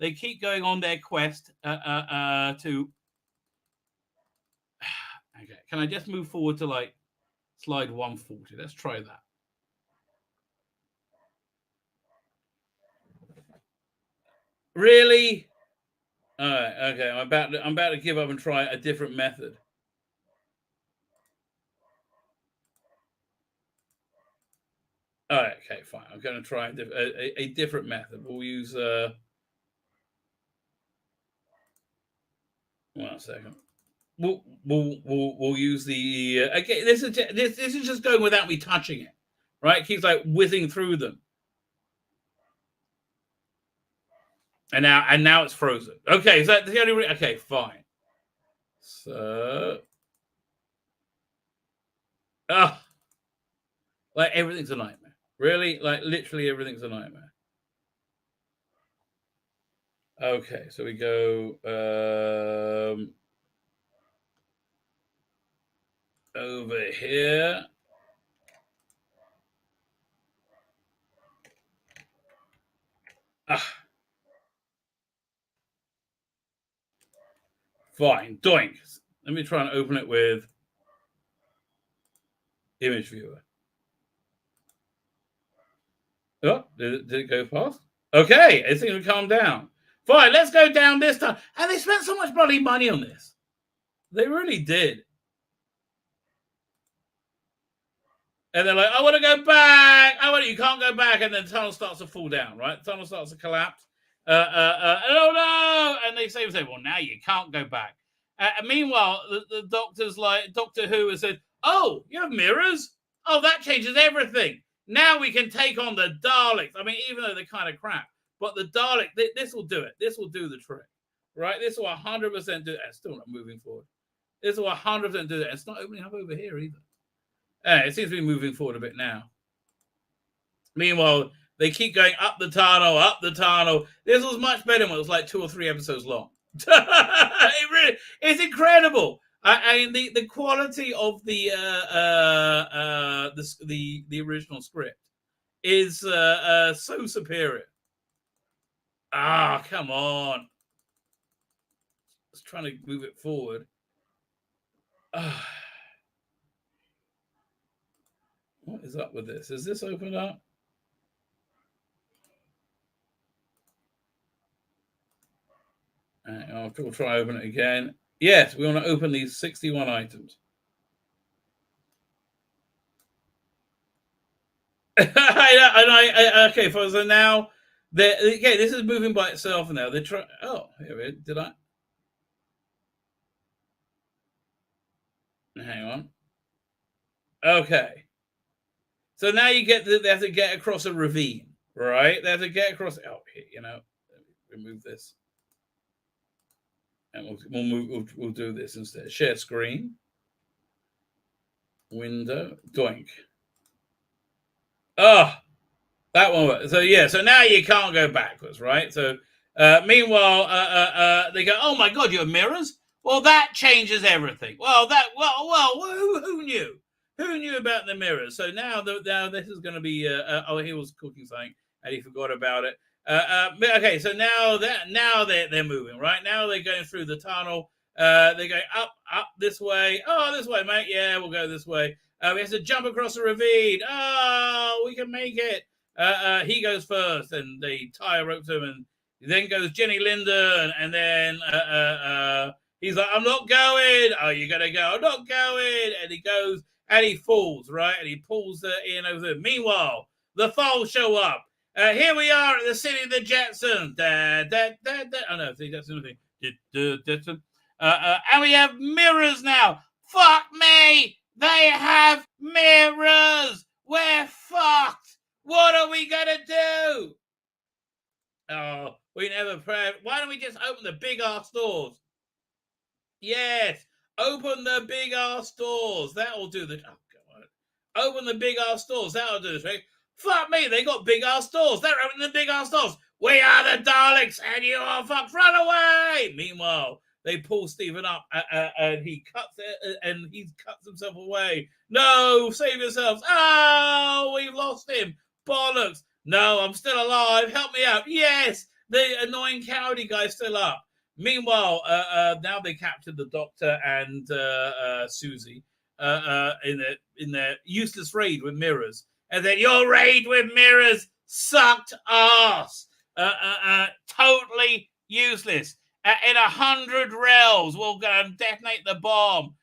they keep going on their quest to. Okay. Can I just move forward to like slide 140? Let's try that. Really? All right. Okay. I'm about to give up and try a different method. All right. Okay. Fine. I'm going to try a different method. We'll use. 1 second. We'll use the okay. This is just going without me touching it, right? It keeps like whizzing through them, and now it's frozen. Okay, so that's the only. Okay, fine. So, like everything's a nightmare. Really, like literally everything's a nightmare. Okay, so we go. over here. Fine. Doink. Let me try and open it with image viewer. Oh, did it go past? Okay, it's going to calm down. Fine, let's go down this time. And they spent so much bloody money on this. They really did. And they're like, I want to go back. You can't go back. And then the tunnel starts to fall down, right? The tunnel starts to collapse. Oh no! And they say, well, now you can't go back. Meanwhile, the doctor's like, Doctor Who has said, oh, you have mirrors? Oh, that changes everything. Now we can take on the Daleks. I mean, even though they're kind of crap, but the Dalek, this will do it. This will do the trick, right? This will 100% do it. It's still not moving forward. This will 100% do it. It's not opening up over here either. It seems to be moving forward a bit now. Meanwhile, they keep going up the tunnel. This was much better when it was like 2 or 3 episodes long. It's incredible. I mean, the quality of the original script is so superior. Come on. Let's try to move it forward. What is up with this? Is this opened up? We'll try to open it again. Yes, we want to open these 61 items. Okay, so now this is moving by itself now. They're trying. Oh, here it is. Did I? Hang on. Okay. So now they have to get across a ravine, right? They have to get across. Oh, remove this. And we'll do this instead. Share screen. Window. Doink. That one. So yeah. So now you can't go backwards, right? So meanwhile, they go, "Oh my God, you have mirrors? Well, that changes everything. Well, who knew? Who knew about the mirrors? So now this is going to be. He was cooking something and he forgot about it. Okay, so now they're moving, right? Now they're going through the tunnel. They're going up this way. Oh, this way, mate. Yeah, we'll go this way. We have to jump across a ravine. Oh, we can make it. He goes first, and they tie a rope to him, and then goes Jenny Linder, and then he's like, I'm not going. Oh, you gotta go. I'm not going. And he goes, and he falls, right? And he pulls Ian over. Meanwhile, the Foals show up. Here we are at the city of the Jetsons. Oh no, see, that's another thing. And we have mirrors now. Fuck me! They have mirrors. We're fucked. What are we gonna do? Oh, we never pray. Why don't we just open the big ass doors? Yes, open the big ass doors. That'll do the. Oh, come on. Open the big ass doors. That'll do the trick. Fuck me, they got big ass doors. They're opening the big ass doors. We are the Daleks, and you are fucked. Run away! Meanwhile, they pull Stephen up, and he cuts himself away. No, save yourselves! Oh, we've lost him. Bollocks! No, I'm still alive. Help me out. Yes, the annoying cowardly guy's still up. Meanwhile, now they captured the Doctor and Susie in their useless raid with mirrors. And then your raid with mirrors sucked ass. Totally useless. In 100 rails, we'll go and detonate the bomb.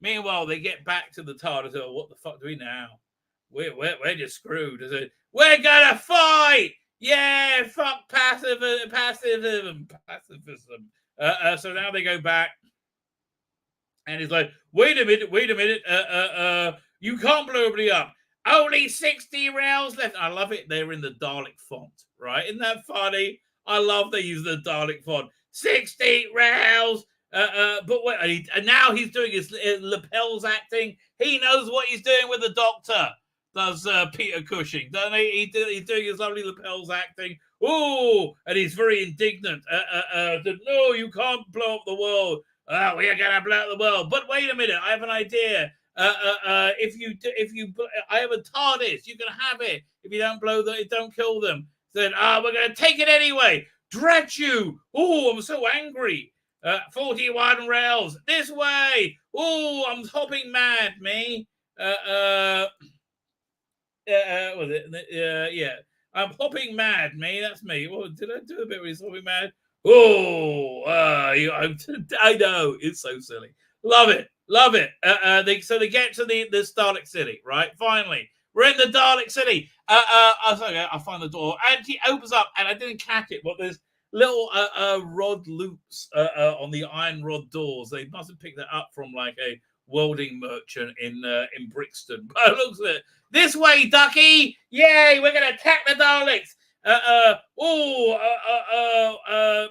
Meanwhile, they get back to the TARDIS. Oh, what the fuck do we now? We're just screwed. We're gonna fight. Yeah, fuck pacifism. So now they go back, and he's like, wait a minute. You can't blow everybody up. Only 60 rails left. I love it. They're in the Dalek font, right? Isn't that funny? I love they use the Dalek font. 60 rails. But wait, and now he's doing his lapels acting. He knows what he's doing with the Doctor. Does Peter Cushing, doesn't he? He's doing his lovely lapels acting. Oh, and he's very indignant. No, you can't blow up the world. Oh, we are going to blow up the world. But wait a minute, I have an idea. I have a TARDIS. You can have it. If you don't blow them, don't kill them. Then, we're going to take it anyway. Drat you. Oh, I'm so angry. 41 rails. This way. Oh, I'm hopping mad, me. Yeah. I'm hopping mad, me. That's me. Oh, did I do a bit where he's hopping mad? Oh, I know. It's so silly. Love it. Love it. So they get to the Dalek City, right? Finally. We're in the Dalek City. I find the door. And he opens up, and I didn't catch it, but there's little rod loops on the iron rod doors. They must have picked that up from like a welding merchant in Brixton. But it looks at this way, Ducky. Yay, we're going to attack the Daleks.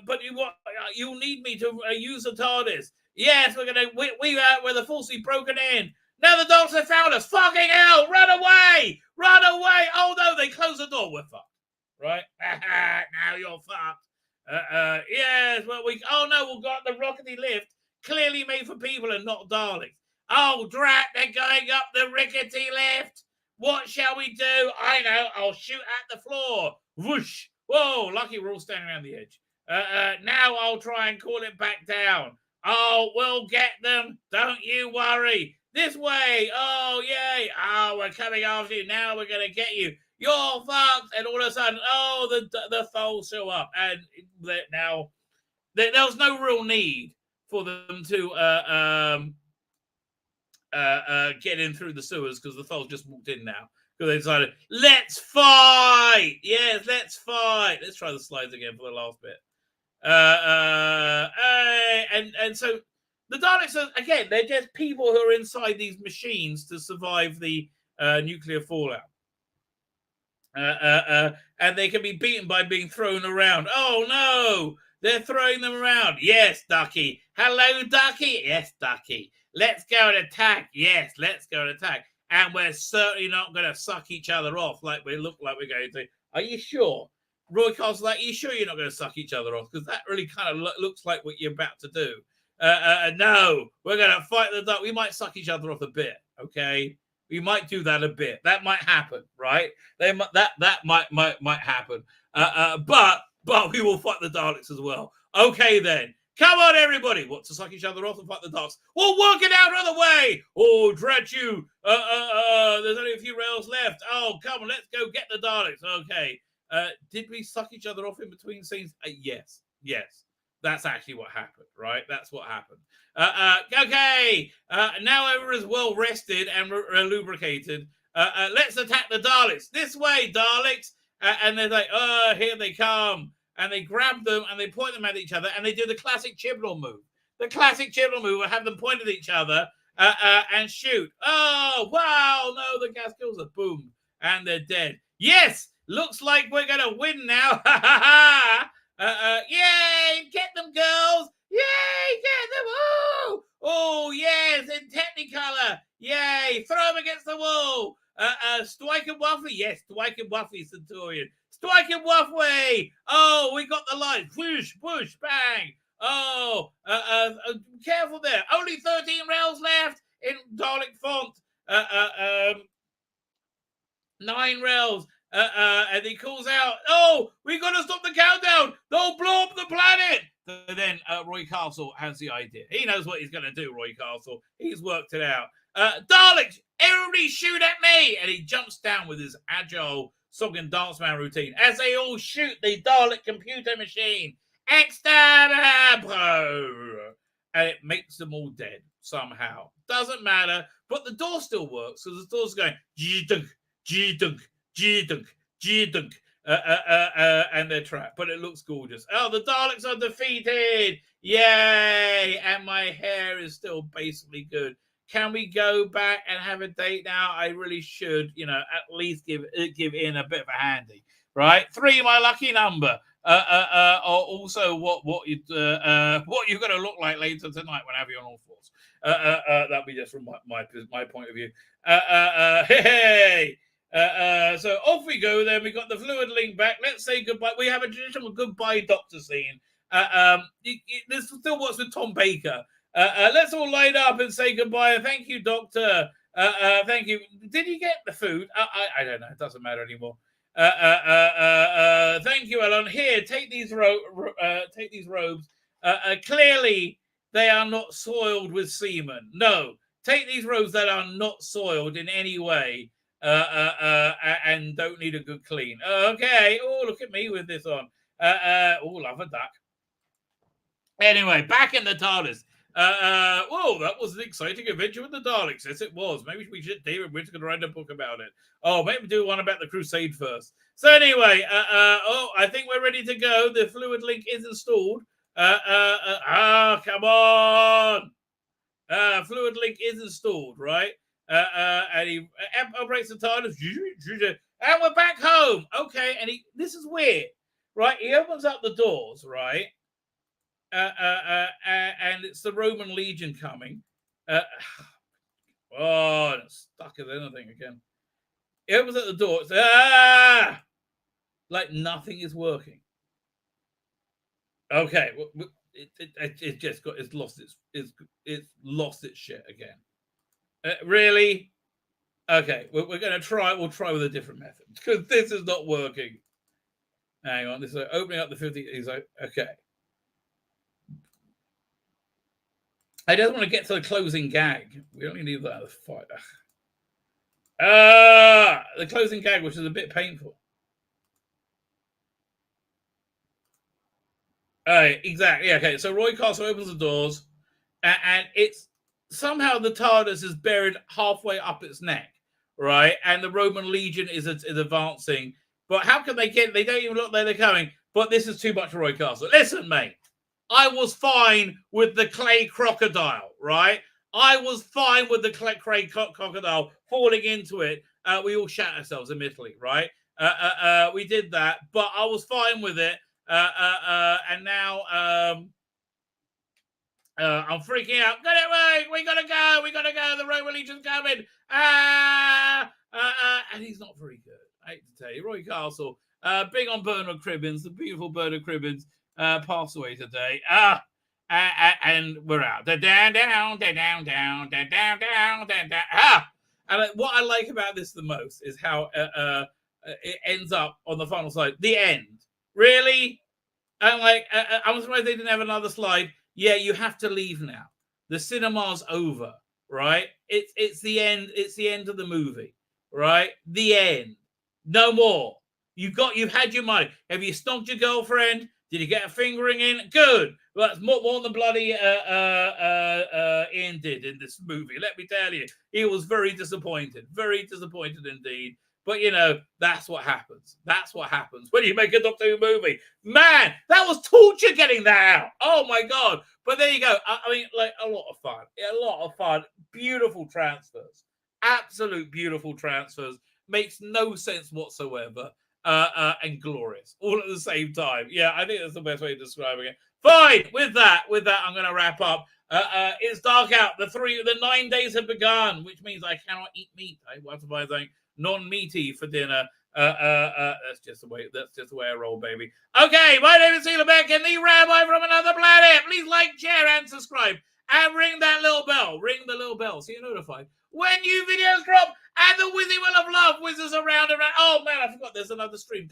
But you'll need me to use the TARDIS. Yes, we're the forcibly broken in. Now the dogs have found us. Fucking hell! Run away! Run away! Oh no, they closed the door. We're fucked. Right? Now you're fucked. Yes. Well, we've got the rockety lift, clearly made for people and not Daleks. Oh drat! They're going up the rickety lift. What shall we do? I know. I'll shoot at the floor. Whoosh! Whoa! Lucky we're all standing around the edge. Now I'll try and call it back down. Oh, we'll get them. Don't you worry. This way. Oh, yay. Oh, we're coming after you. Now we're going to get you. You're fucked. And all of a sudden, the Tholls show up. And now there was no real need for them to get in through the sewers because the Tholls just walked in now. Because they decided, let's fight. Yes, let's fight. Let's try the slides again for the last bit. And so the Daleks are, again, they're just people who are inside these machines to survive the nuclear fallout. And they can be beaten by being thrown around. Oh no, they're throwing them around. Yes, Ducky. Hello, Ducky. Yes, Ducky. Let's go and attack. Yes, let's go and attack. And we're certainly not going to suck each other off like we look like we're going to. Are you sure? Roy Castle's like, are you sure you're not going to suck each other off? Because that really kind of looks like what you're about to do. No, we're going to fight the dark. We might suck each other off a bit, okay? We might do that a bit. That might happen, right? That might happen. But we will fight the Daleks as well. Okay, then. Come on, everybody. What, to suck each other off and fight the Daleks? We'll work it out of the way. Oh, drat you. There's only a few rails left. Oh, come on, let's go get the Daleks. Okay. Did we suck each other off in between scenes? Yes. That's actually what happened, right? That's what happened. Okay. Now everyone's well rested and lubricated. Let's attack the Daleks. This way, Daleks. And they're like, here they come. And they grab them and they point them at each other and they do the classic Chibnall move. The classic Chibnall move will have them point at each other and shoot. Oh, wow. No, the gas kills them. Boom. And they're dead. Yes. Looks like we're going to win now. Yay. Get them, girls. Yay. Get them. Oh, yes. In Technicolor. Yay. Throw them against the wall. Strike and Waffy. Yes, Strike and Waffy, Centurion. Strike and Waffy. Oh, we got the light. Whoosh, whoosh, bang. Oh, careful there. Only 13 rails left in Dalek font. 9 rails. And he calls out, oh, we got to stop the countdown. They'll blow up the planet. So then Roy Castle has the idea. He knows what he's going to do, Roy Castle. He's worked it out. Daleks, everybody shoot at me. And he jumps down with his agile song and dance man routine as they all shoot the Dalek computer machine. Exterminate! And it makes them all dead somehow. Doesn't matter. But the door still works because the door's going G-dunk, G-dunk, G-dunk, G-dunk. And they're trapped. But it looks gorgeous. Oh, the Daleks are defeated. Yay! And my hair is still basically good. Can we go back and have a date now? I really should, at least give in a bit of a handy, right? 3, my lucky number. Or also what you're going to look like later tonight when I have you on all fours. That'll be just from my point of view. Hey. So off we go. Then we got the fluid link back. Let's say goodbye. We have a traditional goodbye doctor scene. This still works with Tom Baker. Let's all line up and say goodbye. Thank you, Doctor. Thank you. Did you get the food? I don't know. It doesn't matter anymore. Thank you, Elon. Here, take these robes. Clearly, they are not soiled with semen. No, take these robes that are not soiled in any way. And don't need a good clean. Okay. Oh, look at me with this on. Love a duck. Anyway, back in the TARDIS. Whoa, that was an exciting adventure with the Daleks. Yes, it was. Maybe we should. David Winter's going to write a book about it. Oh, maybe do one about the Crusade first. So anyway, I think we're ready to go. The fluid link is installed. Come on. Fluid link is installed, right? And he operates the TARDIS, and we're back home. Okay, and this is weird, right? He opens up the doors, right? And it's the Roman Legion coming. Stuck as anything again. He opens up the door. It's, like nothing is working. Okay, it just got it's lost its shit again. Really? Okay, we're gonna try. We'll try with a different method because this is not working. Hang on, this is opening up the 50. He's like, okay. I just want to get to the closing gag. We only need that fight. The closing gag, which is a bit painful. Exactly. Okay, so Roy Castle opens the doors, and it's somehow the TARDIS is buried halfway up its neck, right? And the Roman Legion is advancing. But how can they get? They don't even look like they're coming. But this is too much for Roy Castle. Listen, mate. I was fine with the clay crocodile, right? I was fine with the clay crocodile falling into it. We all shat ourselves, admittedly, right? We did that, but I was fine with it. And now I'm freaking out. Get it right. We gotta go. The Roman Legion's coming. And he's not very good. I hate to tell you, Roy Castle. Big on Bernard Cribbins, the beautiful Bernard Cribbins. Passed away today. And we're out. Down. And what I like about this the most is how it ends up on the final slide. The end. Really? And I'm surprised they didn't have another slide. Yeah, you have to leave now. The cinema's over, right? It's the end. It's the end of the movie, right? The end. No more. You've had your money. Have you stomped your girlfriend? Did you get a fingering in? Good. Well, that's more than bloody Ian did in this movie. Let me tell you, he was very disappointed indeed. But that's what happens. That's what happens when you make a Doctor Who movie. Man, that was torture getting that out. Oh my God! But there you go. I mean, like a lot of fun. Beautiful transfers. Absolute beautiful transfers. Makes no sense whatsoever. And glorious all at the same time. Yeah, I think that's the best way of describing it. Fine. With that, I'm going to wrap up. It's dark out. The 9 days have begun, which means I cannot eat meat. I want to buy something non-meaty for dinner. That's just the way I roll, baby. Okay, my name is Tzvi Lebetkin, the Rabbi from another planet. Please like, share, and subscribe, and ring that little bell. Ring the little bell so you're notified when new videos drop. And the Wizzy Will of Love whizzes around. Oh man, I forgot there's another stream.